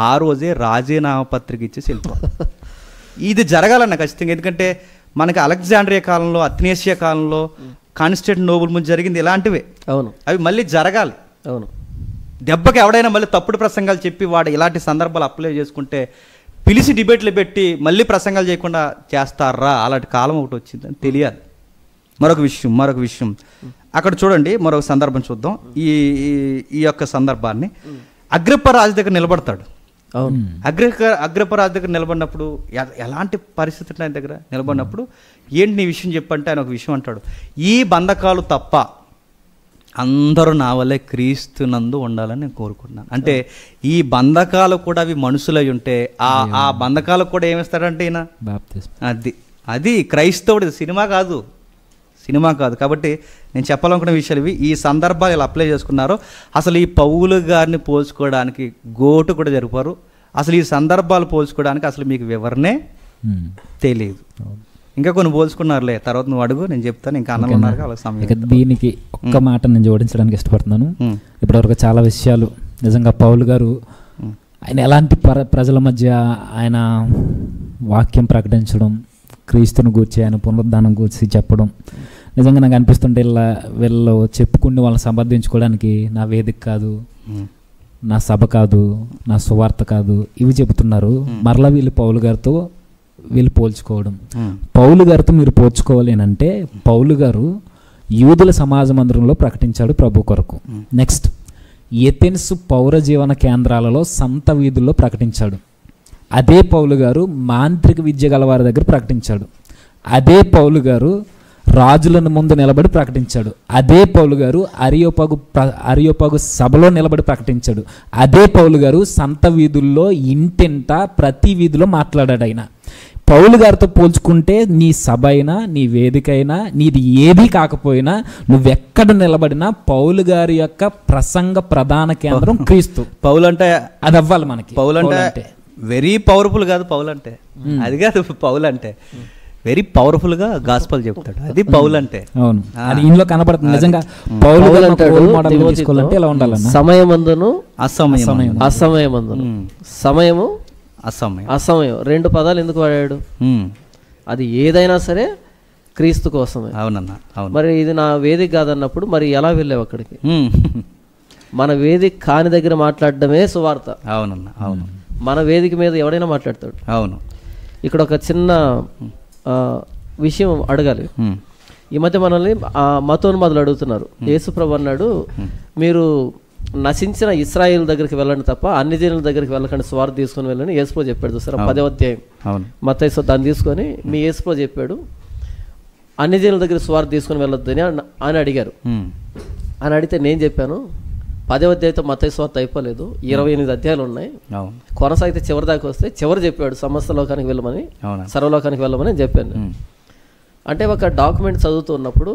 ఆ రోజే రాజీనామా పత్రిక ఇచ్చేసి వెళ్ళిపోవాలి. ఇది జరగాలన్న ఖచ్చితంగా. ఎందుకంటే మనకి అలెగ్జాండ్రియా కాలంలో, అథ్నేసియా కాలంలో కాన్స్టాంటినోపుల్ ముందు జరిగింది ఇలాంటివే. అవును, అవి మళ్ళీ జరగాలి. అవును. దెబ్బకి ఎవడైనా మళ్ళీ తప్పుడు ప్రసంగాలు చెప్పి వాడు ఇలాంటి సందర్భాలు అప్లై చేసుకుంటే పిలిచి డిబేట్లు పెట్టి మళ్ళీ ప్రసంగాలు చేయకుండా చేస్తారా? అలాంటి కాలం ఒకటి వచ్చిందని తెలియాలి. మరొక విషయం అక్కడ చూడండి, మరొక సందర్భం చూద్దాం. ఈ యొక్క సందర్భాన్ని అగ్రిప్ప రాజు దగ్గర నిలబడతాడు. అవును, అగ్రిప్ప రాజు దగ్గర నిలబడినప్పుడు ఎలాంటి పరిస్థితులు ఆయన దగ్గర నిలబడినప్పుడు ఏంటి నీ విషయం చెప్పంటే ఆయన ఒక విషయం అంటాడు, ఈ బంధకాలు తప్ప అందరూ నా వల్లే క్రీస్తునందు ఉండాలని నేను కోరుకుంటున్నాను. అంటే ఈ బంధకాలు కూడా అవి మనుషులై ఉంటే ఆ బంధకాలకు కూడా ఏమిస్తాడంటే ఈయన అది క్రైస్తవుడి సినిమా కాదు. కాబట్టి నేను చెప్పాలనుకున్న విషయాలు ఇవి. ఈ సందర్భాలు ఇలా అప్లై చేసుకున్నారు. అసలు ఈ పౌలు గారిని పోల్చుకోవడానికి గోటు కూడా జరిపారు. అసలు ఈ సందర్భాలు పోల్చుకోవడానికి అసలు మీకు వివరణే తెలియదు. ఇంకా కొన్ని పోల్చుకున్నారులే, తర్వాత నువ్వు అడుగు, నేను చెప్తాను. ఇంకా అన్నలు ఉన్నారు అలా సమయం. దీనికి ఒక్క మాట నేను జోడించడానికి ఇష్టపడుతున్నాను. ఇప్పటివరకు చాలా విషయాలు నిజంగా పౌలు గారు ఆయన ఎలాంటి ప్రజల మధ్య ఆయన వాక్యం ప్రకటించడం, క్రీస్తుని గూర్చి, ఆయన పునరుద్ధానం గూర్చి చెప్పడం నిజంగా నాకు అనిపిస్తుంటే వీళ్ళు చెప్పుకుని వాళ్ళని సమర్థించుకోవడానికి నా వేదిక కాదు, నా సభ కాదు, నా సువార్త కాదు, ఇవి చెబుతున్నారు. మరలా పౌలు గారితో పోల్చుకోవడం. పౌలు గారితో మీరు పోల్చుకోవాలి అంటే పౌలు గారు యూదుల సమాజ మందిరంలో ప్రకటించాడు ప్రభు కొరకు. నెక్స్ట్ ఏథెన్స్ పౌర జీవన కేంద్రాలలో సంత వీధుల్లో ప్రకటించాడు. అదే పౌలు గారు మాంత్రిక విద్య గల వారి దగ్గర ప్రకటించాడు. అదే పౌలు గారు రాజులను ముందు నిలబడి ప్రకటించాడు. అదే పౌలు గారు అరియోపగు సభలో నిలబడి ప్రకటించాడు. అదే పౌలు గారు సంత వీధుల్లో ఇంటింట ప్రతి వీధిలో మాట్లాడాడు. ఆయన పౌలు గారితో పోల్చుకుంటే నీ సభ అయినా, నీ వేదిక అయినా, నీది ఏది కాకపోయినా, నువ్వెక్కడ నిలబడినా పౌలు గారి యొక్క ప్రసంగ ప్రధాన కేంద్రం క్రీస్తు. పౌలు అంటే అది అవ్వాలి మనకి. పౌలు అంటే వెరీ పవర్ఫుల్ కాదు. పౌలు అంటే అది కాదు. పౌలు అంటే వెరీ పవర్ఫుల్ గా గాస్పల్ చెప్తాడు. అది పౌలు అంటే. అవును, అది ఇందులో కనబడుతుంది. నిజంగా పౌలు తీసుకోవాలంటే ఎలా ఉండాలన్న సమయమందును సమయము అసమయం 2 పదాలు ఎందుకు వాడాడు? అది ఏదైనా సరే క్రీస్తు కోసమే. అవునన్నా, అవును. మరి ఇది నా వేదిక కాదన్నప్పుడు మరి ఎలా వెళ్ళావు అక్కడికి? మన వేదిక కాని దగ్గర మాట్లాడడమే సువార్త. అవునన్నా, అవును. మన వేదిక మీద ఎవడైనా మాట్లాడతాడు. అవును. ఇక్కడ ఒక చిన్న విషయం అడగాలి. ఈ మధ్య మనల్ని మతోన్మాదులు అడుగుతున్నారు. యేసుప్రభు అన్నాడు, మీరు నశించిన ఇశ్రాయేల్ దగ్గరికి వెళ్ళండి తప్ప అన్ని జనుల దగ్గరికి వెళ్ళకండి, సువార్త తీసుకొని వెళ్ళండి యేసుప్రభు చెప్పాడు. చూసారా 10వ అధ్యాయం మత్తయి దాన్ని తీసుకొని మీ యేసుప్రభు చెప్పాడు అన్ని జనుల దగ్గర సువార్త తీసుకొని వెళ్ళొద్దని అని అడిగారు. అని అడిగితే నేను చెప్పాను 10వ అధ్యాయంతో మత్తయి సువార్త అయిపోలేదు, 28 అధ్యాయాలు ఉన్నాయి. కొనసాగితే చివరి దాకా వస్తే చివరి చెప్పాడు సమస్త లోకానికి వెళ్ళమని, సర్వలోకానికి వెళ్ళమని చెప్పాను. అంటే ఒక డాక్యుమెంట్ చదువుతూ ఉన్నప్పుడు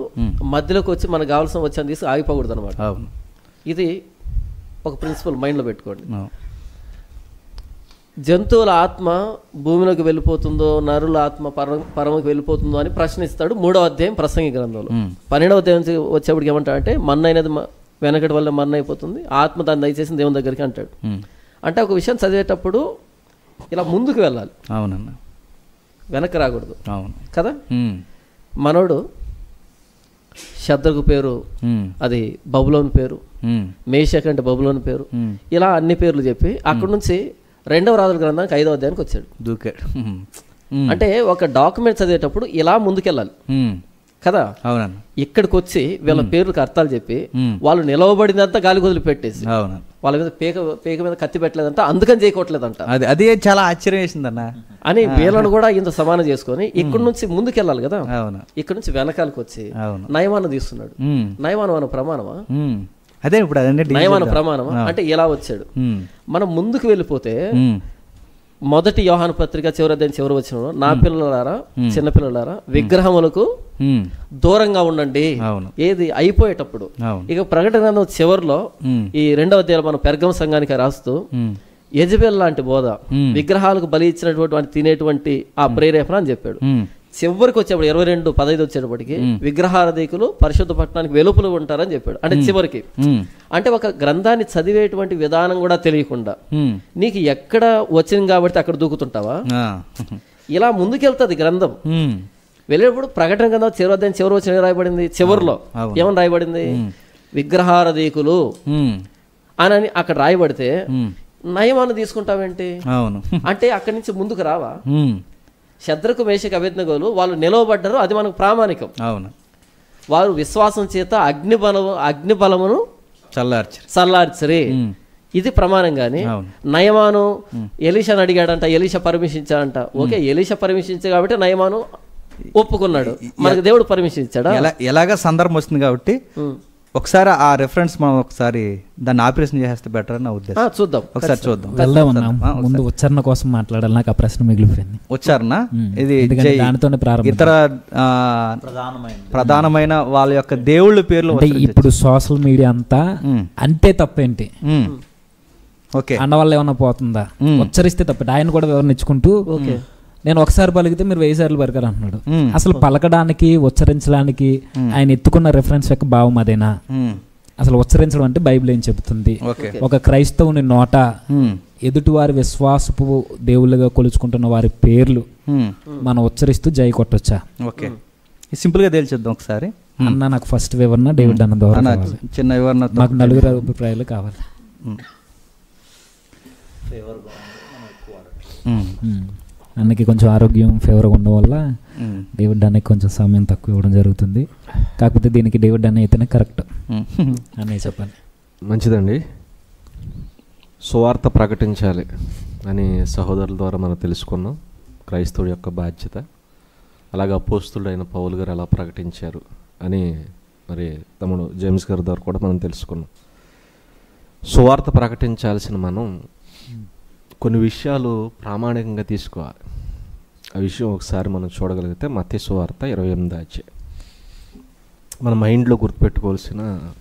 మధ్యలోకి వచ్చి మనకు కావాల్సిన వచ్చాను తీసి ఆగిపోకూడదు అనమాట. ఇది ఒక ప్రిన్సిపల్ మైండ్లో పెట్టుకోండి. జంతువుల ఆత్మ భూమిలోకి వెళ్ళిపోతుందో, నరుల ఆత్మ పరమకి వెళ్ళిపోతుందో అని ప్రశ్నిస్తాడు 3వ అధ్యాయం ప్రసంగి గ్రంథంలో. 12వ అధ్యాయం వచ్చేప్పటికి ఏమంటాడంటే మన్నైనది వెనకటి వల్ల మన్న అయిపోతుంది, ఆత్మ దాన్ని దయచేసి దేవుని దగ్గరికి అంటాడు. అంటే ఒక విషయం చదివేటప్పుడు ఇలా ముందుకు వెళ్ళాలి, అవునన్నా, వెనక్కి రాకూడదు. అవును కదా. మనోడు శద్రకు పేరు అది బబులోని పేరు, మేషక్ అంటే బబులోని పేరు, ఇలా అన్ని పేర్లు చెప్పి అక్కడ నుంచి 2వ రాజుల గ్రంథానికి 5వ అధ్యాయానికి వచ్చాడు. దూకాడు. అంటే ఒక డాక్యుమెంట్ చదివేటప్పుడు ఇలా ముందుకెళ్ళాలి కదా. అవునన్నా. ఇక్కడికి వచ్చి వీళ్ళ పేర్లకు అర్థాలు చెప్పి వాళ్ళు నిలవబడిందంతా గాలి వదిలి పెట్టేసి వాళ్ళ మీద పేక మీద కత్తి పెట్టలేదంట, అందుకని చేయకోవట్లేదంట. అది చాలా ఆశ్చర్యం వేసిందన్న అని వీళ్ళను కూడా ఇంత సమానం చేసుకొని ఇక్కడ నుంచి ముందుకెళ్ళాలి కదా. ఇక్కడ నుంచి వెనకాలకు వచ్చి నయమానం తీస్తున్నాడు. నయమానం అన్న ప్రమాణమా? అదే ఇప్పుడు నయమాన ప్రమాణమా అంటే ఎలా వచ్చాడు. మనం ముందుకు వెళ్ళిపోతే మొదటి యోహాను పత్రిక చివరి వచ్చిన నా పిల్లలారా చిన్నపిల్లలారా విగ్రహములకు దూరంగా ఉండండి. ఏది అయిపోయేటప్పుడు ఇక ప్రకటన గ్రంథం చివరిలో ఈ 2వ అధ్యాయంలో మనం పెర్గమ సంఘానికి రాస్తూ యెజబెల్ లాంటి బోధ, విగ్రహాలకు బలి ఇచ్చినటువంటి తినేటువంటి ఆ ప్రేరేపణ అని చెప్పాడు. చివరికి వచ్చేప్పుడు 22:15 వచ్చేటప్పటికి విగ్రహారాధికులు పరిశుద్ధ పట్టణానికి వెలుపల ఉంటారని చెప్పాడు. అంటే చివరికి అంటే ఒక గ్రంథాన్ని చదివేటువంటి విధానం కూడా తెలియకుండా నీకు ఎక్కడ వచ్చింది కాబట్టి అక్కడ దూకుతుంటావా? ఇలా ముందుకెళ్తుంది గ్రంథం. వెళ్ళేటప్పుడు ప్రకటన గ్రంథం చివరి వచ్చిన రాయబడింది, చివరిలో ఏమని రాయబడింది? విగ్రహారాధికులు అని అక్కడ రాయబడితే నయమాన్ని తీసుకుంటావేంటి? అంటే అక్కడి నుంచి ముందుకు రావా? శద్రకు మేషకు అబేద్నెగోలు వాళ్ళు నిలవబడ్డారు, అది మనకు ప్రామాణికం. అవును. వారు విశ్వాసం చేత అగ్ని బలమును చల్లార్చరే, ఇది ప్రమాణం. గాని నయమాను ఎలీషాను అడిగాడంట, ఎలీషా పర్మిషన్ ఇచ్చాడంట. ఓకే, ఎలీషా పర్మిషన్ ఇచ్చా కాబట్టి నయమాను ఒప్పుకున్నాడు. మనకు దేవుడు పర్మిషన్ ఇచ్చాడా? ఎలాగా సందర్భం వస్తుంది కాబట్టి ఒకసారి ఆ రెఫరెన్స్ మనం ఒకసారి దాన్ని ఆపరేషన్ చేస్తే బెటర్ అని నా ఉద్దేశం. చూద్దాం, ఒకసారి చూద్దాం. ముందు ఉచ్చారణ కోసం మాట్లాడాలి, నాకు ఆ ప్రశ్న మిగిలిపోయింది. ఉచ్చారణ ఇది దానితోనే ఇతర ప్రధానమైన వాళ్ళ యొక్క దేవుళ్ళ పేర్లు. ఇప్పుడు సోషల్ మీడియా అంతా అంటే తప్పేంటి? ఓకే, అన్న వల్ల ఏమన్నా పోతుందా? ఉచ్చరిస్తే తప్పేంటి? ఆయన కూడా వివరించుకుంటూ నేను ఒకసారి పలికితే మీరు 1000 సార్లు పలికారు అంటున్నాడు. అసలు పలకడానికి ఉచ్చరించడానికి ఆయన ఎత్తుకున్న రెఫరెన్స్ యొక్క భావం అదేనా? అసలు ఉచ్చరించడం అంటే బైబిల్ ఏం చెబుతుంది? ఒక క్రైస్తవుని నోట ఎదుటివారి విశ్వాసపు దేవుళ్ళుగా కొలుచుకుంటున్న వారి పేర్లు మనం ఉచ్చరిస్తూ జై కొట్టొచ్చా? ఓకే, సింపుల్ గా తేల్చేద్దాం ఒకసారి. అన్న నాకు ఫస్ట్ వివరణ డేవిడ్ అన్న ద్వారా చిన్న వివరణ, మాకు 4 అభిప్రాయాలు కావాలి. అన్నకి కొంచెం ఆరోగ్యం ఫేవర్గా ఉండడం వల్ల డేవిడ్ అన్నకి కొంచెం సమయం తక్కువ ఇవ్వడం జరుగుతుంది. కాకపోతే దీనికి డేవిడ్ అన్న అయితేనే కరెక్ట్ అన్నయ్య చెప్పాలి. మంచిదండి. సువార్త ప్రకటించాలి అని సహోదరుల ద్వారా మనం తెలుసుకున్నాం, క్రైస్తవుడి యొక్క బాధ్యత. అలాగే అపోస్తులుడైన పౌలు గారు ఎలా ప్రకటించారు అని మరి తమ్ముడు జేమ్స్ గారి ద్వారా కూడా మనం తెలుసుకున్నాం. సువార్త ప్రకటించాల్సిన మనం కొన్ని విషయాలు ప్రామాణికంగా తీసుకోవాలి. ఆ విషయం ఒకసారి మనం చూడగలిగితే మత్తయి సువార్త 28వ అధ్యాయం మన మైండ్లో గుర్తుపెట్టుకోవాల్సిన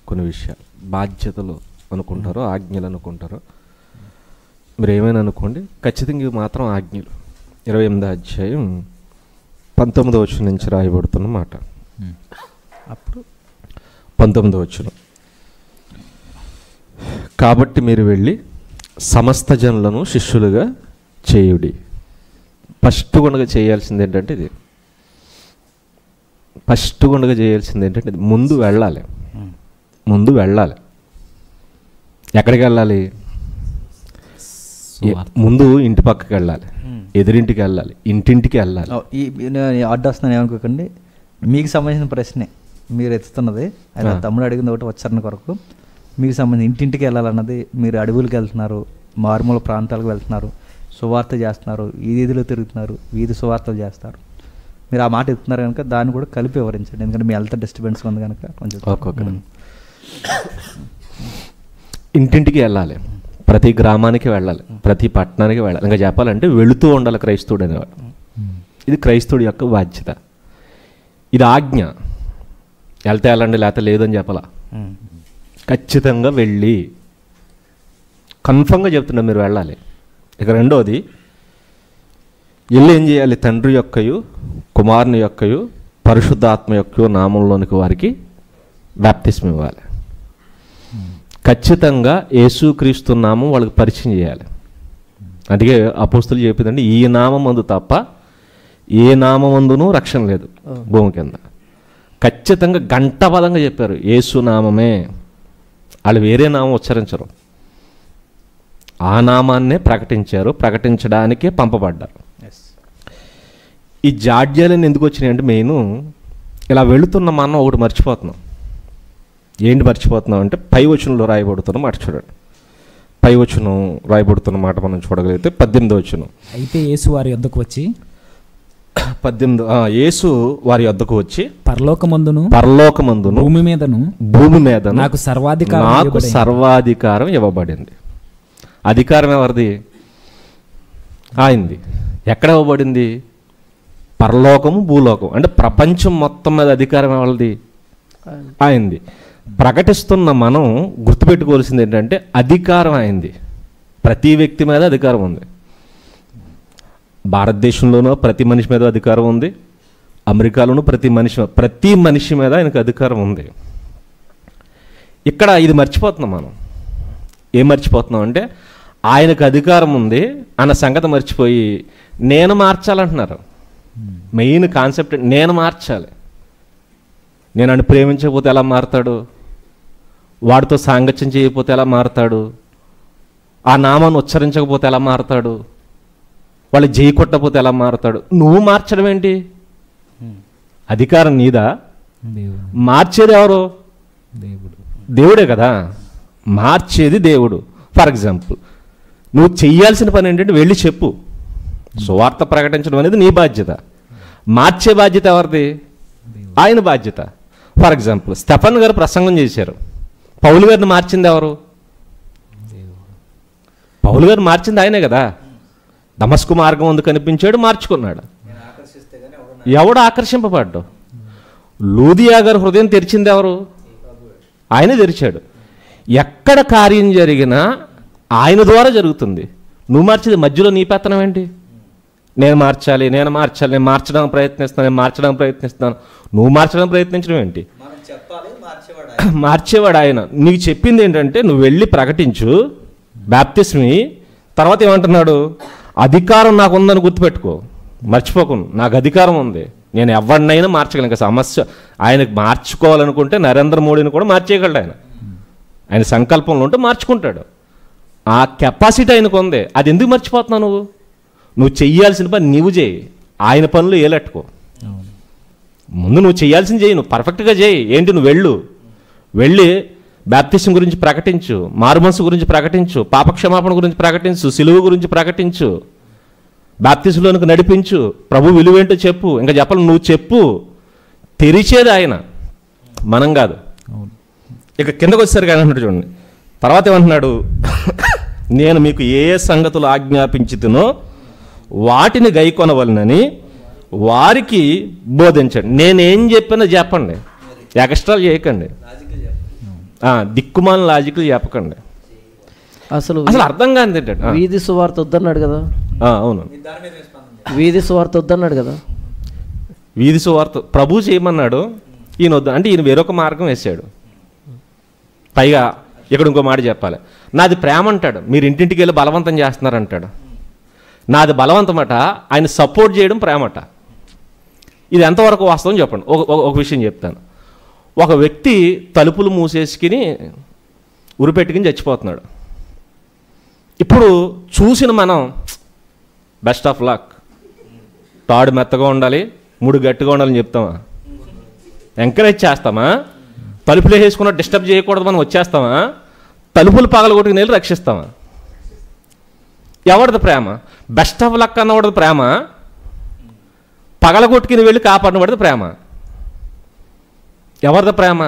కొన్ని విషయాలు, బాధ్యతలు అనుకుంటారో ఆజ్ఞలు అనుకుంటారో మీరు ఏమైనా అనుకోండి, ఖచ్చితంగా ఇవి మాత్రం ఆజ్ఞలు. 28వ అధ్యాయం 19వ వచనం నుంచి రాయబడుతున్న మాట. అప్పుడు 19వ వచనం, కాబట్టి మీరు వెళ్ళి సమస్త జనులను శిష్యులుగా చేయుడి. ఫస్ట్ గుండగా చేయాల్సింది ఏంటంటే ఇది, ఫస్ట్ గుండగా చేయాల్సింది ఏంటంటే ఇది, ముందు వెళ్ళాలి. ముందు వెళ్ళాలి. ఎక్కడికి వెళ్ళాలి? ముందు ఇంటి పక్కకి వెళ్ళాలి, ఎదురింటికి వెళ్ళాలి, ఇంటింటికి వెళ్ళాలి. అడ్డొస్తున్నాను ఏమనుకోకండి, మీకు సంబంధించిన ప్రశ్నే మీరు ఎత్తుతున్నది. అది తమ్ముడు అడిగింది ఒకటి ఉచ్చారణ కొరకు. మీకు సంబంధించి ఇంటింటికి వెళ్ళాలన్నది, మీరు అడవులకు వెళ్తున్నారు, మారుమూల ప్రాంతాలకు వెళ్తున్నారు, సువార్త చేస్తున్నారు, వీధిలో తిరుగుతున్నారు, వీధి సువార్తలు చేస్తారు. మీరు ఆ మాట ఎత్తున్నారు కనుక దాన్ని కూడా కలిపి వివరించండి, ఎందుకంటే మీ హెల్త్ డిస్టర్బెన్స్ ఉంది కనుక కొంచెం. ఇంటింటికి వెళ్ళాలి, ప్రతి గ్రామానికి వెళ్ళాలి, ప్రతి పట్టణానికి వెళ్ళాలి. ఇంకా చెప్పాలంటే వెళుతూ ఉండాలి క్రైస్తవుడు అనేవాడు. ఇది క్రైస్తవుడి యొక్క బాధ్యత, ఇది ఆజ్ఞ. వెళ్తే వెళ్ళండి, లేకపోతే లేదని చెప్పాలా. ఖచ్చితంగా వెళ్ళి కన్ఫర్మ్గా చెప్తున్నా మీరు వెళ్ళాలి. ఇక రెండోది, వెళ్ళి ఏం చేయాలి? తండ్రి యొక్కయు కుమారుని యొక్కయు పరిశుద్ధాత్మ యొక్క నామంలోనికి వారికి బాప్తిస్మం ఇవ్వాలి. ఖచ్చితంగా యేసుక్రీస్తు నామం వాళ్ళకి పరిచయం చేయాలి. అందుకే అపోస్తులు చెప్పిందంటే ఈ నామందు తప్ప ఏ నామందునూ రక్షణ లేదు భూమి కింద. ఖచ్చితంగా గంటపదంగా చెప్పారు యేసు నామమే, వాళ్ళు వేరే నామం ఉచ్చరించరు. ఆ నామాన్నే ప్రకటించారు, ప్రకటించడానికే పంపబడ్డారు. ఈ జాడ్యాలని ఎందుకు వచ్చినాయి అంటే మెయిన్ ఇలా వెళుతున్న మనం ఒకటి మర్చిపోతున్నాం. ఏంటి మర్చిపోతున్నాం అంటే పై వచనంలో రాయబడుతున్న మాట చూడండి. పై వచనం రాయబడుతున్న మాట మనం చూడగలిగితే 18వ వచనం. అయితే యేసు వారి యొద్దకు వచ్చి 18 యేసు వారి యొద్దకు వచ్చి పరలోకమందును భూమి మీదను నాకు సర్వాధికారం ఇవ్వబడింది. అధికారం ఎవరిది? ఆయనది. ఎక్కడ ఇవ్వబడింది? పరలోకము భూలోకం, అంటే ప్రపంచం మొత్తం మీద అధికారం ఎవరిది? ఆయనది. ప్రకటిస్తున్న మనం గుర్తుపెట్టుకోవాల్సింది ఏంటంటే అధికారం అయింది. ప్రతి వ్యక్తి మీద అధికారం ఉంది. భారతదేశంలోనూ ప్రతి మనిషి మీద అధికారం ఉంది, అమెరికాలోనూ ప్రతి మనిషి మీద ఆయనకు అధికారం ఉంది. ఇక్కడ ఇది మర్చిపోతున్నాం మనం. ఏం మర్చిపోతున్నాం అంటే ఆయనకు అధికారం ఉంది అన్న సంగతి మర్చిపోయి నేను మార్చాలంటున్నారు. మెయిన్ కాన్సెప్ట్ నేను మార్చాలి. నేను ఆయన ప్రేమించకపోతే ఎలా మారుతాడు? వాడితో సాంగత్యం చేయకపోతే ఎలా మారుతాడు? ఆ నామాన్ని ఉచ్చరించకపోతే ఎలా మారుతాడు? వాళ్ళు జై కొట్టకపోతే ఎలా మారుతాడు? నువ్వు మార్చడం ఏంటి? అధికారం నీదా? మార్చేది ఎవరు? దేవుడే కదా. మార్చేది దేవుడు. ఫర్ ఎగ్జాంపుల్, నువ్వు చెయ్యాల్సిన పని ఏంటంటే వెళ్ళి చెప్పు. సువార్త ప్రకటించడం అనేది నీ బాధ్యత. మార్చే బాధ్యత ఎవరిది? ఆయన బాధ్యత. ఫర్ ఎగ్జాంపుల్, స్టెఫన్ గారు ప్రసంగం చేశారు. పౌలు గారిని మార్చింది ఎవరు? పౌలు గారు మార్చింది ఆయనే కదా. దమస్కు మార్గం ఉంది కనిపించాడు, మార్చుకున్నాడు. ఎవడు ఆకర్షింపబడ్డాడు? లూదియా గారు హృదయం తెరిచింది ఎవరు? ఆయనే తెరిచాడు. ఎక్కడ కార్యం జరిగినా ఆయన ద్వారా జరుగుతుంది. నువ్వు మార్చేది మధ్యలో నీ పెత్తనం ఏంటి? నేను మార్చాలి, నేను మార్చడానికి ప్రయత్నిస్తాను. నువ్వు మార్చడానికి ప్రయత్నించడం ఏంటి? మార్చేవాడు ఆయన. నీకు చెప్పింది ఏంటంటే నువ్వు వెళ్ళి ప్రకటించు, బాప్తిస్మి. తర్వాత ఏమంటున్నాడు? అధికారం నాకు ఉందని గుర్తుపెట్టుకో, మర్చిపోకు. నాకు అధికారం ఉంది, నేను ఎవరినైనా మార్చగలను. ఇంకా సమస్య ఆయనకు మార్చుకోవాలనుకుంటే నరేంద్ర మోడీని కూడా మార్చేయగలడు. ఆయన సంకల్పంలో ఉంటే మార్చుకుంటాడు. ఆ కెపాసిటీ ఆయనకు ఉంది. అది ఎందుకు మర్చిపోతున్నావు? నువ్వు చెయ్యాల్సిన పని నువ్వు చేయి, ఆయన పనులు ఏలెట్టుకో. ముందు నువ్వు చేయాల్సింది చేయి, నువ్వు పర్ఫెక్ట్గా చేయి. ఏంటి? నువ్వు వెళ్ళి బాప్తిసం గురించి ప్రకటించు, మారుమనసు గురించి ప్రకటించు, పాపక్షమాపణ గురించి ప్రకటించు, సిలువ గురించి ప్రకటించు, బాప్తిసంలోనికి నడిపించు, ప్రభు విలువేంటో చెప్పు. ఇంకా చెప్పాలి, నువ్వు చెప్పు. తెరిచేది ఆయన, మనం కాదు. ఇక కిందకు వచ్చేసరికి ఆయన అంటాడు చూడండి. తర్వాత ఏమంటున్నాడు? నేను మీకు ఏ సంగతులు ఆజ్ఞాపించుతునో వాటిని గైకొనవలనని వారికి బోధించండి. నేనేం చెప్పినా చెప్పండి, ఎక్స్ట్రా చేయకండి, దిక్కుమాల లాజిక్లు చెప్పకండి. అసలు అర్థం కాదు ఏంటంటే వీధి సువార్త వద్దన్నాడు కదా. అవును, వీధి సువార్త వద్దన్నాడు కదా. వీధి సువార్త ప్రభు చేయమన్నాడు, ఈయన వద్దు అంటే ఈయన వేరొక మార్గం వేసాడు. పైగా ఇక్కడ ఇంకో మాట చెప్పాలి. నాది ప్రేమ అంటాడు, మీరు ఇంటింటికి వెళ్ళి బలవంతం చేస్తున్నారంటాడు. నాది బలవంతమట, ఆయన సపోర్ట్ చేయడం ప్రేమట. ఇది ఎంతవరకు వాస్తవం చెప్పండి. ఒక విషయం చెప్తాను. ఒక వ్యక్తి తలుపులు మూసేసుకుని ఉరిపెట్టుకుని చచ్చిపోతున్నాడు. ఇప్పుడు చూసిన మనం బెస్ట్ ఆఫ్ లక్, తాడు మెత్తగా ఉండాలి, ముడు గట్టిగా ఉండాలని చెప్తామా? ఎంకరేజ్ చేస్తామా? తలుపులు వేసుకున్న డిస్టర్బ్ చేయకూడదు మనం వచ్చేస్తామా? తలుపులు పగలగొట్టుకుని వెళ్ళి రక్షిస్తామా? ఎవరిది ప్రేమ? బెస్ట్ ఆఫ్ లక్ అన్నవాడిది ప్రేమ, పగలగొట్టుకుని వెళ్ళి కాపాడినవాడిది ప్రేమ. ఎవరిది ప్రేమ?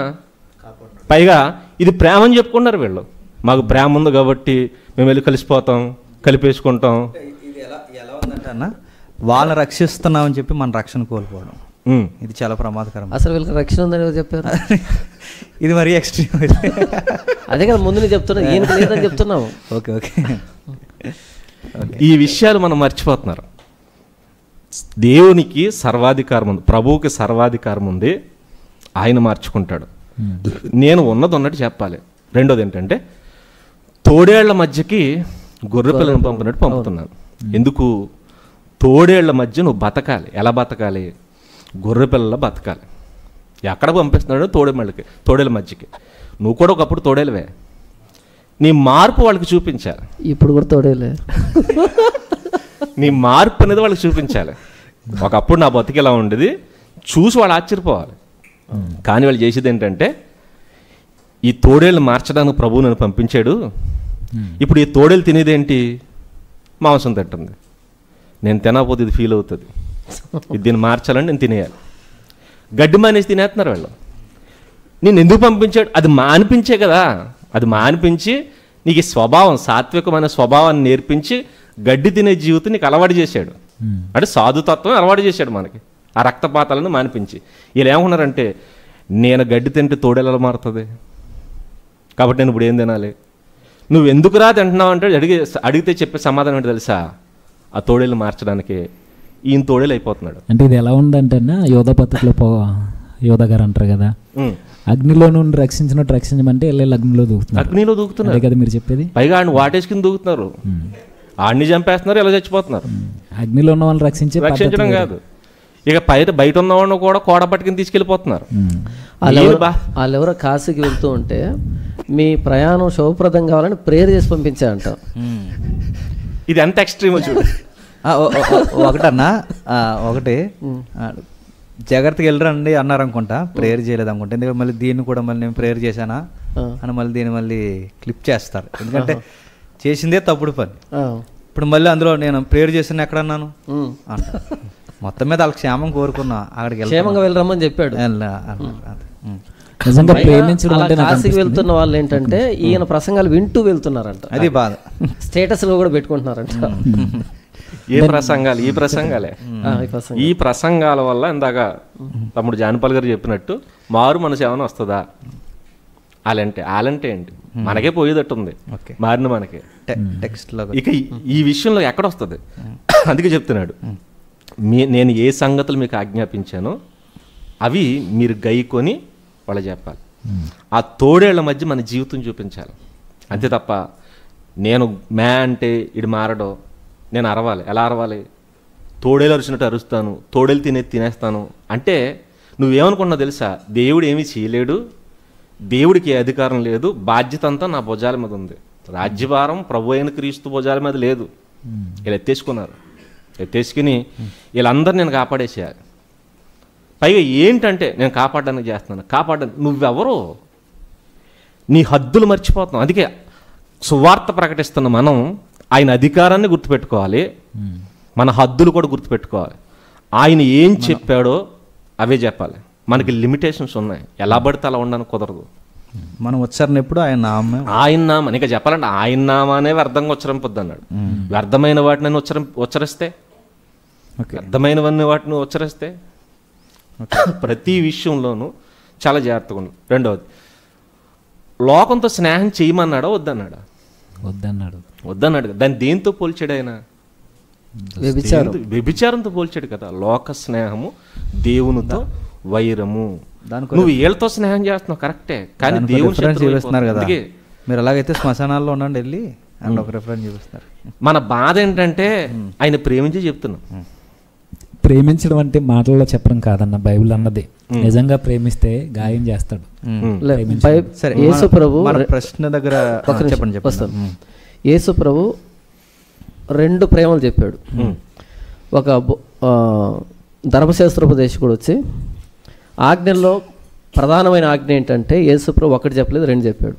పైగా ఇది ప్రేమ అని చెప్పుకున్నారు వీళ్ళు. మాకు ప్రేమ ఉంది కాబట్టి మేము వెళ్ళి కలిసిపోతాం, కలిపేసుకుంటాం. ఇది ఎలా ఉందంటే అన్న, వాళ్ళని రక్షిస్తున్నామని చెప్పి మన రక్షణ కోల్పోవడం, ఇది చాలా ప్రమాదకరం. అసలు వీళ్ళకి రక్షణ ఉందని ఎవరు చెప్పారు? ఇది మరీ ఎక్స్ట్రీమ్. అదే కదా ముందు నేను చెప్తున్నా, ఈయనకి లేదని చెప్తున్నావు. Okay okay. ఈ విషయాలు మనం మర్చిపోతున్నారు. దేవునికి సర్వాధికారం ఉంది, ప్రభువుకి సర్వాధికారం ఉంది, ఆయన మార్చుకుంటాడు. నేను ఉన్నది ఉన్నట్టు చెప్పాలి. రెండోది ఏంటంటే, తోడేళ్ల మధ్యకి గొర్రె పిల్లను పంపినట్టు పంపుతున్నాను. ఎందుకు? తోడేళ్ల మధ్య నువ్వు బతకాలి. ఎలా బతకాలి? గొర్రె పిల్లల బతకాలి. ఎక్కడ పంపిస్తున్నాడు? తోడేళ్ళ మధ్యకి. నువ్వు కూడా ఒకప్పుడు తోడేలవే. నీ మార్పు వాళ్ళకి చూపించాలి. ఇప్పుడు కూడా తోడేలే. నీ మార్పు అనేది వాళ్ళకి చూపించాలి. ఒకప్పుడు నా బతికి ఎలా ఉండేది చూసి వాళ్ళు ఆశ్చర్యపోవాలి. కానీ వాళ్ళు చేసేది ఏంటంటే, ఈ తోడేళ్ళు మార్చడానికి ప్రభువు నన్ను పంపించాడు, ఇప్పుడు ఈ తోడేళ్ళు తినేదేంటి? మాంసం తింటుంది. నేను తినకపోతే ఇది ఫీల్ అవుతుంది, ఇది దీన్ని మార్చాలని నేను తినేయాలి. గడ్డి మానేసి తినేస్తున్నారు వాళ్ళు. నేను ఎందుకు పంపించాడు? అది మానిపించే కదా. అది మానిపించి నీకు స్వభావం, సాత్వికమైన స్వభావాన్ని నేర్పించి గడ్డి తినే జీవితం నీకు అలవాటు చేశాడు. అంటే సాధుతత్వం అలవాటు చేశాడు మనకి, ఆ రక్తపాతాలను మానిపించి. వీళ్ళు ఏమన్నారంటే, నేను గడ్డి తింటే తోడేలా మారుతుంది కాబట్టి నేను ఇప్పుడు ఏం తినాలి? నువ్వు ఎందుకురా తింటున్నావు అంటే అడిగితే చెప్పే సమాధానం ఏంటి తెలుసా? ఆ తోడేళ్ళు మార్చడానికి ఈయన తోడేలు అయిపోతున్నాడు. అంటే ఇది ఎలా ఉందంటే యోధ పద్ధతిలో యోధ గారు అంటారు కదా, అగ్నిలో నుండి రక్షించినట్టు రక్షించమంటే వెళ్ళి అగ్నిలో దూకుతున్నారు కదా మీరు చెప్పేది. పైగా ఆడిని వాటేసుకుని దూకుతున్నారు, ఆడిని చంపేస్తున్నారు, ఎలా చచ్చిపోతున్నారు. అగ్నిలో ఉన్న వాళ్ళని రక్షించడం కాదు, ఇక బయట ఉన్నవాడిని కూడా కోడ పట్టుకుని తీసుకెళ్ళిపోతున్నారు. వాళ్ళెవరో కాశీకి వెళ్తూ ఉంటే మీ ప్రయాణం శుభప్రదం కావాలని ప్రేయర్ చేసి పంపించారంట. ఇది ఎంత ఎక్స్ట్రీమ్ చూడు. ఒకటన్నా ఒకటి జాగ్రత్తగా వెళ్ళరండి అన్నారు అనుకుంటా, ప్రేయర్ చేయలేదు అనుకుంటా. ఎందుకంటే మళ్ళీ దీన్ని కూడా మళ్ళీ నేను ప్రేయర్ చేశానా అని మళ్ళీ దీన్ని మళ్ళీ క్లిప్ చేస్తారు. ఎందుకంటే చేసిందే తప్పుడు పని. ఇప్పుడు మళ్ళీ అందులో నేను ప్రేయర్ చేసిన ఎక్కడన్నాను అంట. మొత్తం మీద వాళ్ళకి క్షేమం కోరుకున్నా, అక్కడికి క్షేమంగా వెళ్ళరమ్మని చెప్పాడు. కాశీకి వెళ్తున్న వాళ్ళు ఏంటంటే ఈయన ప్రసంగాలు వింటూ వెళ్తున్నారంట. అది బాధ. స్టేటస్ లో కూడా పెట్టుకుంటున్నారంట. ఏ ప్రసంగాలు? ఈ ప్రసంగాల వల్ల ఇందాక తమ్ముడు జానపాల్ గారు చెప్పినట్టు మారు మనసు ఏమైనా వస్తుందా? ఆలంటే ఏంటి? మనకే పోయేటట్టు ఉంది మారిన మనకి టెక్స్ట్ లో. ఇక ఈ విషయంలో ఎక్కడ వస్తుంది? అందుకే చెప్తున్నాడు, నేను ఏ సంగతులు మీకు ఆజ్ఞాపించానో అవి మీరు గైకొని వాళ్ళు చెప్పాలి. ఆ తోడేళ్ల మధ్య మన జీవితం చూపించాలి. అంతే తప్ప నేను అంటే ఇడు మారడో, నేను అరవాలి. ఎలా అరవాలి? తోడేలు అరిచినట్టు అరుస్తాను, తోడేలు తినేస్తాను అంటే నువ్వేమనుకున్నావు తెలుసా? దేవుడు ఏమీ చేయలేడు, దేవుడికి ఏ అధికారం లేదు, బాధ్యత అంతా నా భుజాల మీద ఉంది, రాజ్యభారం ప్రభు అయిన క్రీస్తు భుజాల మీద లేదు. వీళ్ళు ఎత్తేసుకుని వీళ్ళందరూ నేను కాపాడేసేయాలి. పైగా ఏంటంటే నేను కాపాడడానికి చేస్తున్నాను. నువ్వెవరో? నీ హద్దులు మర్చిపోతున్నావు. అందుకే సువార్త ప్రకటిస్తున్న మనం ఆయన అధికారాన్ని గుర్తుపెట్టుకోవాలి, మన హద్దులు కూడా గుర్తుపెట్టుకోవాలి. ఆయన ఏం చెప్పాడో అవే చెప్పాలి. మనకి లిమిటేషన్స్ ఉన్నాయి, ఎలా పడితే అలా ఉండడానికి కుదరదు. మనం ఉచ్చారణ ఎప్పుడు ఆయన నామం ఇంకా చెప్పాలంటే ఆయన నామానే వ్యర్థంగా ఉచ్చరింపొద్దు అన్నాడు. వ్యర్థమైన వాటిని ఉచ్చరిస్తే, వ్యర్థమైనవన్నీ వాటిని ఉచ్చరిస్తే ప్రతి విషయంలోనూ చాలా జాగ్రత్తగా ఉండు. రెండవది, లోకంతో స్నేహం చేయమన్నాడా వద్దన్నాడా? వద్దన్నాడు. దాన్ని దేంతో పోల్చాడు ఆయన? వ్యభిచారంతో పోల్చాడు కదా. లోక స్నేహము దేవునితో వైరము. నువ్వు వీళ్ళతో స్నేహం చేస్తున్నావు కరెక్టే, కానీ దేవుని చూపిస్తున్నారు కదా. మీరు అలాగైతే శ్మశానాల్లో ఉండండి వెళ్ళి అని ఒక రిఫరెన్స్ చూపిస్తున్నారు. మన బాధ ఏంటంటే ఆయన ప్రేమించి చెప్తున్నాం. ప్రేమించడం అంటే మాటల్లో చెప్పడం కాదన్న, బైబిల్ అన్నది. నిజంగా ప్రేమిస్తే గాయం చేస్తాడు. ప్రశ్న దగ్గర చెప్పండి. యేసు ప్రభు 2 ప్రేమలు చెప్పాడు. ఒక ధర్మశాస్త్రోపదేశకుడు వచ్చి ఆజ్ఞల్లో ప్రధానమైన ఆజ్ఞ ఏంటంటే యేసు ప్రభు 1 చెప్పలేదు, 2 చెప్పాడు.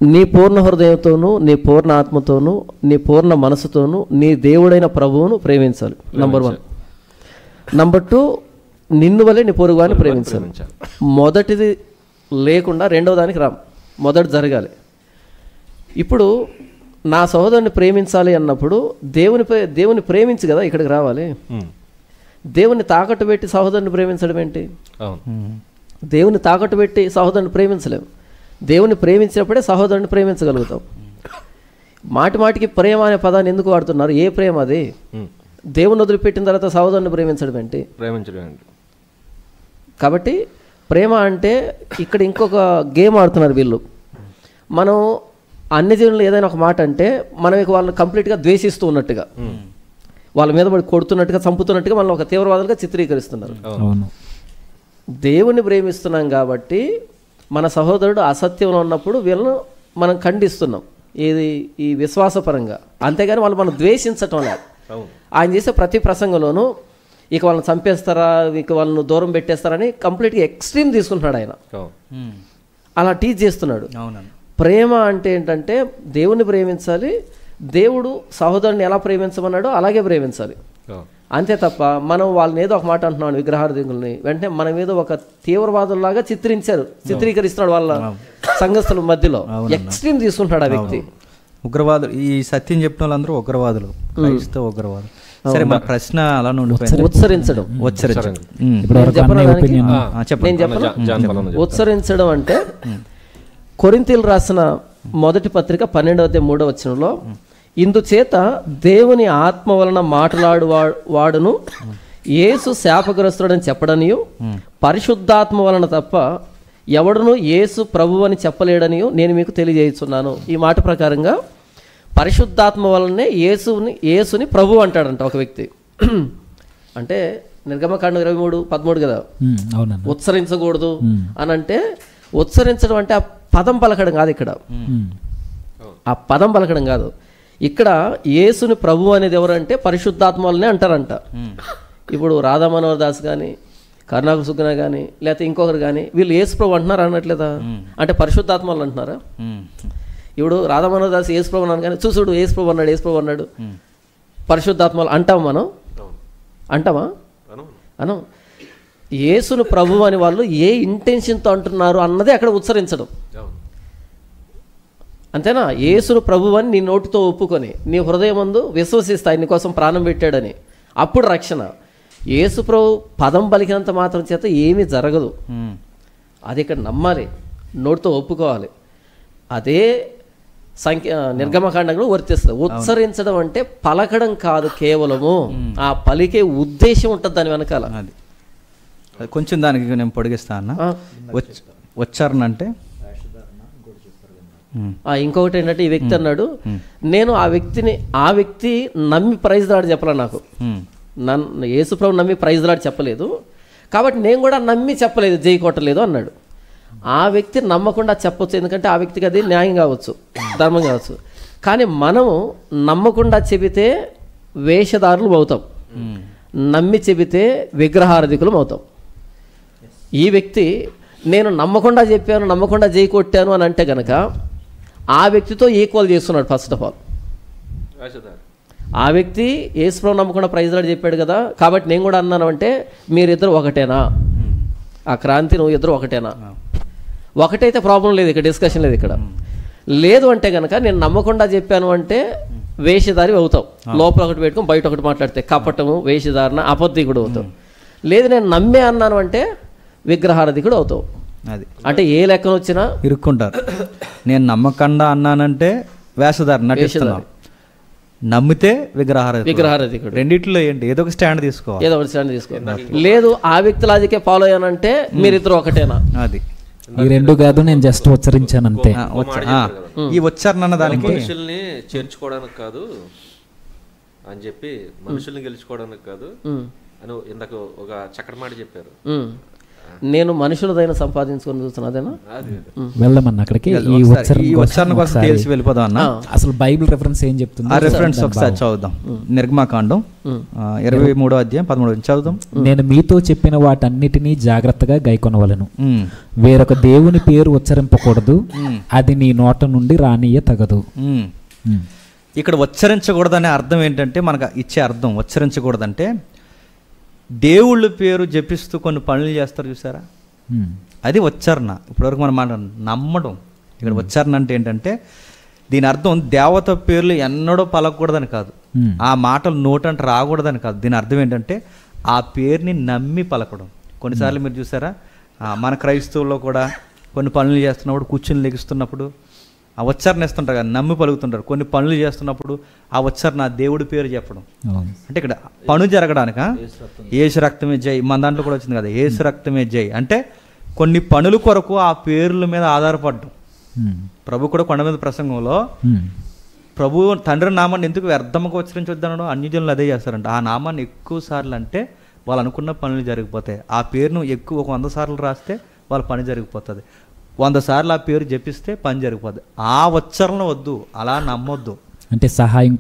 నీ పూర్ణ హృదయంతోనూ, నీ పూర్ణ ఆత్మతోనూ, నీ పూర్ణ మనసుతోనూ నీ దేవుడైన ప్రభువును ప్రేమించాలి. నంబర్ 1. నంబర్ 2, నిన్ను వలె నీ పొరుగువాని ప్రేమించాలి. మొదటిది లేకుండా రెండవ దానికి మొదటి జరగాలి. ఇప్పుడు నా సహోదరుని ప్రేమించాలి అన్నప్పుడు దేవుని ప్రేమించి కదా ఇక్కడికి రావాలి. దేవుని తాకట్టు పెట్టి సహోదరుని ప్రేమించడం ఏంటి? దేవుని తాకట్టు పెట్టి సహోదరుని ప్రేమించలేము. దేవుని ప్రేమించినప్పుడే సహోదరుని ప్రేమించగలుగుతాం. మాటికి ప్రేమ అనే పదాన్ని ఎందుకు వాడుతున్నారు? ఏ ప్రేమ అది? దేవుని వదిలిపెట్టిన తర్వాత సహోదరుని ప్రేమించడం ఏంటి? కాబట్టి ప్రేమ అంటే ఇక్కడ ఇంకొక గేమ్ ఆడుతున్నారు వీళ్ళు. మనం అన్ని జీవులు ఏదైనా ఒక మాట అంటే మనం ఇక వాళ్ళని కంప్లీట్గా ద్వేషిస్తూ ఉన్నట్టుగా, వాళ్ళ మీద పడి కొడుతున్నట్టుగా, చంపుతున్నట్టుగా మనం ఒక తీవ్రవాదులుగా చిత్రీకరిస్తున్నారు. దేవుని ప్రేమిస్తున్నాం కాబట్టి మన సహోదరుడు అసత్యంలో ఉన్నప్పుడు వీళ్ళను మనం ఖండిస్తున్నాం, ఈ విశ్వాసపరంగా. అంతేగాని వాళ్ళు మనం ద్వేషించటం లేదు. ఆయన చేసే ప్రతి ప్రసంగంలోనూ ఇక వాళ్ళని చంపేస్తారా, ఇక వాళ్ళను దూరం పెట్టేస్తారని కంప్లీట్గా ఎక్స్ట్రీమ్ తీసుకుంటున్నాడు ఆయన. అలా టీచ్ చేస్తున్నాడు. ప్రేమ అంటే ఏంటంటే దేవుని ప్రేమించాలి, దేవుడు సహోదరుని ఎలా ప్రేమించమన్నాడో అలాగే ప్రేమించాలి. అంతే తప్ప మనం వాళ్ళని ఏదో ఒక మాట అంటున్నాడు, విగ్రహార్థికుల్ని వెంటనే మన మీద ఒక తీవ్రవాదుల్లాగా చిత్రీకరిస్తున్నాడు వాళ్ళ సంఘస్థుల మధ్యలో. ఎక్స్ట్రీమ్ తీసుకుంటున్నాడు ఆ వ్యక్తి. ఉగ్రవాదులు, ఈ సత్యం చెప్పిన వాళ్ళందరూ ఉగ్రవాదులు, క్రైస్తవ ఉగ్రవాదులు. సరే, మన ప్రశ్న అలా ఉత్సరించడం. ఉత్సరించడం అంటే కొరింథీయులు రాసిన మొదటి పత్రిక 12:3 ఇందుచేత దేవుని ఆత్మ వలన మాట్లాడువాడును యేసు శాపగ్రస్తుడని చెప్పడనియు, పరిశుద్ధాత్మ వలన తప్ప ఎవడును యేసు ప్రభువు అని చెప్పలేడనియు నేను మీకు తెలియజేస్తున్నాను. ఈ మాట ప్రకారంగా పరిశుద్ధాత్మ వలనే యేసుని ప్రభు అంటాడంట ఒక వ్యక్తి. అంటే నిర్గమకాండం 23:13 కదా, ఉత్సరించకూడదు అని అంటే, ఉత్సరించడం అంటే ఆ పదం పలకడం కాదు. ఇక్కడ ఆ పదం పలకడం కాదు. ఇక్కడ యేసుని ప్రభు అనేది ఎవరంటే పరిశుద్ధాత్మ వల్లనే అంటారంట. ఇప్పుడు రాధా మనోహర్ దాస్ కానీ, కరుణాకర్ సుగ్న కానీ, లేకపోతే ఇంకొకరు కానీ వీళ్ళు యేసు ప్రభు అంటున్నారా? అనట్లేదా? అంటే పరిశుద్ధాత్మ వాళ్ళు అంటున్నారా? ఇప్పుడు రాధా మనోహర్ దాస్ యేసు ప్రభు అన్నాను కానీ చూసుడు యేసు ప్రభు అన్నాడు పరిశుద్ధాత్మ అంటాం మనం? అంటామా? అనం. యేసును ప్రభు అని వాళ్ళు ఏ ఇంటెన్షన్తో అంటున్నారు అన్నదే అక్కడ ఉచ్చరించడం. అంతేనా? యేసును ప్రభు అని నీ నోటితో ఒప్పుకొని నీ హృదయమందు విశ్వసిస్తాయి నీ కోసం ప్రాణం పెట్టాడని, అప్పుడు రక్షణ. యేసు ప్రభు పదం పలికినంత మాత్రం చేత ఏమీ జరగదు. అది ఇక్కడ నమ్మాలి, నోటితో ఒప్పుకోవాలి. అదే నిర్గమకాండంలో వర్తిస్తుంది. ఉచ్చరించడం అంటే పలకడం కాదు కేవలము, ఆ పలికే ఉద్దేశం ఉంటుంది దాని వెనకాల. అది కొంచెం దానికి నేను పొడిగిస్తా అన్న. ఉచ్చారణ అంటే ఇంకొకటి ఏంటంటే ఈ వ్యక్తి అన్నాడు, నేను ఆ వ్యక్తి నమ్మి ప్రైజ్ లాడు చెప్పలే, నాకు యేసుప్రభు నమ్మి ప్రైజ్ లాడు చెప్పలేదు కాబట్టి నేను కూడా నమ్మి చెప్పలేదు, జై కొట్టలేదు అన్నాడు. ఆ వ్యక్తి నమ్మకుండా చెప్పొచ్చు, ఎందుకంటే ఆ వ్యక్తికి అది న్యాయం కావచ్చు, ధర్మం కావచ్చు. కానీ మనము నమ్మకుండా చెబితే వేషధారులు అవుతాం, నమ్మి చెబితే విగ్రహారాధికులం అవుతాం. ఈ వ్యక్తి నేను నమ్మకుండా చెప్పాను, నమ్మకుండా జై కొట్టాను అని అంటే కనుక ఆ వ్యక్తితో ఈక్వల్ చేస్తున్నాడు. ఫస్ట్ ఆఫ్ ఆల్ ఆ వ్యక్తి యేసుప్రభు నమ్మకుండా ప్రైజ్ లాడు చెప్పాడు కదా కాబట్టి నేను కూడా అన్నాను అంటే మీరిద్దరు ఒకటేనా? ఆ క్రాంతి నువ్వు ఇద్దరు ఒకటేనా? ఒకటైతే ప్రాబ్లం లేదు, ఇక్కడ డిస్కషన్ లేదు. ఇక్కడ లేదు అంటే కనుక నేను నమ్మకుండా చెప్పాను అంటే వేషధారి అవుతావు, లోపల ఒకటి పెట్టుకుని బయట ఒకటి మాట్లాడితే కపటము, వేషధారణ, అబద్ధికుడు అవుతావు. లేదు నేను నమ్మే అన్నాను అంటే విగ్రహారాధికుడు అవుతావు. అది అంటే ఏ లెక్కన వచ్చినా ఇరుక్కుంటారు. నేను అన్నానంటే వేషధారణ నటిస్తున్నాను, నమ్మితే విగ్రహారాధికుడు. రెండిట్లో ఏంటి? ఏదో ఒక స్టాండ్ తీసుకోవాలి, ఏదో ఒకటి స్టాండ్ తీసుకోవాలి. లేదు ఆ వ్యక్తి లాజికే ఫాలో అయ్యానంటే మీరిద్దరు ఒకటేనా? అది ఈ రెండు కాదు, నేను జస్ట్ ఉచ్చరించాను అంతే. ఈ ఉచ్చారణ దానికి మనుషుల్ని చేర్చుకోవడానికి కాదు అని చెప్పి, మనుషుల్ని గెలుచుకోవడానికి కాదు అని ఇందాక ఒక చక్కటి మాట చెప్పారు. నేను మనుషులదైన సంపాదించుకొని చూస్తున్నా అదేనా? వెళ్దామన్నా అక్కడికి. ఈ ఉచ్చారణ కోసం తెలిసి వెళ్ళిపోదాం అన్న. అసలు బైబిల్ రెఫరెన్స్ ఏం చెప్తుంది? ఆ రెఫరెన్స్ ఒకసారి చదువుదాం. నిర్గమాకాండం 23వ అధ్యాయం 13 చదువుదాం. నేను మీతో చెప్పిన వాటన్నిటినీ జాగ్రత్తగా గైకొనవలెను, వేరొక దేవుని పేరు ఉచ్చరింపకూడదు, అది నీ నోట నుండి రానియ తగదు. ఇక్కడ ఉచ్చరించకూడదనే అర్థం ఏంటంటే, మనకు ఇచ్చే అర్థం ఉచ్చరించకూడదంటే దేవుళ్ళ పేరు జపిస్తూ కొన్ని పనులు చేస్తారు చూసారా, అది ఉచ్చారణ. ఇప్పటివరకు మనం మాట నమ్మడం. ఇక్కడ ఉచ్చారణ అంటే ఏంటంటే దీని అర్థం దేవత పేర్లు ఎన్నడూ పలకూడదని కాదు, ఆ మాటలు నోటంటే రాకూడదని కాదు. దీని అర్థం ఏంటంటే ఆ పేరుని నమ్మి పలకడం. కొన్నిసార్లు మీరు చూసారా, మన క్రైస్తవుల్లో కూడా కొన్ని పనులు చేస్తున్నప్పుడు కూర్చుని లెగిస్తున్నప్పుడు ఆ ఉచ్చారణ ఇస్తుంటారు కదా, నమ్మి పలుకుతుంటారు. కొన్ని పనులు చేస్తున్నప్పుడు ఆ ఉచ్చారణ దేవుడి పేరు చెప్పడం. అంటే ఇక్కడ పను జరగడానిక యేసు రక్తమే జై, మన దాంట్లో కూడా వచ్చింది కదా యేసు రక్తమే జై. అంటే కొన్ని పనుల కొరకు ఆ పేర్ల మీద ఆధారపడడం. ప్రభు కూడా కొండ మీద ప్రసంగంలో ప్రభు తండ్రి నామాన్ని ఎందుకు వ్యర్థంగా ఉచ్చరించొద్దనడం, అన్యజనులు అదే చేస్తారంట. ఆ నామాన్ని ఎక్కువ సార్లు అంటే వాళ్ళు అనుకున్న పనులు జరిగిపోతాయి. ఆ పేరును ఎక్కువ 100 సార్లు రాస్తే వాళ్ళ పని జరిగిపోతుంది. 100 సార్లు ఆ పేరు జపిస్తే పని జరిగిపోద్ది. ఆ ఉచ్చరణ వద్దు, అలా నమ్మొద్దు. అంటే సహాయం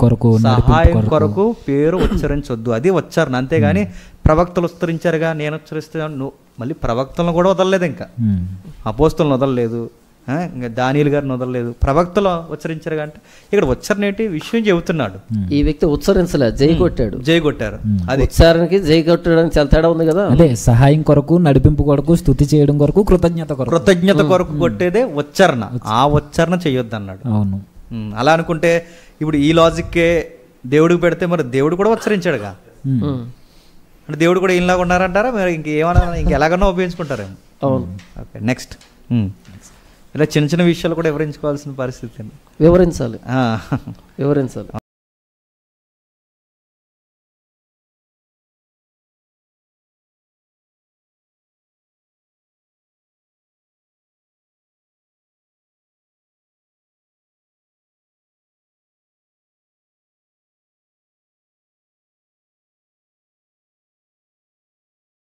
కొరకు పేరు ఉచ్చరించొద్దు, అది ఉచ్చారణ. అంతేగాని ప్రవక్తలు ఉచ్చరించారుగా నేను ఉచ్చరిస్తాను, మళ్ళీ ప్రవక్తలను కూడా వదలలేదు, ఇంకా అపోస్తులను వదలలేదు, ఇంకా దానియేలు గారిని వదలలేదు, ప్రవక్తలు ఉచ్చరించారుగా. అంటే ఇక్కడ ఉచ్చరణ ఏంటి విషయం చెబుతున్నాడు. ఈ వ్యక్తి ఉచ్చరించలే, జై కొట్టారు. అది ఉచ్చారణకి జై కొట్టడానికి చాలా తేడా ఉంది కదా. అదే సహాయం కొరకు, నడిపింపు కొరకు, స్తుతి చేయడం కొరకు, కృతజ్ఞత కొరకు కొట్టేదే ఉచ్చారణ. ఆ ఉచ్చారణ చెయ్యొద్దు అన్నాడు. అవును. అలా అనుకుంటే ఇప్పుడు ఈ లాజిక్కే దేవుడికి పెడితే మరి దేవుడు కూడా ఉచ్చరించాడుగా. అంటే దేవుడు కూడా ఈలాగా ఉన్నారంటారా, మరి ఇంకేమన్నా ఇంకెలాగన్నా ఉపయోగించుకుంటారేమో. అవును. Okay, next. ఇలా చిన్న చిన్న విషయాలు కూడా వివరించుకోవాల్సిన పరిస్థితి. వివరించాలి.